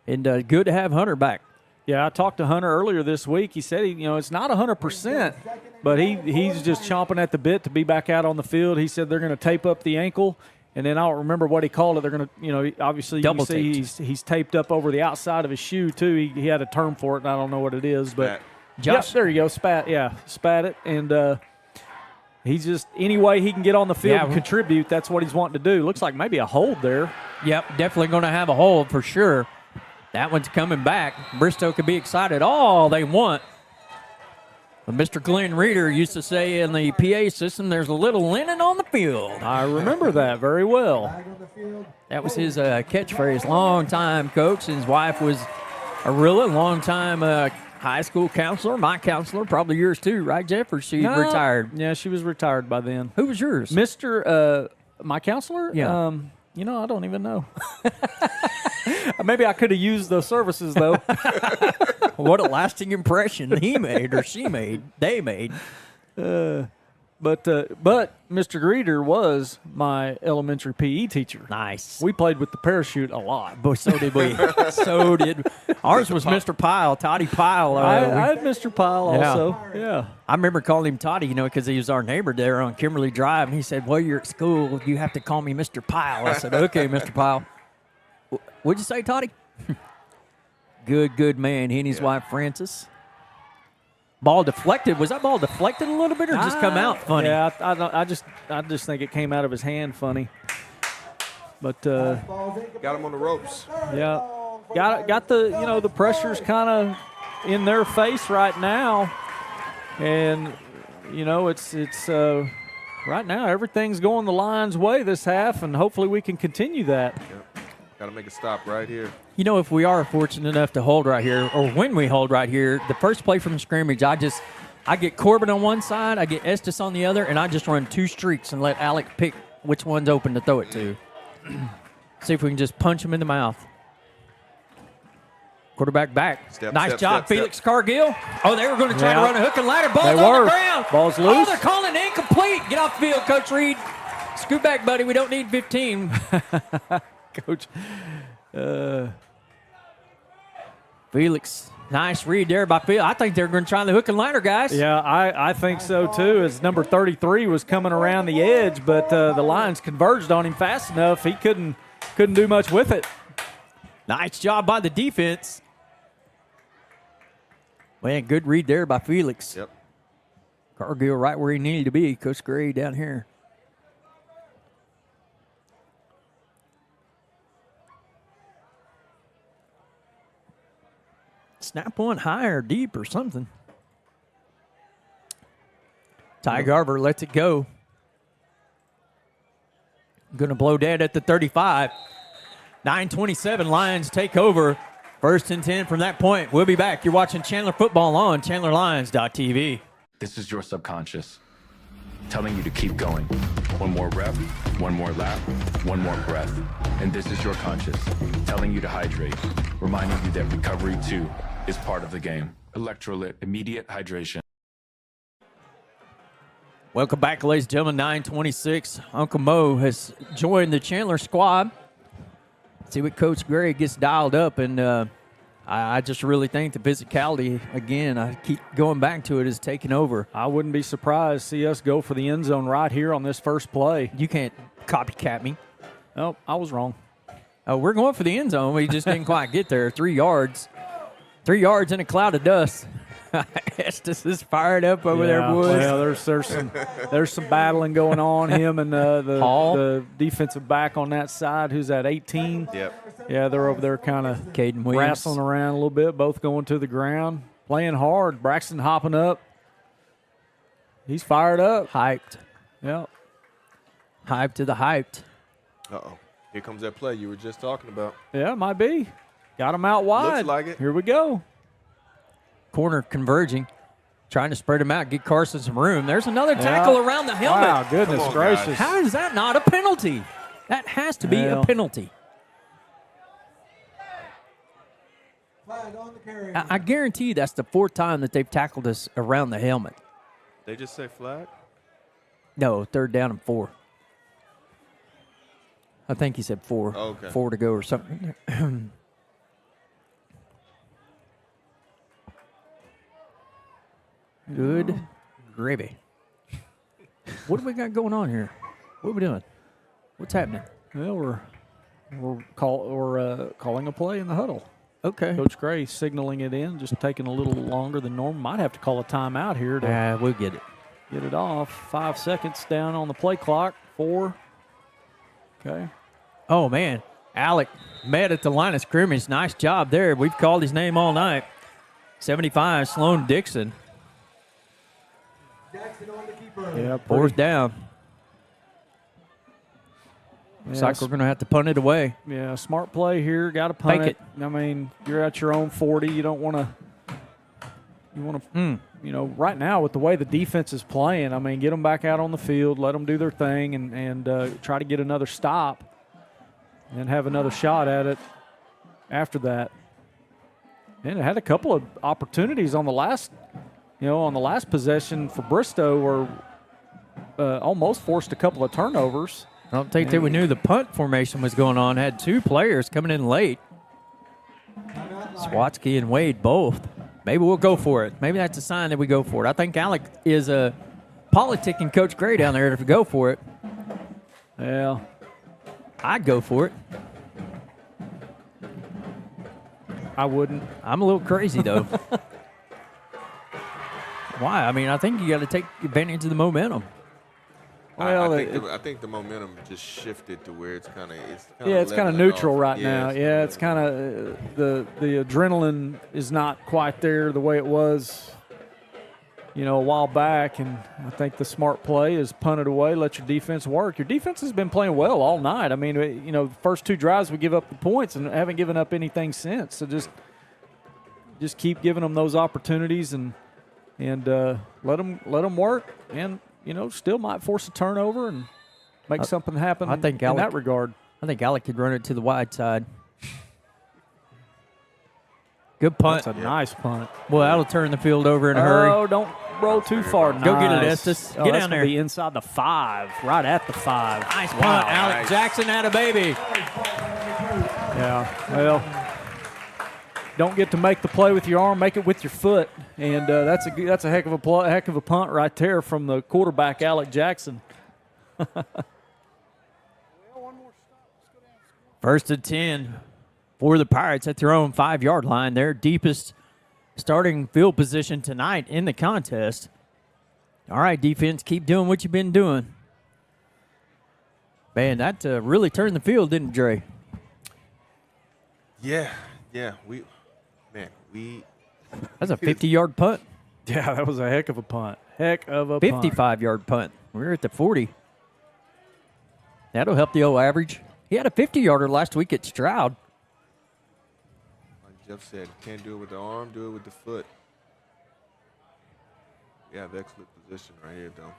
and good to have Hunter back. Yeah, I talked to Hunter earlier this week. He said it's not 100%, but he's just chomping at the bit to be back out on the field. He said they're going to tape up the ankle, and then I don't remember what he called it. They're going to, obviously double you see he's taped up over the outside of his shoe too. He had a term for it, and I don't know what it is, but Josh, there you go, spat it, and he's just any way he can get on the field and contribute. That's what he's wanting to do. Looks like maybe a hold there. Yep, definitely going to have a hold for sure. That one's coming back. Bristow could be excited all they want. But Mr. Glenn Reeder used to say in the PA system, there's a little linen on the field. I remember that very well. That was his catchphrase. Long-time coach. His wife was Arilla, long-time high school counselor, my counselor, probably yours too, right, Jeff? Or she retired? Yeah, she was retired by then. Who was yours? My counselor? Yeah. I don't even know. Maybe I could have used those services, though. What a lasting impression he made, or she made, they made. But Mr. Greeter was my elementary PE teacher. Nice. We played with the parachute a lot. Boy, so did we. Ours was Mr. Pyle, Toddy Pyle. I had Mr. Pyle also. Yeah. I remember calling him Toddy, because he was our neighbor there on Kimberly Drive, and he said, "Well, you're at school. You have to call me Mr. Pyle." I said, "Okay, Mr. Pyle." What'd you say, Toddy? Good man. He and his wife, Frances. Ball deflected. Was that ball deflected a little bit or just come out funny? Yeah, I just think it came out of his hand funny. But got him on the ropes. Yeah, got the the pressure's kind of in their face right now, and it's right now everything's going the Lions' way this half, and hopefully we can continue that. Yep. Got to make a stop right here. If we are fortunate enough to hold right here, or when we hold right here, the first play from scrimmage, I get Corbin on one side, I get Estes on the other, and I just run 2 streaks and let Alec pick which one's open to throw it to. See if we can just punch him in the mouth. Quarterback back. Nice job, Felix Cargill. Oh, they were going to try to run a hook and ladder. Ball's on the ground. Ball's loose. Oh, they're calling it incomplete. Get off the field, Coach Reed. Scoot back, buddy. We don't need 15. Coach. Felix, nice read there by Felix. I think they're going to try the hook and ladder, guys. Yeah, I think so too. As number 33 was coming around the edge, but the Lions converged on him fast enough. He couldn't do much with it. Nice job by the defense. Man, good read there by Felix. Yep. Cargill right where he needed to be. Coach Gray down here. Snap one high or deep or something. Ty Garver lets it go. Going to blow dead at the 35. 9:27, Lions take over. 1st and 10 from that point. We'll be back. You're watching Chandler Football on ChandlerLions.tv. This is your subconscious telling you to keep going. One more rep, one more lap, one more breath. And this is your conscious telling you to hydrate, reminding you that recovery too is part of the game. Electrolyte, immediate hydration. Welcome back, ladies and gentlemen. 9:26. Uncle Mo has joined the Chandler squad. See what Coach Gray gets dialed up, and I just really think the physicality, again, I keep going back to it, is taking over. I wouldn't be surprised to see us go for the end zone right here on this first play. You can't copycat me. Oh, I was wrong. Oh, we're going for the end zone. We just didn't quite get there. 3 yards. 3 yards in a cloud of dust. Estes is fired up over there, boys. Well, there's some battling going on. Him and the defensive back on that side, who's at 18. Yep. Yeah, they're over there kind of wrestling around a little bit, both going to the ground, playing hard. Braxton hopping up. He's fired up. Hyped. Yep. Hyped to the hyped. Uh-oh. Here comes that play you were just talking about. Yeah, it might be. Got him out wide. Looks like it. Here we go. Corner converging. Trying to spread him out, get Carson some room. There's another tackle around the helmet. Wow, goodness gracious. Guys. How is that not a penalty? That has to be a penalty. Flag on the carry. I guarantee you that's the 4th time that they've tackled us around the helmet. They just say flag? No, 3rd down and 4. I think he said 4. Oh, okay. 4 to go or something. Good gravy. What do we got going on here? What are we doing? What's happening? Well, we're calling a play in the huddle. Okay. Coach Gray signaling it in, just taking a little longer than normal. Might have to call a timeout here to We'll get it. get it off. 5 seconds down on the play clock. 4. Okay. Oh, man. Alec met at the line of scrimmage. Nice job there. We've called his name all night. 75, Sloan Dixon. Jackson on the keeper. Yeah, 4th down. Looks like we're going to have to punt it away. Yeah, smart play here. Got to punt Fake it. I mean, you're at your own 40. You don't want to. You want to. You know, right now with the way the defense is playing, I mean, get them back out on the field, let them do their thing, and try to get another stop, and have another shot at it after that. And it had a couple of opportunities on the last. On the last possession for Bristow, where almost forced a couple of turnovers. I don't think that we knew the punt formation was going on. Had 2 players coming in late. Swatsky and Wade both. Maybe we'll go for it. Maybe that's a sign that we go for it. I think Alec is politicking Coach Gray down there if we go for it. Yeah. I'd go for it. I wouldn't. I'm a little crazy, though. Why? I mean, I think you got to take advantage of the momentum. Well, I think the momentum just shifted to where it's kind of it's kind of neutral right now. Yeah, it's kind of the adrenaline is not quite there the way it was, a while back. And I think the smart play is punt it away, let your defense work. Your defense has been playing well all night. I mean, the first 2 drives we give up the points and haven't given up anything since. So just keep giving them those opportunities and let them work and. Still might force a turnover and make something happen in that regard. I think Alec could run it to the wide side. Good punt. That's a nice punt. Well, that'll turn the field over in a hurry. Oh, don't roll too far. Go get it, Estes. Get down there. Be inside the 5, right at the 5. Nice punt, Alec Jackson had a baby. Yeah, well, don't get to make the play with your arm, make it with your foot, and that's a heck of a punt right there from the quarterback, Alec Jackson. 1st and 10 for the Pirates at their own 5-yard line. Their deepest starting field position tonight in the contest. All right, defense, keep doing what you've been doing. Man, that really turned the field, didn't it, Dre? Yeah. That's a 50-yard punt. Yeah, that was a heck of a punt. 55-yard punt. We're at the 40. That'll help the old average. He had a 50-yarder last week at Stroud. Like Jeff said, can't do it with the arm, do it with the foot. We have excellent position right here, though.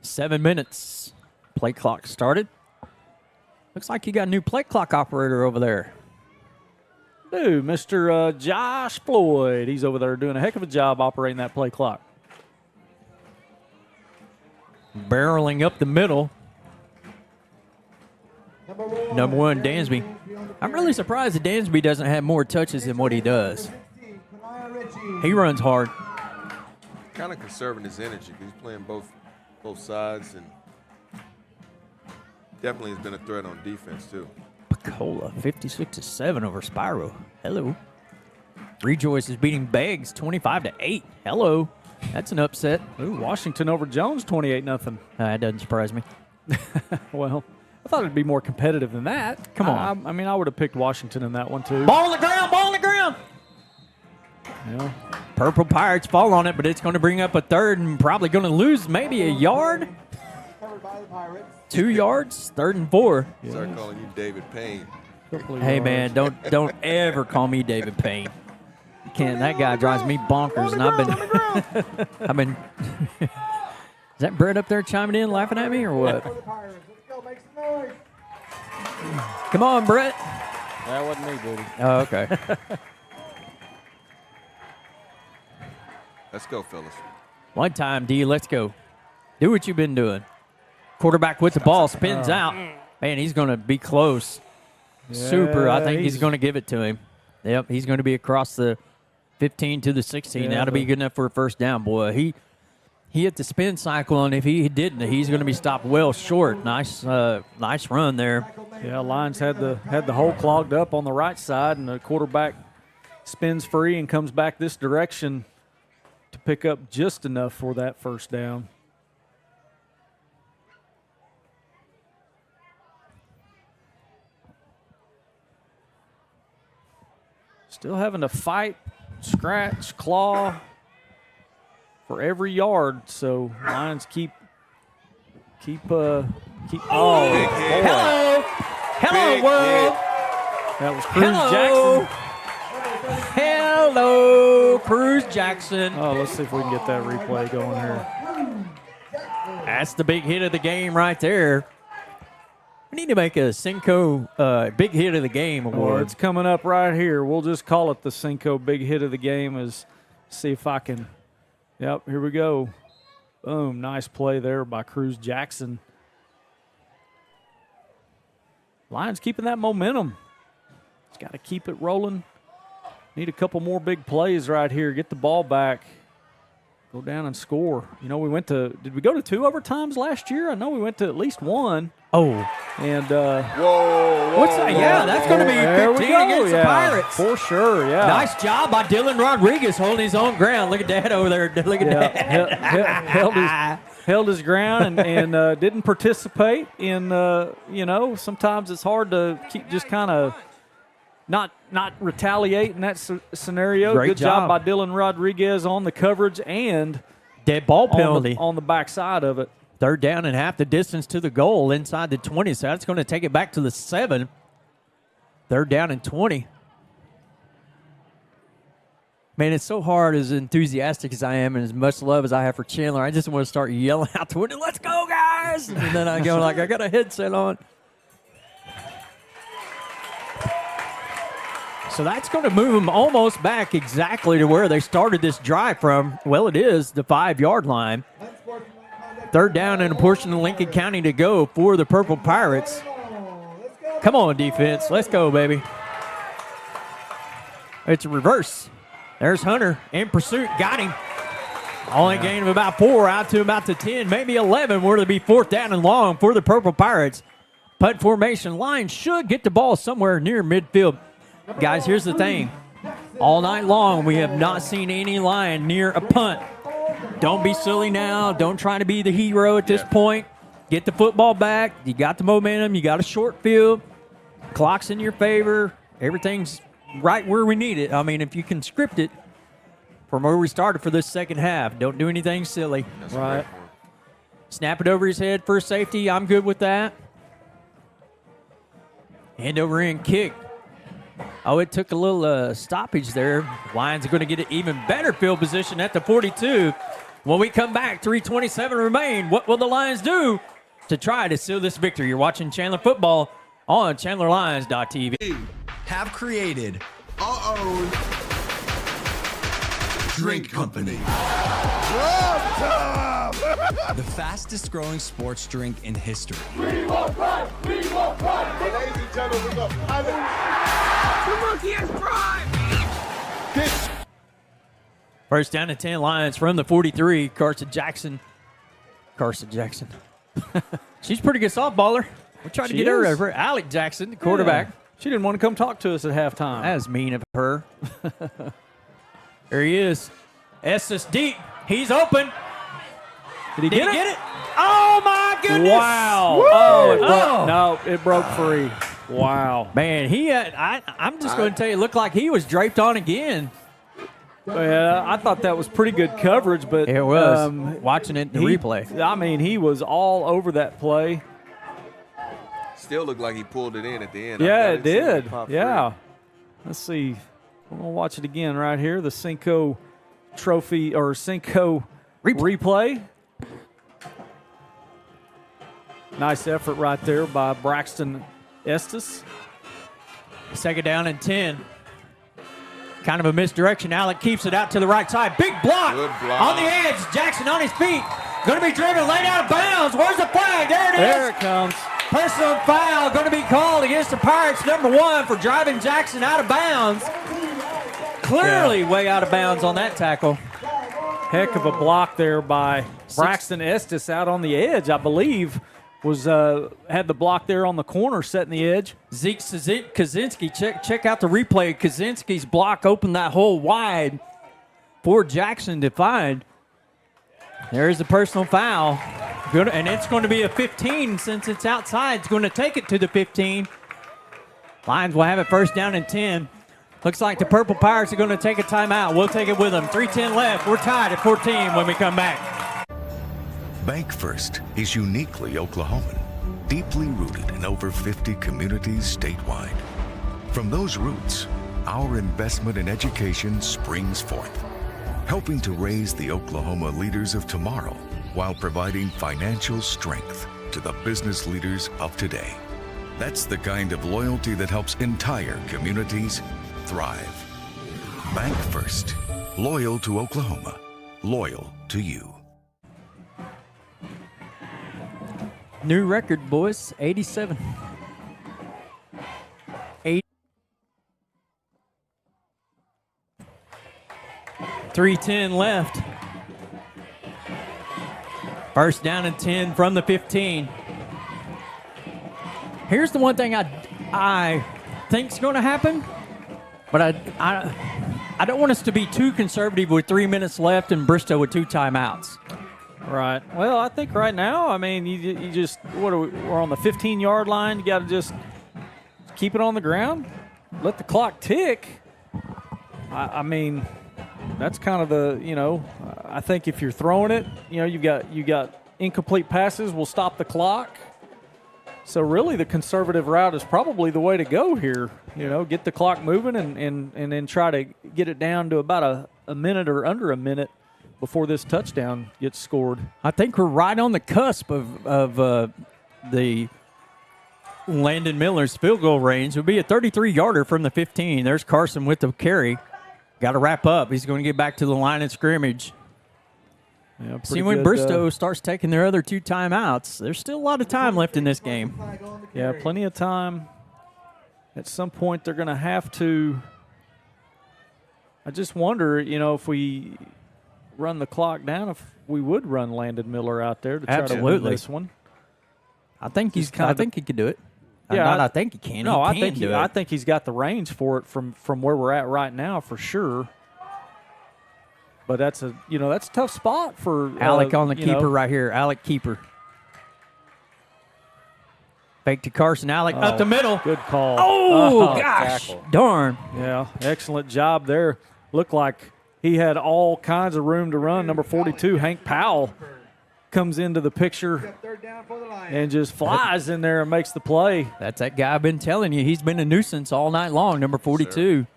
7 minutes. Play clock started. Looks like you got a new play clock operator over there. Dude, Mr. Josh Floyd. He's over there doing a heck of a job operating that play clock. Barreling up the middle. Number 1, Dansby. I'm really surprised that Dansby doesn't have more touches than what he does. He runs hard. Kind of conserving his energy. He's playing both sides, and definitely has been a threat on defense too. Picola, 56-7 over Spyro. Hello. Rejoice is beating Beggs 25-8. Hello. That's an upset. Ooh, Washington over Jones, 28-0. That doesn't surprise me. Well, I thought it'd be more competitive than that. Come on. I mean, I would have picked Washington in that one, too. Ball on the ground, ball on the ground. Yeah. Purple Pirates fall on it, but it's going to bring up a third and probably going to lose maybe a yard. 2 yards, 3rd and 4. Start calling you David Payne. Hey, man, don't ever call me David Payne. You can't. That guy drives me bonkers, and I've been. Is that Brett up there chiming in, laughing at me, or what? Come on, Brett. That wasn't me, Booty. Oh, okay. Let's go, fellas. One time, D, let's go. Do what you've been doing. Quarterback with the ball, spins out. Man, he's going to be close. Yeah, Super. I think he's going to give it to him. Yep, he's going to be across the 15 to the 16. Yeah, That'll be good enough for a first down, boy. He hit the spin cycle, and if he didn't, he's going to be stopped well short. Nice run there. Yeah, Lions had the hole clogged up on the right side, and the quarterback spins free and comes back this direction to pick up just enough for that first down. Still having to fight, scratch, claw for every yard. So Lions keep. Oh, boy. Hello, world. That was Cruz Jackson. Hello, Cruz Jackson. Oh, let's see if we can get that replay going here. That's the big hit of the game right there. We need to make a Cinco big hit of the game award. Well, it's coming up right here. We'll just call it the Cinco big hit of the game. See if I can. Yep, here we go. Boom, nice play there by Cruz Jackson. Lions keeping that momentum. It's got to keep it rolling. Need a couple more big plays right here. Get the ball back. Go down and score. You know, did we go to 2 overtimes last year? I know we went to at least 1. Oh. And, whoa. What's that? Yeah, that's going to be 15 against the Pirates. For sure, yeah. Nice job by Dylan Rodriguez holding his own ground. Look at that over there. Look at that. Held his ground and didn't participate in, sometimes it's hard to keep just kind of not retaliate in that scenario. Great Good job by Dylan Rodriguez on the coverage and dead ball penalty on the backside of it. 3rd down and half the distance to the goal inside the 20, so that's going to take it back to the 7. 3rd down and 20. Man, it's so hard, as enthusiastic as I am and as much love as I have for Chandler. I just want to start yelling out to it, let's go, guys! And then I go like, I got a headset on. So that's going to move them almost back exactly to where they started this drive from. Well, it is the 5-yard line. 3rd down and a portion of Lincoln County to go for the Purple Pirates. Come on, defense. Let's go, baby. It's a reverse. There's Hunter in pursuit. Got him. Only gain of about 4 out to about the 10, maybe 11, where it'll be 4th down and long for the Purple Pirates. Punt formation. Lions should get the ball somewhere near midfield. Guys, here's the thing. All night long, we have not seen any Lion near a punt. Don't be silly now. Don't try to be the hero at this point. Get the football back. You got the momentum. You got a short field. Clock's in your favor. Everything's right where we need it. I mean, if you can script it from where we started for this second half, don't do anything silly. That's right. Snap it over his head for safety. I'm good with that. Hand over in kick. Oh, it took a little stoppage there. Lions are going to get an even better field position at the 42. When we come back, 3:27 remain. What will the Lions do to try to seal this victory? You're watching Chandler Football on ChandlerLions.tv. Have created our own drink company. Drop top! The fastest growing sports drink in history. We will run! We will run! Ladies and gentlemen, we got The monkey has pride! this. First down and 10 Lions from the 43. Carson Jackson. She's a pretty good softballer. We're trying to She get her is. over. Alec Jackson, the quarterback. Yeah. She didn't want to come talk to us at halftime. That was mean of her. There he is. Estes deep. He's open. Did he get it? Oh, my goodness. Wow. Woo! Oh, it broke free. Wow. Man, he had, I'm just going to tell you, it looked like he was draped on again. Yeah, I thought that was pretty good coverage, but It was. Watching it in the replay. I mean, he was all over that play. Still looked like he pulled it in at the end. Yeah, I it didn't see did. pop Yeah. Let's see. We're going to watch it again right here. The Cinco Trophy or Cinco replay. Nice effort right there by Braxton Estes. Second down and 10. Kind of a misdirection. Alec keeps it out to the right side. Big block, Good block. on the edge. Jackson on his feet. Going to be driven, laid out of bounds. Where's the flag? There it is. There it comes. Personal foul going to be called against the Pirates, number 1, for driving Jackson out of bounds. Clearly way out of bounds on that tackle. Heck of a block there by Braxton Estes out on the edge, I believe. Was had the block there on the corner, setting the edge. Zeke Kaczynski, check out the replay. Kaczynski's block opened that hole wide for Jackson to find. There's the personal foul. Good, and it's going to be a 15 since it's outside. It's going to take it to the 15. Lions will have it first down and 10. Looks like the Purple Pirates are going to take a timeout. We'll take it with them. 3:10 left. We're tied at 14 when we come back. Bank First is uniquely Oklahoman, deeply rooted in over 50 communities statewide. From those roots, our investment in education springs forth, helping to raise the Oklahoma leaders of tomorrow while providing financial strength to the business leaders of today. That's the kind of loyalty that helps entire communities thrive. Bank First, loyal to Oklahoma, loyal to you. New record, boys. 87. 3:10 left. First down and 10 from the 15. Here's the one thing I think's going to happen, but I don't want us to be too conservative with 3 minutes left and Bristow with 2 timeouts. Right. Well, I think right now, I mean, you just, we're on the 15-yard line. You got to just keep it on the ground, let the clock tick. I mean, that's kind of the, I think if you're throwing it, you got incomplete passes will stop the clock. So really the conservative route is probably the way to go here. Get the clock moving and then try to get it down to about a minute or under a minute before this touchdown gets scored. I think we're right on the cusp of the Landon Miller's field goal range. It'll be a 33-yarder from the 15. There's Carson with the carry. Got to wrap up. He's going to get back to the line of scrimmage. Yeah, see when Bristow starts taking their other 2 timeouts. There's still a lot of time left in this game. Yeah, plenty of time. At some point, they're going to have to. I just wonder, if we run the clock down, if we would run Landon Miller out there to try to win this one. I think he could do it. Yeah, I think he can. No, I think he's got the range for it from where we're at right now for sure. But that's a tough spot for Alec on the keeper right here. Alec keeper. Fake to Carson. Alec up the middle. Good call. Oh gosh, tackle. Darn. Yeah, excellent job there. Looked like he had all kinds of room to run. Number 42, Hank Powell, comes into the picture and just flies in there and makes the play. That's that guy I've been telling you. He's been a nuisance all night long, number 42. Sure.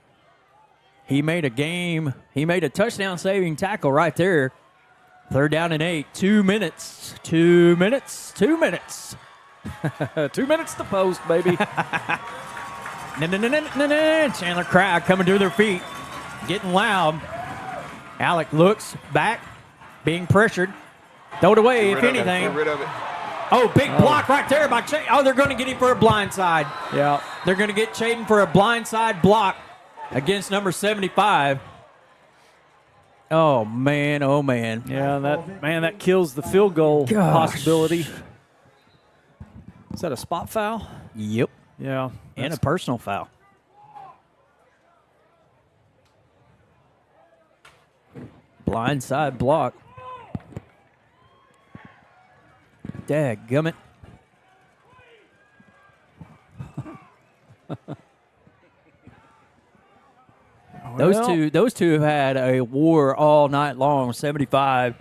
He made a touchdown-saving tackle right there. 3rd down and 8. 2 minutes. 2 minutes. 2 minutes. 2 minutes to post, baby. Chandler crowd coming to their feet, getting loud. Alec looks back, being pressured. Throw it away, if anything. Get rid of it. Oh, big block right there by Chaden. Oh, they're going to get him for a blindside. Yeah. They're going to get Chaden for a blindside block against number 75. Oh, man. Oh, man. Yeah, that kills the field goal possibility. Is that a spot foul? Yep. Yeah. And a personal foul. Blindside block. Dadgummit. Those two have had a war all night long. 75,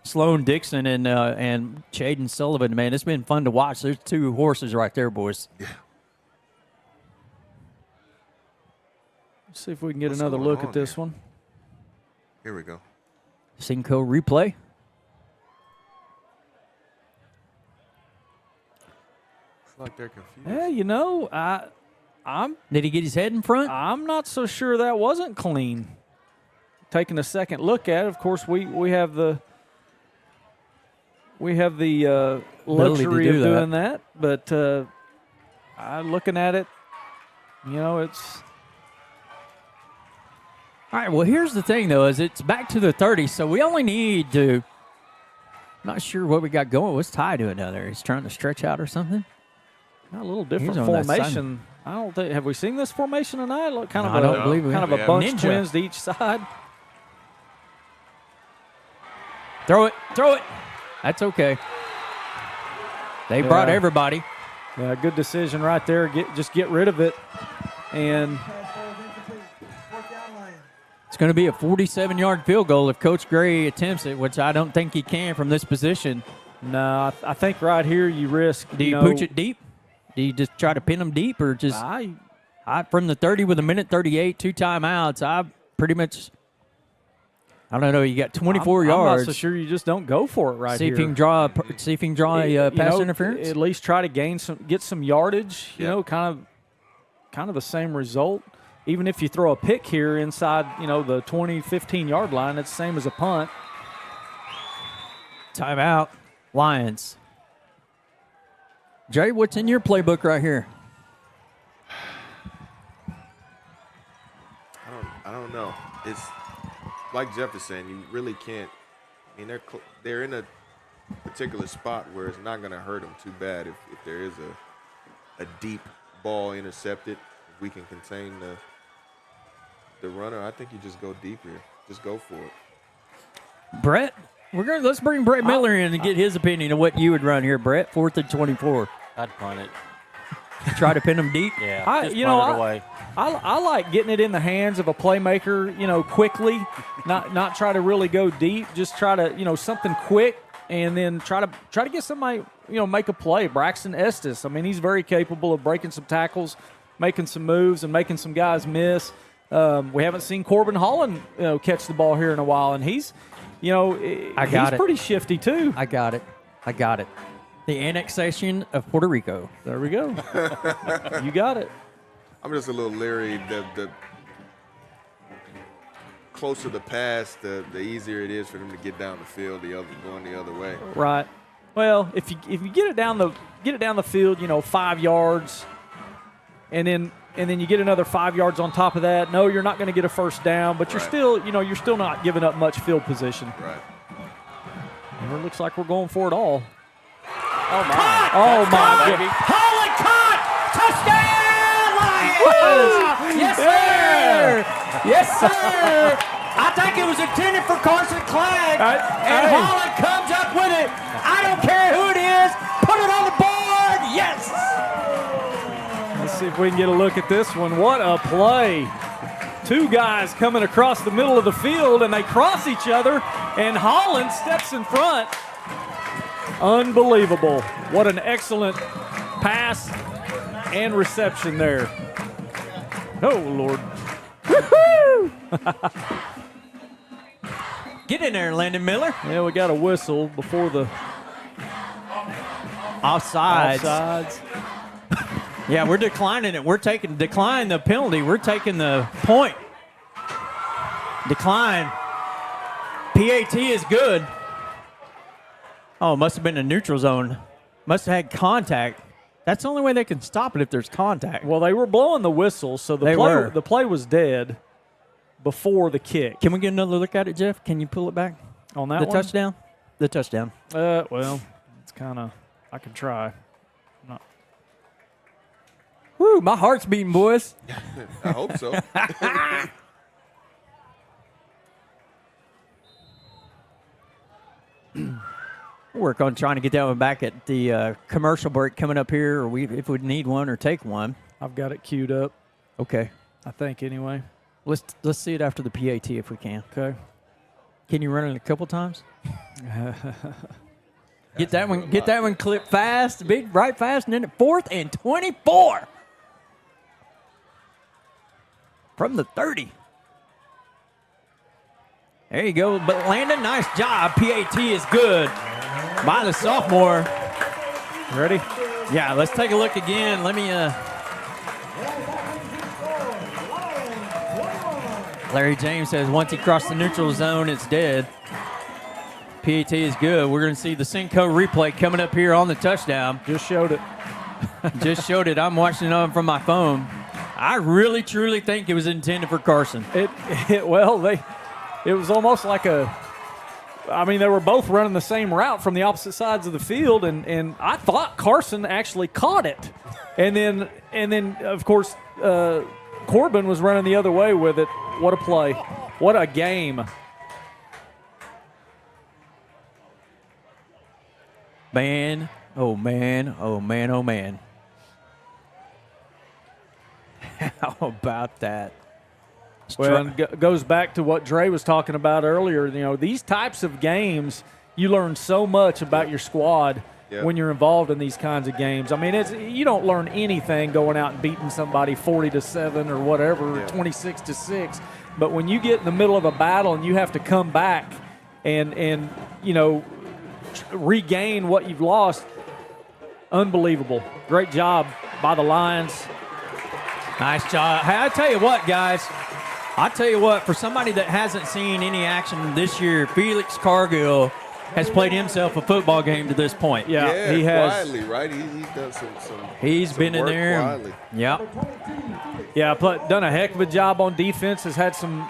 Sloan Dixon and Chaden Sullivan. Man, it's been fun to watch. There's two horses right there, boys. Yeah. Let's see if we can get another look at this one. Here we go. Cinco replay. Looks like they're confused. Yeah, you know, I'm. Did he get his head in front? I'm not so sure that wasn't clean. Taking a second look at it, of course, we have the luxury of doing that. But looking at it, you know, it's. All right, well, here's the thing, though, is it's back to the 30, so we only need to – not sure what we got going. What's Ty doing down there? He's trying to stretch out or something? A little different formation. I don't think – have we seen this formation tonight? Look, kind of I don't believe we kind have. of a bunch Ninja. twins to each side. Throw it. That's okay. They brought everybody. Yeah, good decision right there. Just get rid of it. And – it's going to be a 47-yard field goal if Coach Gray attempts it, which I don't think he can from this position. No, I think right here you risk. Do you pooch it deep? Do you just try to pin them deep, or just I from the 30 with a minute 38, 2 timeouts? I pretty much. I don't know. You got 24 yards. I'm not so sure you just don't go for it right see here. If you can draw a pass interference. At least try to get some yardage. You know, kind of the same result. Even if you throw a pick here inside, you know, the 20, 15-yard line, it's the same as a punt. Timeout, Lions. Jay, what's in your playbook right here? I don't know. It's like Jeff is saying, you really can't. I mean, they're in a particular spot where it's not going to hurt them too bad if there is a deep ball intercepted. If we can contain the runner, I think you just go deep here. Just go for it. Brett, let's bring Brett Miller in and get his opinion of what you would run here, Brett. 4th and 24. I'd punt it. Try to pin them deep. Yeah, punt it away. I like getting it in the hands of a playmaker, you know, quickly. Not try to really go deep. Just try to, you know, something quick, and then try to get somebody, you know, make a play. Braxton Estes. I mean, he's very capable of breaking some tackles, making some moves, and making some guys miss. We haven't seen Corbin Holland, you know, catch the ball here in a while, and he's, you know, he's pretty shifty too. I got it. The annexation of Puerto Rico. There we go. You got it. I'm just a little leery. The closer the pass, the easier it is for them to get down the field, going the other way. Right. Well, if you get it down the field, you know, 5 yards, and then you get another 5 yards on top of that. No, you're not going to get a first down, but you're still not giving up much field position. Right. And it looks like we're going for it all. Oh my! Caught! Oh my! Baby! Holland caught! Touchdown! Lions! Yes, sir! Yes, sir! I think it was intended for Carson Clegg, and Holland comes up with it. I don't care who it is. Put it on the board. Yes. Let's see if we can get a look at this one. What a play. 2 guys coming across the middle of the field, and they cross each other, and Holland steps in front. Unbelievable. What an excellent pass and reception there. Oh, Lord. Woo-hoo! Get in there, Landon Miller. Yeah, we got a whistle before the offsides. Yeah, we're declining it. We're decline the penalty. We're taking the point. Decline. PAT is good. Oh, must have been a neutral zone. Must have had contact. That's the only way they can stop it if there's contact. Well, they were blowing the whistle, so the play was dead before the kick. Can we get another look at it, Jeff? Can you pull it back? On that the one? touchdown? The touchdown. Well, it's kind of, I can try. Woo, my heart's beating, boys. I hope so. Work on trying to get that one back at the commercial break coming up here, or if we need one or take one. I've got it queued up. Okay. I think anyway. Let's see it after the PAT if we can. Okay. Can you run it a couple times? Get that one clipped fast, big right fast, and then at 4th and 24 from the 30. There you go, but Landon, nice job. PAT is good by the sophomore. Ready? Yeah, let's take a look again. Let me. Larry James says once he crossed the neutral zone, it's dead. PAT is good. We're going to see the Cinco replay coming up here on the touchdown. Just showed it. Just showed it. I'm watching it on from my phone. I really, truly think it was intended for Carson. It was almost like they were both running the same route from the opposite sides of the field, and I thought Carson actually caught it. And then of course, Corbin was running the other way with it. What a play. What a game. Man, oh man, oh man, oh man. How about that? Well, it goes back to what Dre was talking about earlier. You know, these types of games, you learn so much about your squad when you're involved in these kinds of games. I mean, you don't learn anything going out and beating somebody 40-7 or whatever, 26-6. But when you get in the middle of a battle and you have to come back and regain what you've lost, unbelievable. Great job by the Lions. Nice job. Hey, I tell you what, guys. For somebody that hasn't seen any action this year, Felix Cargill has played himself a football game to this point. Yeah, he has. Quietly, right? He's done some He's been in there. Quietly. Yep. Yeah, done a heck of a job on defense. Has had some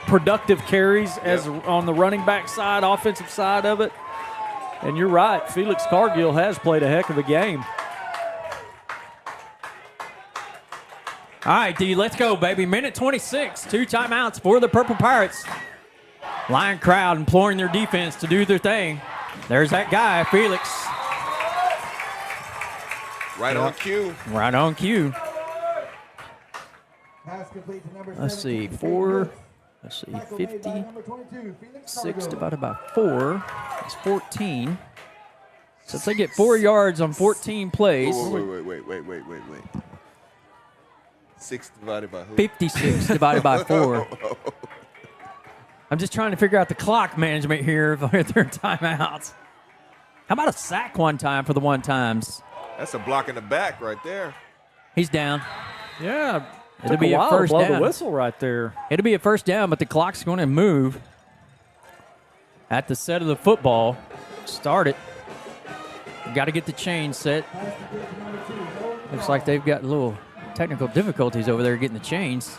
productive carries as on the running back side, offensive side of it. And you're right, Felix Cargill has played a heck of a game. All right, D, let's go, baby. Minute 26, 2 timeouts for the Purple Pirates. Lion crowd imploring their defense to do their thing. There's that guy, Felix. Right on cue. Right on cue. Let's see, 50. 6 divided by 4 is 14. So if they get 4 yards on 14 plays. Wait. 6 divided by who? 56 divided by 4. I'm just trying to figure out the clock management here if they're in timeouts. How about a sack one time for the one times? That's a block in the back right there. He's down. Yeah. It'll be a first down. The whistle right there. It'll be a first down, but the clock's going to move at the set of the football. Start it. Got to get the chain set. Looks like they've got a little technical difficulties over there getting the chains.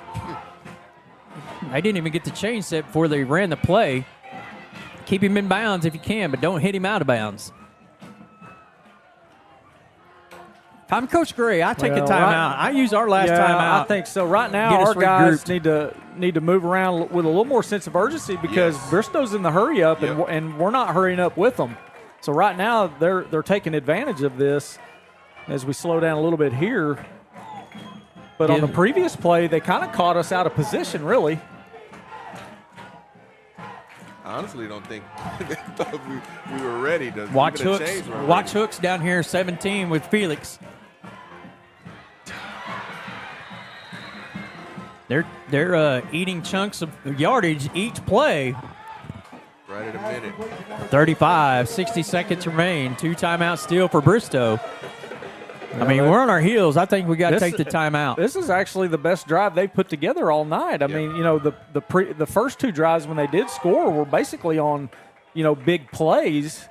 They didn't even get the chain set before they ran the play. Keep him in bounds if you can, but don't hit him out of bounds. If I'm Coach Gray, I take a timeout. I use our last timeout. I think so. Right now, our guys need to move around with a little more sense of urgency because Bristow's in the hurry up, and we're not hurrying up with them. So right now, they're taking advantage of this as we slow down a little bit here. But on the previous play, they kind of caught us out of position, really. I honestly don't think they thought we were ready to watch hooks. Watch hooks down here, 17 with Felix. They're eating chunks of yardage each play. Right at a minute. 35, 60 seconds remain. 2 timeouts still for Bristow. I mean, we're on our heels. I think we got to take the timeout. This is actually the best drive they put together all night. I mean, the first 2 drives when they did score were basically on, big plays.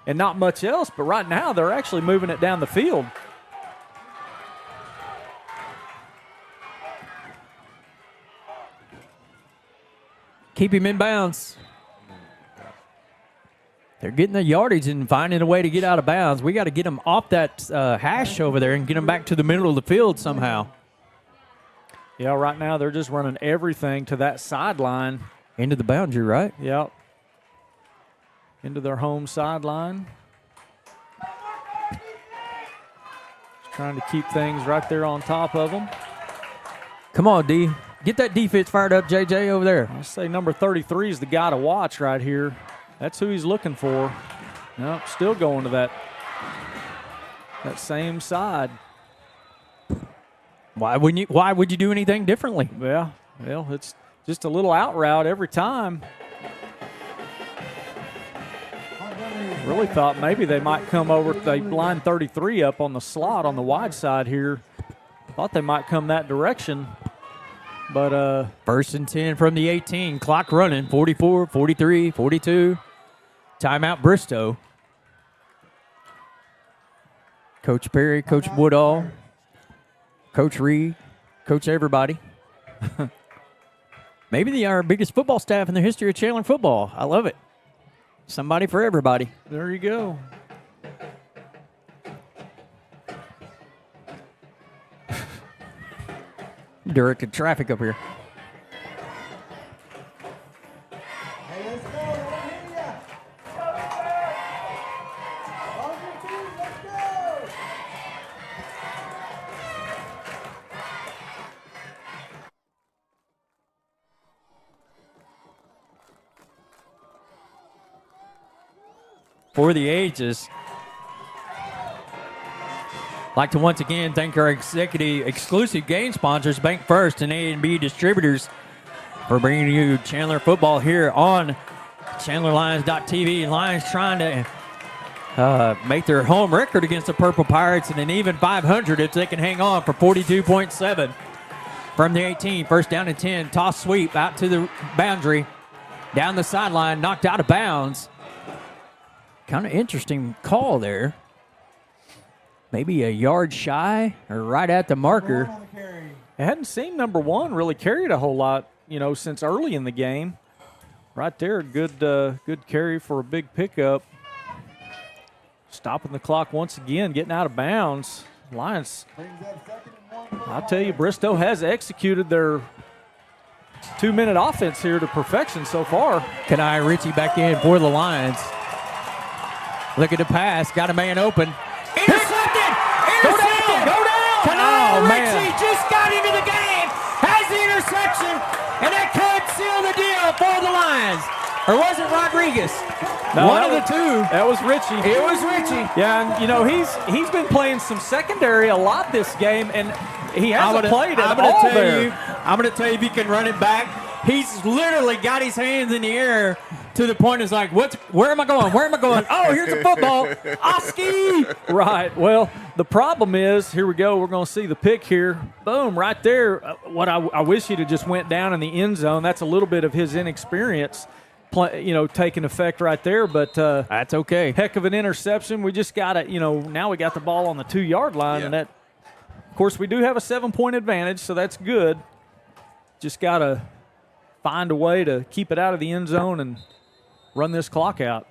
and not much else. But right now, they're actually moving it down the field. Keep him in bounds. They're getting the yardage and finding a way to get out of bounds. We got to get them off that hash over there and get them back to the middle of the field somehow. Yeah, right now they're just running everything to that sideline. Into the boundary, right? Yep. Into their home sideline. Just trying to keep things right there on top of them. Come on, D. Get that defense fired up, JJ, over there. I say number 33 is the guy to watch right here. That's who he's looking for. Nope, still going to that same side. Why would you do anything differently? Yeah, well, it's just a little out route every time. Really thought maybe they might come over. They line 33 up on the slot on the wide side here. Thought they might come that direction. But 1st and 10 from the 18. Clock running. 44, 43, 42. Timeout Bristow. Coach Perry, Coach Woodall, Coach Reed, Coach everybody. Maybe our biggest football staff in the history of Chandler football. I love it. Somebody for everybody. There you go. Directed traffic up here. For the ages. Like to once again thank our exclusive game sponsors, Bank First and A&B Distributors, for bringing you Chandler football here on ChandlerLions.tv. Lions trying to make their home record against the Purple Pirates and an even 500 if they can hang on for 42.7 from the 18. 1st down and 10. Toss sweep out to the boundary. Down the sideline, knocked out of bounds. Kind of interesting call there. Maybe a yard shy or right at the marker. I hadn't seen number 1 really carry it a whole lot, since early in the game. Right there, good carry for a big pickup. Stopping the clock once again, getting out of bounds. Lions, I'll tell you, Bristow has executed their 2-minute offense here to perfection so far. Kanai Ritchie back in for the Lions. Look at the pass. Got a man open. Intercepted! Intercepted! Go down! Kanai Ritchie just got into the game. Has the interception. And that could seal the deal for the Lions. Or was it Rodriguez? No, one of the two. That was Ritchie. It was Ritchie. Yeah, and, he's been playing some secondary a lot this game, and he hasn't played at all there. I'm going to tell you, if he can run it back, he's literally got his hands in the air to the point it's like, where am I going? Where am I going? Oh, here's a football. Oski! Right. Well, the problem is, here we go. We're going to see the pick here. Boom, right there. What I wish he'd have just went down in the end zone. That's a little bit of his inexperience, taking effect right there. But that's okay. Heck of an interception. We just got it. Now we got the ball on the 2-yard line, and that, of course, we do have a 7-point advantage, so that's good. Just got to find a way to keep it out of the end zone and run this clock out.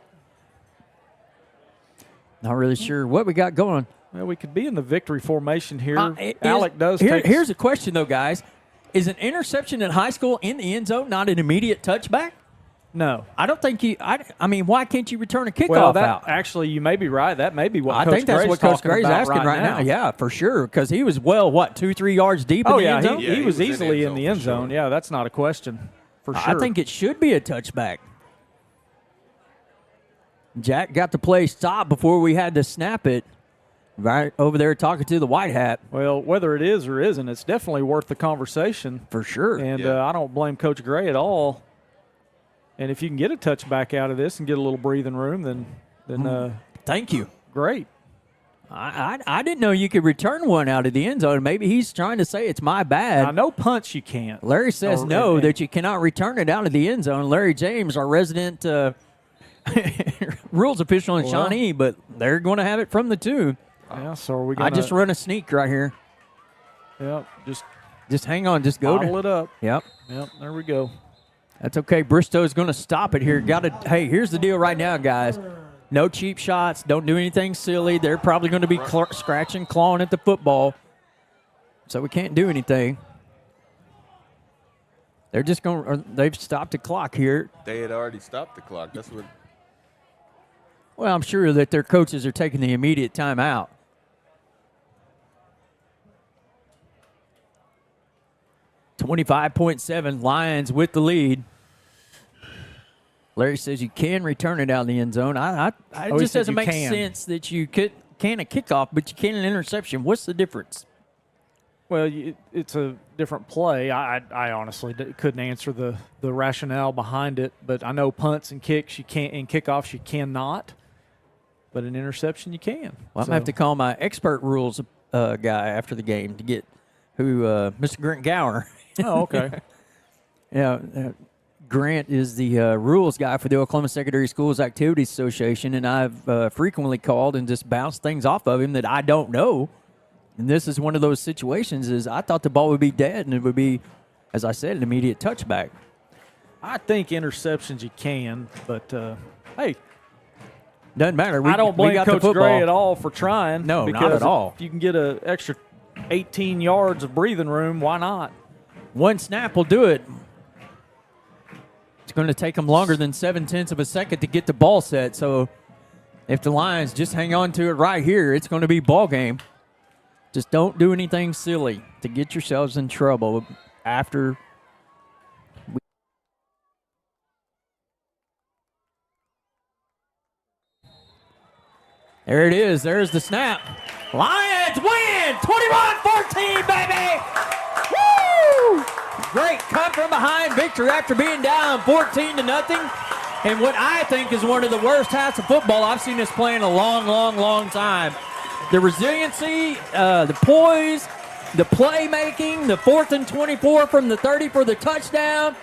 Not really sure what we got going. Well, we could be in the victory formation here. Alec does take... Here's a question, though, guys. Is an interception in high school in the end zone not an immediate touchback? No. I don't think you... I mean, why can't you return a kickoff out? Actually, you may be right. That may be what I think that's what Coach Gray's asking right now. Yeah, for sure, because he was 2-3 yards deep in the end zone? He was easily in the end zone. Yeah, that's not a question, for sure. I think it should be a touchback. Jack got the play stopped before we had to snap it. Right over there talking to the white hat. Well, whether it is or isn't, it's definitely worth the conversation. For sure. And I don't blame Coach Gray at all. And if you can get a touchback out of this and get a little breathing room, then thank you. Great. I didn't know you could return one out of the end zone. Maybe he's trying to say it's my bad. Now, no punch you can't. Larry says that you cannot return it out of the end zone. Larry James, our resident rules official in Shawnee, but they're going to have it from the 2. Yeah, so are we going I just run a sneak right here. Yep, just hang on. Just go bottle it up. Yep. Yep, there we go. That's okay. Bristow's going to stop it here. Hey, here's the deal right now, guys. No cheap shots. Don't do anything silly. They're probably going to be scratching, clawing at the football. So we can't do anything. They're just going. They've stopped the clock here. They had already stopped the clock. That's what. Well, I'm sure that their coaches are taking the immediate timeout. .7 Lions with the lead. Larry says you can return it out of the end zone. It just doesn't make sense that you can a kickoff, but you can an interception. What's the difference? Well, it's a different play. I honestly couldn't answer the rationale behind it, but I know punts and kicks you can't, and kickoffs you cannot, but an interception you can. Well, I'm gonna have to call my expert rules guy after the game to get Mr. Grant Gower. Oh, okay. Yeah. Grant is the rules guy for the Oklahoma Secondary Schools Activities Association, and I've frequently called and just bounced things off of him that I don't know. And this is one of those situations is I thought the ball would be dead, and it would be, as I said, an immediate touchback. I think interceptions you can, but, hey. Doesn't matter. I don't blame Coach Gray at all for trying. No, not at all. If you can get an extra 18 yards of breathing room, why not? One snap will do it. It's going to take them longer than 0.7 of a second to get the ball set. So if the Lions just hang on to it right here, it's going to be ball game. Just don't do anything silly to get yourselves in trouble after. There it is. There's the snap. Lions win 21-14, baby. Woo! Great come from behind victory after being down 14-0. And what I think is one of the worst halves of football I've seen us play in a long, long, long time. The resiliency, the poise, the playmaking, the 4th and 24 from the 30 for the touchdown,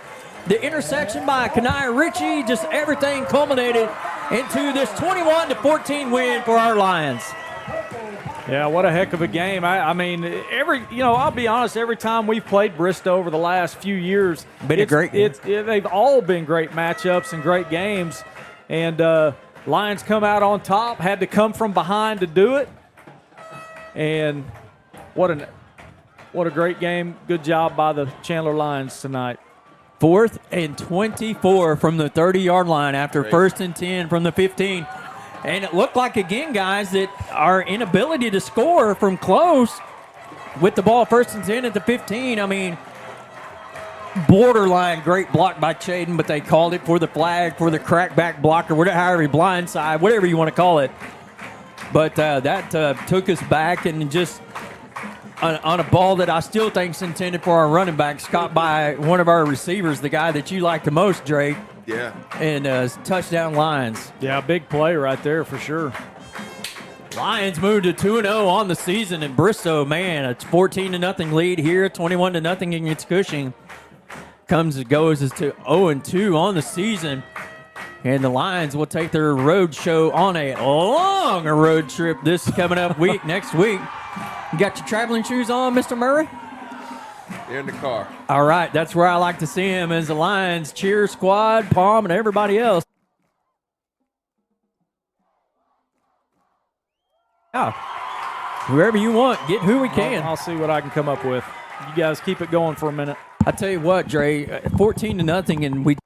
the interception by Kanai Ritchie, just everything culminated into this 21-14 win for our Lions. Yeah, what a heck of a game. I mean, I'll be honest, every time we've played Bristow over the last few years, been a great game. They've all been great matchups and great games. And Lions come out on top, had to come from behind to do it. And what a great game. Good job by the Chandler Lions tonight. 4th and 24 from the 30-yard line after 1st and 10 from the 15. And it looked like, again, guys, that our inability to score from close with the ball 1st and 10 at the 15, I mean, borderline great block by Chaden, but they called it for the flag, for the crackback block, or whatever, however, blindside, whatever you want to call it. But that took us back, and just on a ball that I still think is intended for our running backs, caught by one of our receivers, the guy that you like the most, Drake. Yeah. And touchdown Lions. Yeah, big play right there for sure. Lions moved to 2-0 on the season, and Bristow, man, it's 14-0 lead here, 21-0 against Cushing. Goes to 0-2 on the season. And the Lions will take their road show on a long road trip this coming up week, next week. You got your traveling shoes on, Mr. Murray? They're in the car. All right, that's where I like to see him, as the Lions cheer squad, Palm, and everybody else. Yeah. Whoever you want, get who we can. I'll see what I can come up with. You guys keep it going for a minute. I tell you what, Dre, 14-0, and we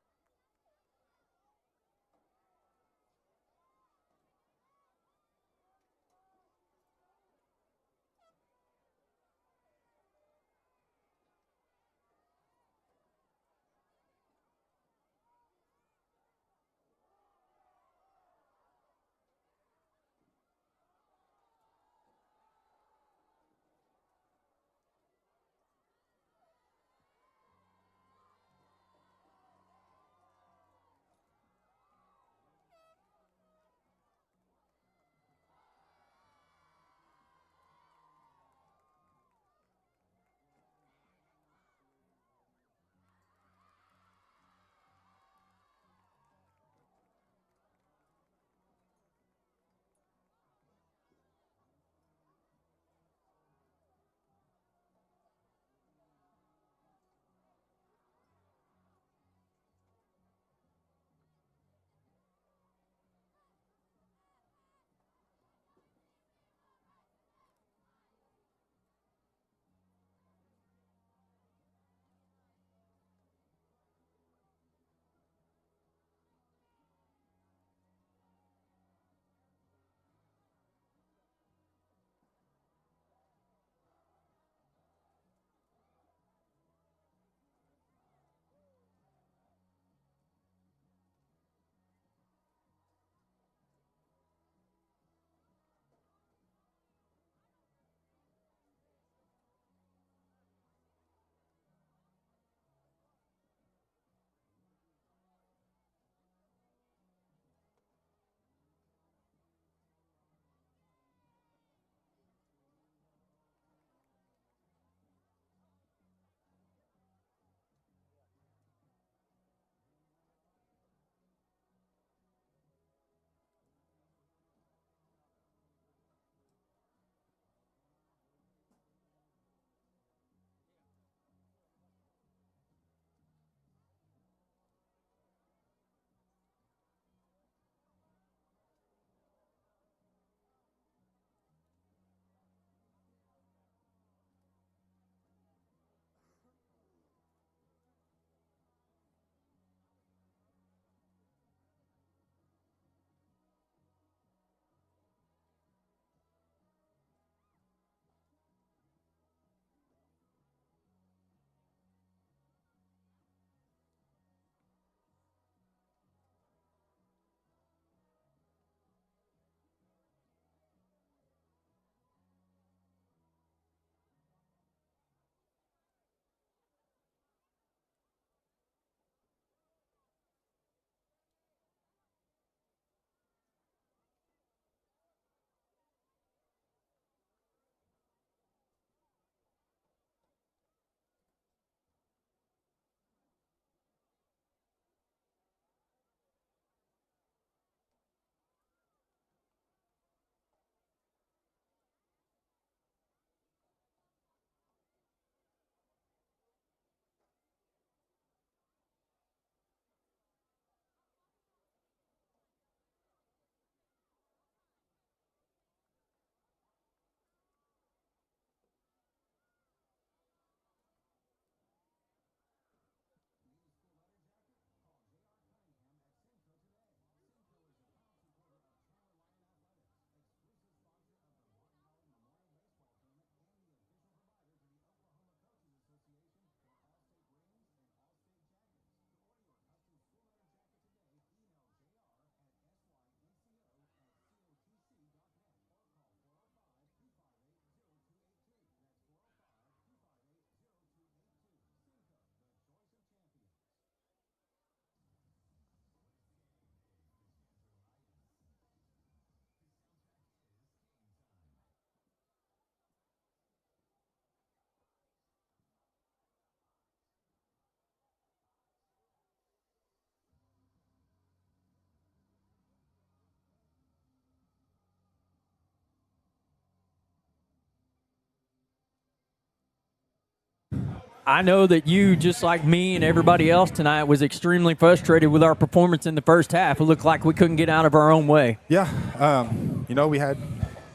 I know that you, just like me and everybody else tonight, was extremely frustrated with our performance in the first half. It looked like we couldn't get out of our own way. Yeah. We had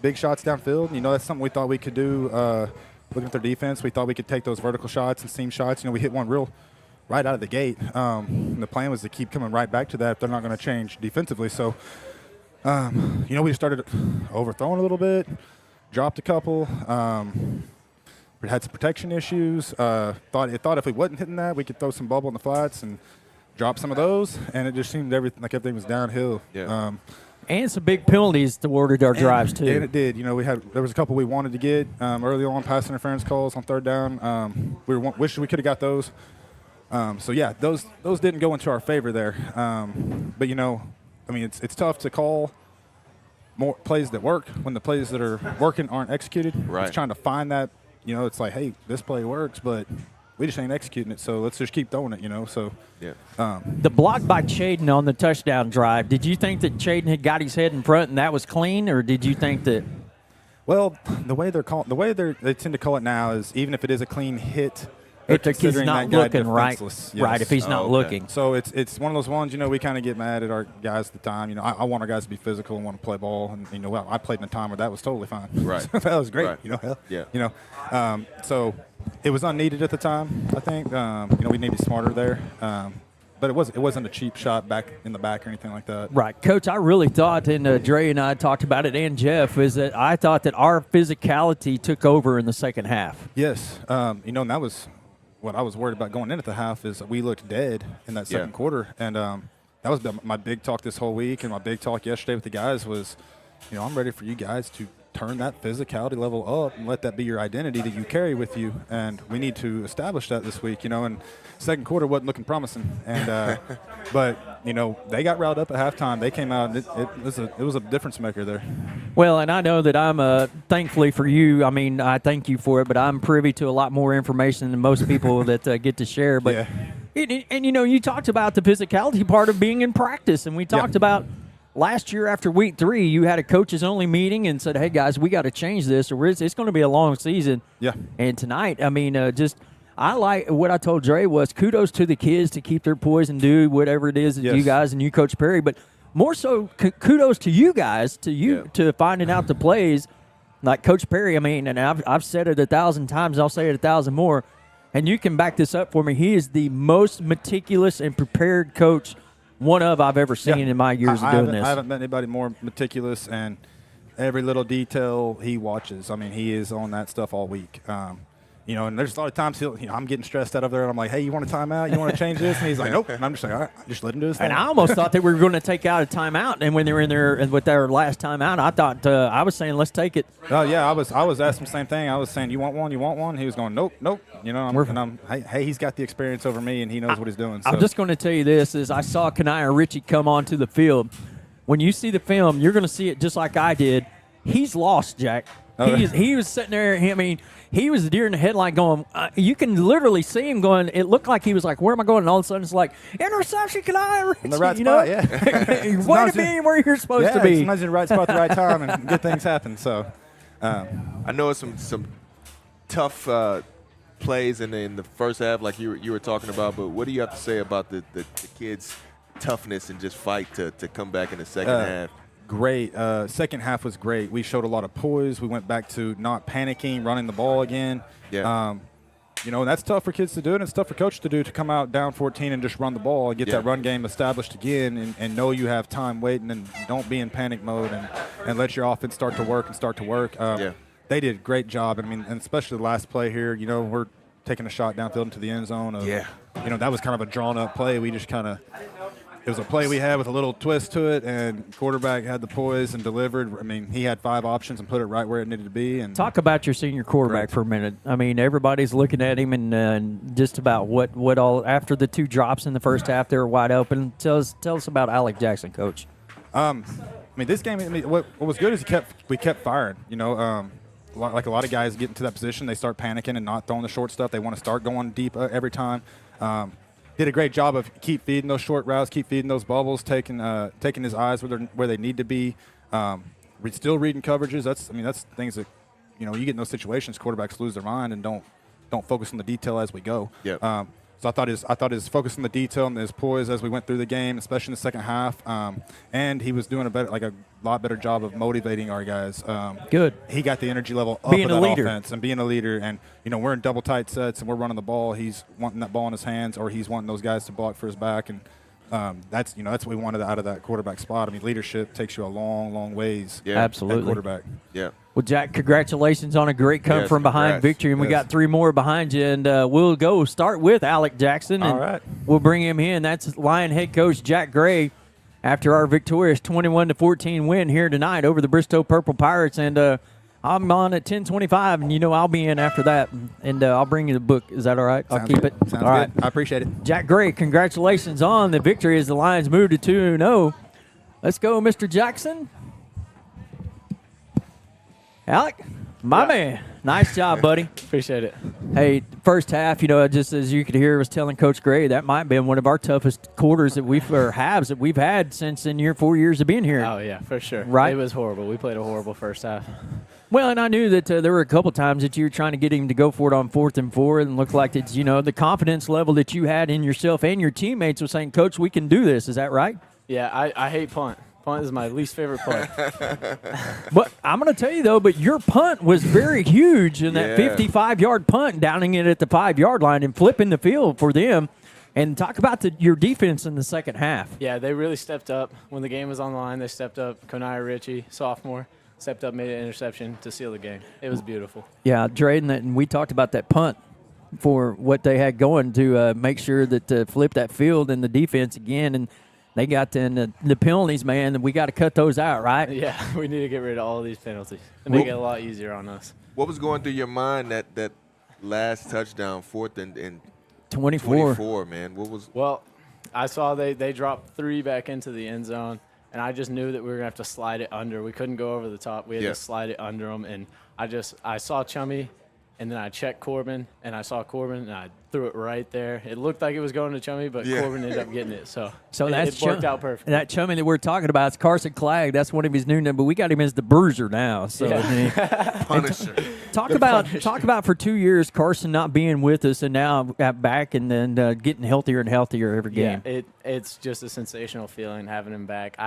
big shots downfield. That's something we thought we could do. Looking at their defense, we thought we could take those vertical shots and seam shots. We hit one right out of the gate. And the plan was to keep coming right back to that if they're not going to change defensively. So, we started overthrowing a little bit, dropped a couple. We had some protection issues. Thought if we wasn't hitting that, we could throw some bubble in the flats and drop some of those. And it just seemed like everything was downhill. Yeah. And some big penalties thwarted our drives too. And it did. There was a couple we wanted to get early on, pass interference calls on third down. We wishing we could have got those. Those didn't go into our favor there. But it's tough to call more plays that work when the plays that are working aren't executed. Right. It's trying to find that. It's like, hey, this play works, but we just ain't executing it, so let's just keep throwing it, So, yeah. The block by Chaden on the touchdown drive, did you think that Chaden had got his head in front and that was clean, or did you think that? Well, the way they tend to call it now is even if it is a clean hit, if he's not looking right, yes. right. If he's not looking, so it's one of those ones. We kind of get mad at our guys at the time. I want our guys to be physical and want to play ball, and I played in a time where that was totally fine. Right, that was great. Right. Yeah. So it was unneeded at the time. I think we need to be smarter there. But it wasn't a cheap shot back in the back or anything like that. Right. Coach, I really thought, and Dre and I talked about it, and Jeff, is that I thought that our physicality took over in the second half. Yes. And that was what I was worried about going into the half is we looked dead in that second quarter. And that was my big talk this whole week, and my big talk yesterday with the guys was, I'm ready for you guys to turn that physicality level up and let that be your identity that you carry with you. And we need to establish that this week, and second quarter wasn't looking promising. And but, they got riled up at halftime. They came out, and it was a difference maker there. Well, and I know that I'm, thankfully for you, I thank you for it, but I'm privy to a lot more information than most people that get to share. But you talked about the physicality part of being in practice, and we talked about last year after week 3, you had a coaches-only meeting and said, hey, guys, we got to change this or it's going to be a long season. Yeah. And tonight, I like what I told Dre was kudos to the kids to keep their poise and do whatever it is that you guys and you, Coach Perry, but more so kudos to you guys, to finding out the plays. Like Coach Perry, and I've said it 1,000 times, I'll say it 1,000 more, and you can back this up for me. He is the most meticulous and prepared coach I've ever seen in my years of doing this. I haven't met anybody more meticulous, and every little detail he watches. He is on that stuff all week. And there's a lot of times I'm getting stressed out of there, and I'm like, hey, you want a timeout? You want to change this? And he's like, nope. And I'm just like, all right, just let him do his thing. And I almost thought that we were going to take out a timeout, and when they were in there with their last timeout, I thought I was saying, let's take it. Oh, yeah, I was asking the same thing. I was saying, you want one? You want one? He was going, nope. Hey, he's got the experience over me, and he knows what he's doing. So. I'm just going to tell you this, is I saw Kanaya Ritchie come onto the field. When you see the film, you're going to see it just like I did. He's lost, Jack. He was sitting there. He was a deer in the headlight going, you can literally see him going, it looked like he was like, where am I going? And all of a sudden it's like, interception, Kanaya Ritchie. In the right spot, yeah. Way to be where you're supposed to be. Sometimes you're in the right spot at the right time and good things happen. So, I know it's some tough plays in the first half like you were talking about, but what do you have to say about the kids' toughness and just fight to come back in the second half? Great. Second half was great. We showed a lot of poise. We went back to not panicking, running the ball again. Yeah. And that's tough for kids to do, and it's tough for coaches to do, to come out down 14 and just run the ball and get that run game established again and know you have time waiting and don't be in panic mode and let your offense start to work. They did a great job. And especially the last play here, we're taking a shot downfield into the end zone. That was kind of a drawn-up play. We just kind of – it was a play we had with a little twist to it, and quarterback had the poise and delivered. He had 5 options and put it right where it needed to be. And talk about your senior quarterback for a minute. Everybody's looking at him and just about what all after the 2 drops in the first half, they were wide open. Tell us about Alec Jackson, Coach. This game. What was good is we kept firing. Like a lot of guys get into that position, they start panicking and not throwing the short stuff. They want to start going deep every time. Did a great job of keep feeding those short routes, keep feeding those bubbles, taking his eyes where they need to be. Still reading coverages. That's things that you get in those situations. Quarterbacks lose their mind and don't don't focus on the detail as we go. Yep. So I thought his focus on the detail and his poise as we went through the game, especially in the second half, and he was doing a lot better job of motivating our guys. Good. He got the energy level up Being of a that leader. offense and being a leader. And we're in double tight sets and we're running the ball. He's wanting that ball in his hands, or he's wanting those guys to block for his back. And that's what we wanted out of that quarterback spot. I mean, leadership takes you a long, long ways. Yeah, absolutely. At quarterback. Yeah. Well, Jack, congratulations on a great come from behind congrats. victory, and we Yes. got 3 more behind you, and we'll go start with Alec Jackson. And all right. We'll bring him in. That's Lion head coach Jack Gray after our victorious 21-14 win here tonight over the Bristow Purple Pirates. And I'm on at 10:25, and I'll be in after that, and I'll bring you the book. Is that all right? I'll keep it. Sounds all right. good. I appreciate it. Jack Gray, congratulations on the victory as the Lions move to 2-0. Let's go, Mr. Jackson. Alec, my man. Nice job, buddy. Appreciate it. Hey, first half, just as you could hear, I was telling Coach Gray, that might have been one of our toughest quarters halves that we've had since in 4 years of being here. Oh, yeah, for sure. Right? It was horrible. We played a horrible first half. Well, and I knew that there were a couple times that you were trying to get him to go for it on 4th and 4, and it looked like it's, the confidence level that you had in yourself and your teammates was saying, Coach, we can do this. Is that right? Yeah, I hate punt. Punt is my least favorite play. But I'm going to tell you, though, your punt was very huge in that 55-yard punt, downing it at the 5-yard line and flipping the field for them. And talk about your defense in the second half. Yeah, they really stepped up. When the game was on the line, they stepped up. Konai Ritchie, sophomore, stepped up, made an interception to seal the game. It was beautiful. Yeah, Drayden, and we talked about that punt for what they had going to make sure that flip that field and the defense again. And they got the penalties, man, and we got to cut those out, right? Yeah, we need to get rid of all of these penalties and make it a lot easier on us. What was going through your mind that last touchdown, 4th and 24, man? What was? Well, I saw they dropped 3 back into the end zone, and I just knew that we were going to have to slide it under. We couldn't go over the top. We had to slide it under them, and I saw Chummy, and then I checked Corbin, and I saw Corbin, and I threw it right there. It looked like it was going to Chummy, but Corbin ended up getting it. So that's it worked out perfect. That Chummy that we're talking about is Carson Clegg. That's one of his new names, but we got him as the Bruiser now. So Punisher. Talk about for 2 years Carson not being with us, and now back, and then getting healthier and healthier every game. Yeah, it's just a sensational feeling having him back.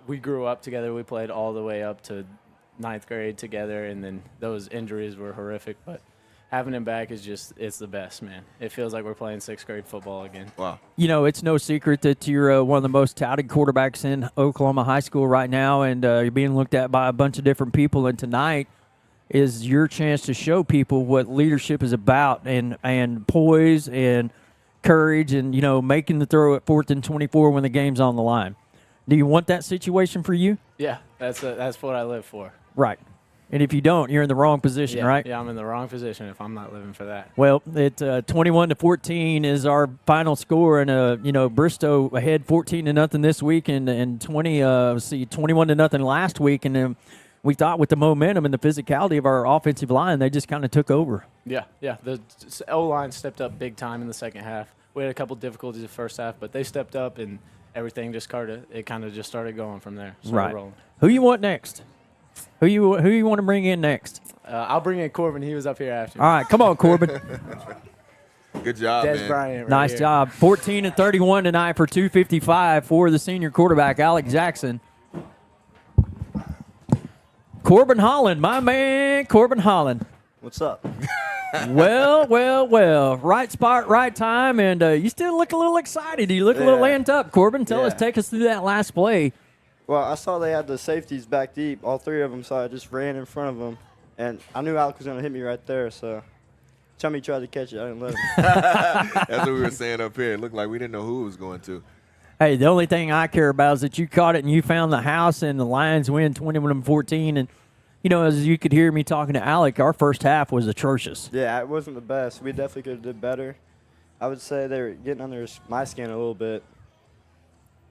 We grew up together. We played all the way up to 9th grade together, and then those injuries were horrific, but having him back is it's the best, man. It feels like we're playing 6th grade football again. Wow. It's no secret that you're one of the most touted quarterbacks in Oklahoma high school right now, and you're being looked at by a bunch of different people. And tonight is your chance to show people what leadership is about, and poise and courage, and making the throw at 4th and 24 when the game's on the line. Do you want that situation for you? Yeah, that's what I live for. Right. And if you don't, you're in the wrong position, right? Yeah, I'm in the wrong position if I'm not living for that. Well, 21-14 is our final score, and Bristow ahead 14-0 this week, and 21-0 last week, and then we thought with the momentum and the physicality of our offensive line, they just kind of took over. Yeah. The O-line stepped up big time in the second half. We had a couple difficulties the first half, but they stepped up, and everything just started going from there. Right. Rolling. Who you want next? Who you want to bring in next? I'll bring in Corbin. He was up here after. All right, come on, Corbin. Good job, Des man. Bryant right Nice here. job. 14-31 tonight for 255 for the senior quarterback, Alec Jackson. Corbin Holland, my man, Corbin Holland. What's up? Well. Right spot, right time, and you still look a little excited. You look a little amped up, Corbin. Take us through that last play. Well, I saw they had the safeties back deep, all 3 of them, so I just ran in front of them. And I knew Alec was going to hit me right there, so Chummy tried to catch it. I didn't let him. That's what we were saying up here. It looked like we didn't know who it was going to. Hey, the only thing I care about is that you caught it and you found the house, and the Lions win 21-14. And, as you could hear me talking to Alec, our first half was atrocious. Yeah, it wasn't the best. We definitely could have did better. I would say they were getting under my skin a little bit.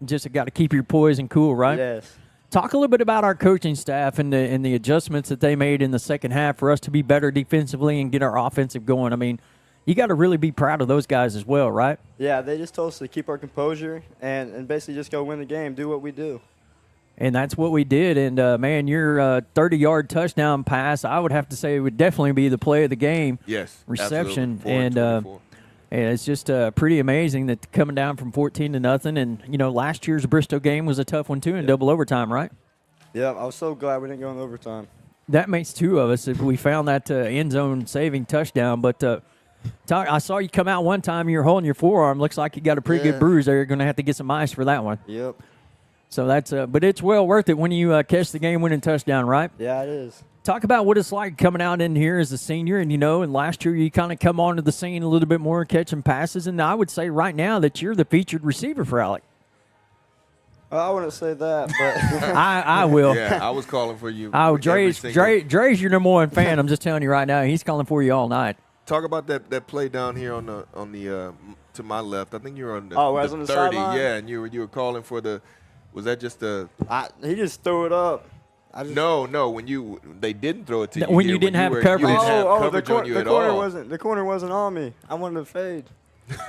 Just got to keep your poise and cool, right? Yes. Talk a little bit about our coaching staff and the adjustments that they made in the second half for us to be better defensively and get our offensive going. I mean, you got to really be proud of those guys as well, right? Yeah, they just told us to keep our composure and basically just go win the game, do what we do. And that's what we did. And, man, your 30-yard touchdown pass, I would have to say, would definitely be the play of the game. Yes, reception. Absolutely. And it's just pretty amazing that coming down from 14-0. And, you know, last year's Bristow game was a tough one, too, in double overtime, right? Yeah, I was so glad we didn't go in overtime. That makes two of us if we found that end zone saving touchdown. But I saw you come out one time, you're holding your forearm. Looks like you got a pretty good bruise there. You're going to have to get some ice for that one. Yep. So that's but it's well worth it when you catch the game-winning touchdown, right? Yeah, it is. Talk about what it's like coming out in here as a senior, and and last year you kind of come onto the scene a little bit more, catching passes, and I would say right now that you're the featured receiver for Alec. I wouldn't say that, but I will. Yeah, I was calling for you. Oh, Dre's your number one fan. I'm just telling you right now, he's calling for you all night. Talk about that play down here on the to my left. I think you were on the, I was on the 30. sideline? Yeah, and you were calling for the. Was that just a? He just threw it up. No. When they didn't throw it to you. When you didn't have coverage. You didn't have coverage on you at all. The corner wasn't on me. I wanted to fade.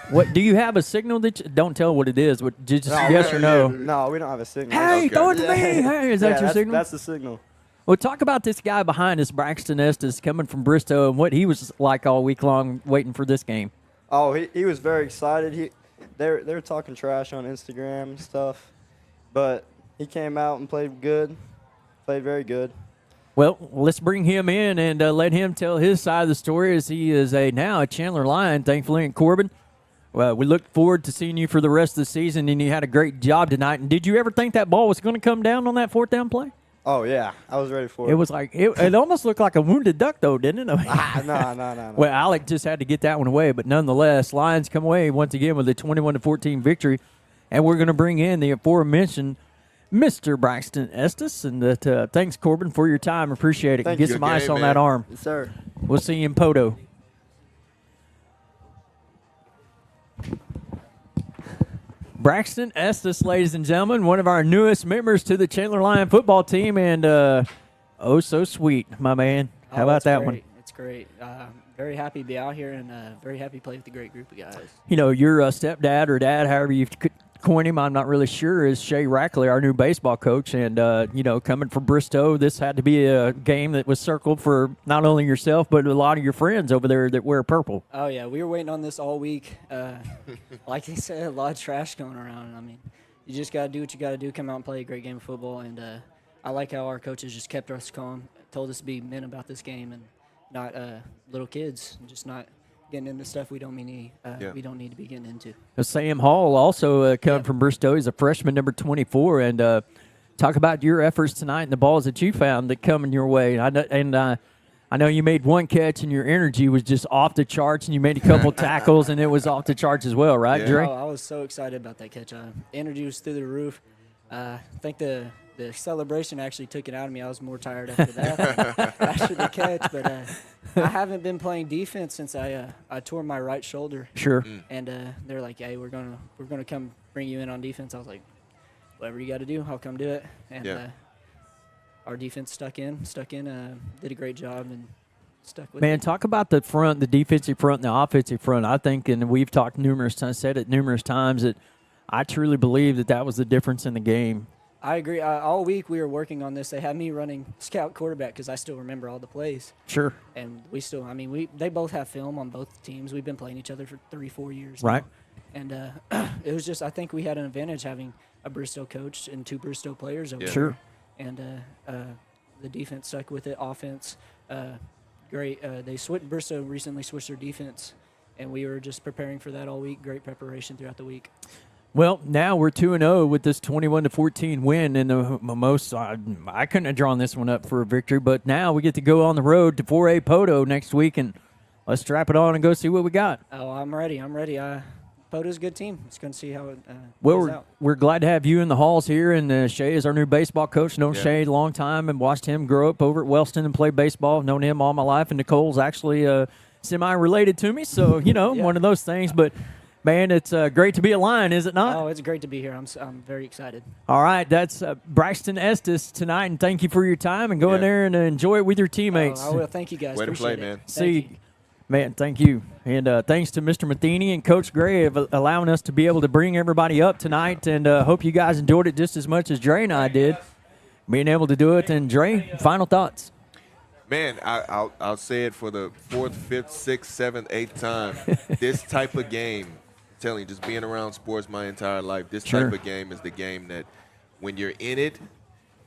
What do you have a signal that don't tell what it is? What just yes or no? No, we don't have a signal. Hey, throw it to me. Hey, is that your signal? That's the signal. Well, talk about this guy behind us, Braxton Estes, coming from Bristow, and what he was like all week long waiting for this game. Oh, he was very excited. They were talking trash on Instagram and stuff, but he came out and played very good. Well, let's bring him in and let him tell his side of the story, as he is now a Chandler Lion, thankfully, in Corbin. Well, we look forward to seeing you for the rest of the season, and you had a great job tonight. And did you ever think that ball was going to come down on that fourth down play? Oh, yeah. I was ready for it. It was like it almost looked like a wounded duck, though, didn't it? No. Well, Alec just had to get that one away, but nonetheless, Lions come away once again with a 21-14 victory, and we're going to bring in the aforementioned Mr. Braxton Estes. And thanks, Corbin, for your time. Appreciate it. Thank Get you. some ice on that arm. Yes, sir. We'll see you in Poto. Braxton Estes, ladies and gentlemen, one of our newest members to the Chandler Lion football team, and oh, so sweet, my man. How about that one? It's great. Very happy to be out here, and very happy to play with a great group of guys. You know, your stepdad or dad, however you coin him, I'm not really sure, is Shay Rackley, our new baseball coach. And, coming from Bristow, this had to be a game that was circled for not only yourself, but a lot of your friends over there that wear purple. Oh, yeah. We were waiting on this all week. Like they said, a lot of trash going around. I mean, you just got to do what you got to do, come out and play a great game of football. And I like how our coaches just kept us calm, told us to be men about this game and not little kids, and just not getting into stuff we don't need to be getting into. Sam Hall also coming from Bristow. He's a freshman, number 24. And talk about your efforts tonight and the balls that you found that coming your way. I know you made one catch and your energy was just off the charts, and you made a couple tackles and it was off the charts as well, right, Dre? Oh, I was so excited about that catch. Energy was through the roof. I think the celebration actually took it out of me. I was more tired after that after the catch. But I haven't been playing defense since I tore my right shoulder. Sure. And they're like, "Hey, we're gonna come bring you in on defense." I was like, "Whatever you got to do, I'll come do it." And our defense stuck in, did a great job and stuck with it. Man, talk about the front, the defensive front, and the offensive front. I think, and we've talked numerous times, said it numerous times, that I truly believe that was the difference in the game. I agree. All week we were working on this. They had me running scout quarterback because I still remember all the plays. Sure. And they both have film on both teams. We've been playing each other for 3-4 years right now. And it was just, I think we had an advantage having a Bristow coach and 2 Bristow players over there. Sure. And the defense stuck with it. Offense, great. Bristow recently switched their defense, and we were just preparing for that all week. Great preparation throughout the week. Well, now we're 2-0 with this 21-14 win, and the most I couldn't have drawn this one up for a victory, but now we get to go on the road to 4A Poto next week, and let's strap it on and go see what we got. Oh, I'm ready. Poto's a good team. Just going to see how it goes out. We're glad to have you in the halls here, and Shay is our new baseball coach. Known Shay a long time and watched him grow up over at Wellston and play baseball. Known him all my life, and Nicole's actually semi-related to me, so, one of those things, but – man, it's great to be a Lion, is it not? Oh, it's great to be here. I'm very excited. All right, that's Braxton Estes tonight, and thank you for your time, and go in there and enjoy it with your teammates. I will. Thank you, guys. Way Appreciate to play, it. man. Man, thank you. And thanks to Mr. Matheny and Coach Gray of allowing us to be able to bring everybody up tonight, and hope you guys enjoyed it just as much as Dre and I did. being able to do it. And Dre, final thoughts? Man, I'll say it for the 4th, 5th, 6th, 7th, 8th time. This type of game, I'm telling you, just being around sports my entire life, this type of game is the game that when you're in it,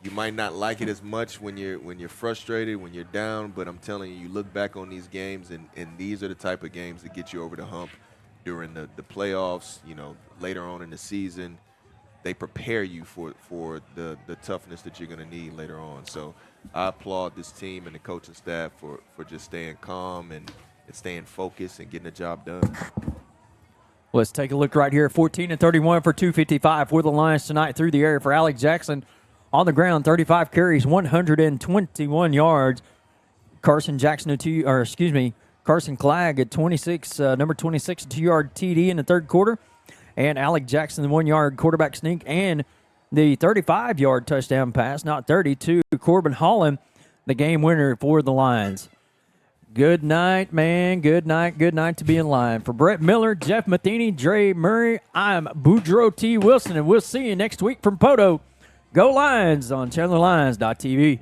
you might not like it as much when you're frustrated, when you're down, but I'm telling you, you look back on these games, and these are the type of games that get you over the hump during the playoffs, later on in the season. They prepare you for the toughness that you're going to need later on. So I applaud this team and the coaching staff for just staying calm and staying focused and getting the job done. Let's take a look right here. 14-31 for 255 for the Lions tonight through the air for Alex Jackson. On the ground, 35 carries, 121 yards. Carson Clegg at 26, number 26, a 2-yard TD in the third quarter. And Alex Jackson, the 1-yard quarterback sneak, and the 35-yard touchdown pass, not 30, to Corbin Holland, the game winner for the Lions. Good night, man. Good night to be in line. For Brett Miller, Jeff Matheny, Dre Murray, I'm Boudreaux T. Wilson, and we'll see you next week from Poto. Go Lions on ChandlerLions.tv.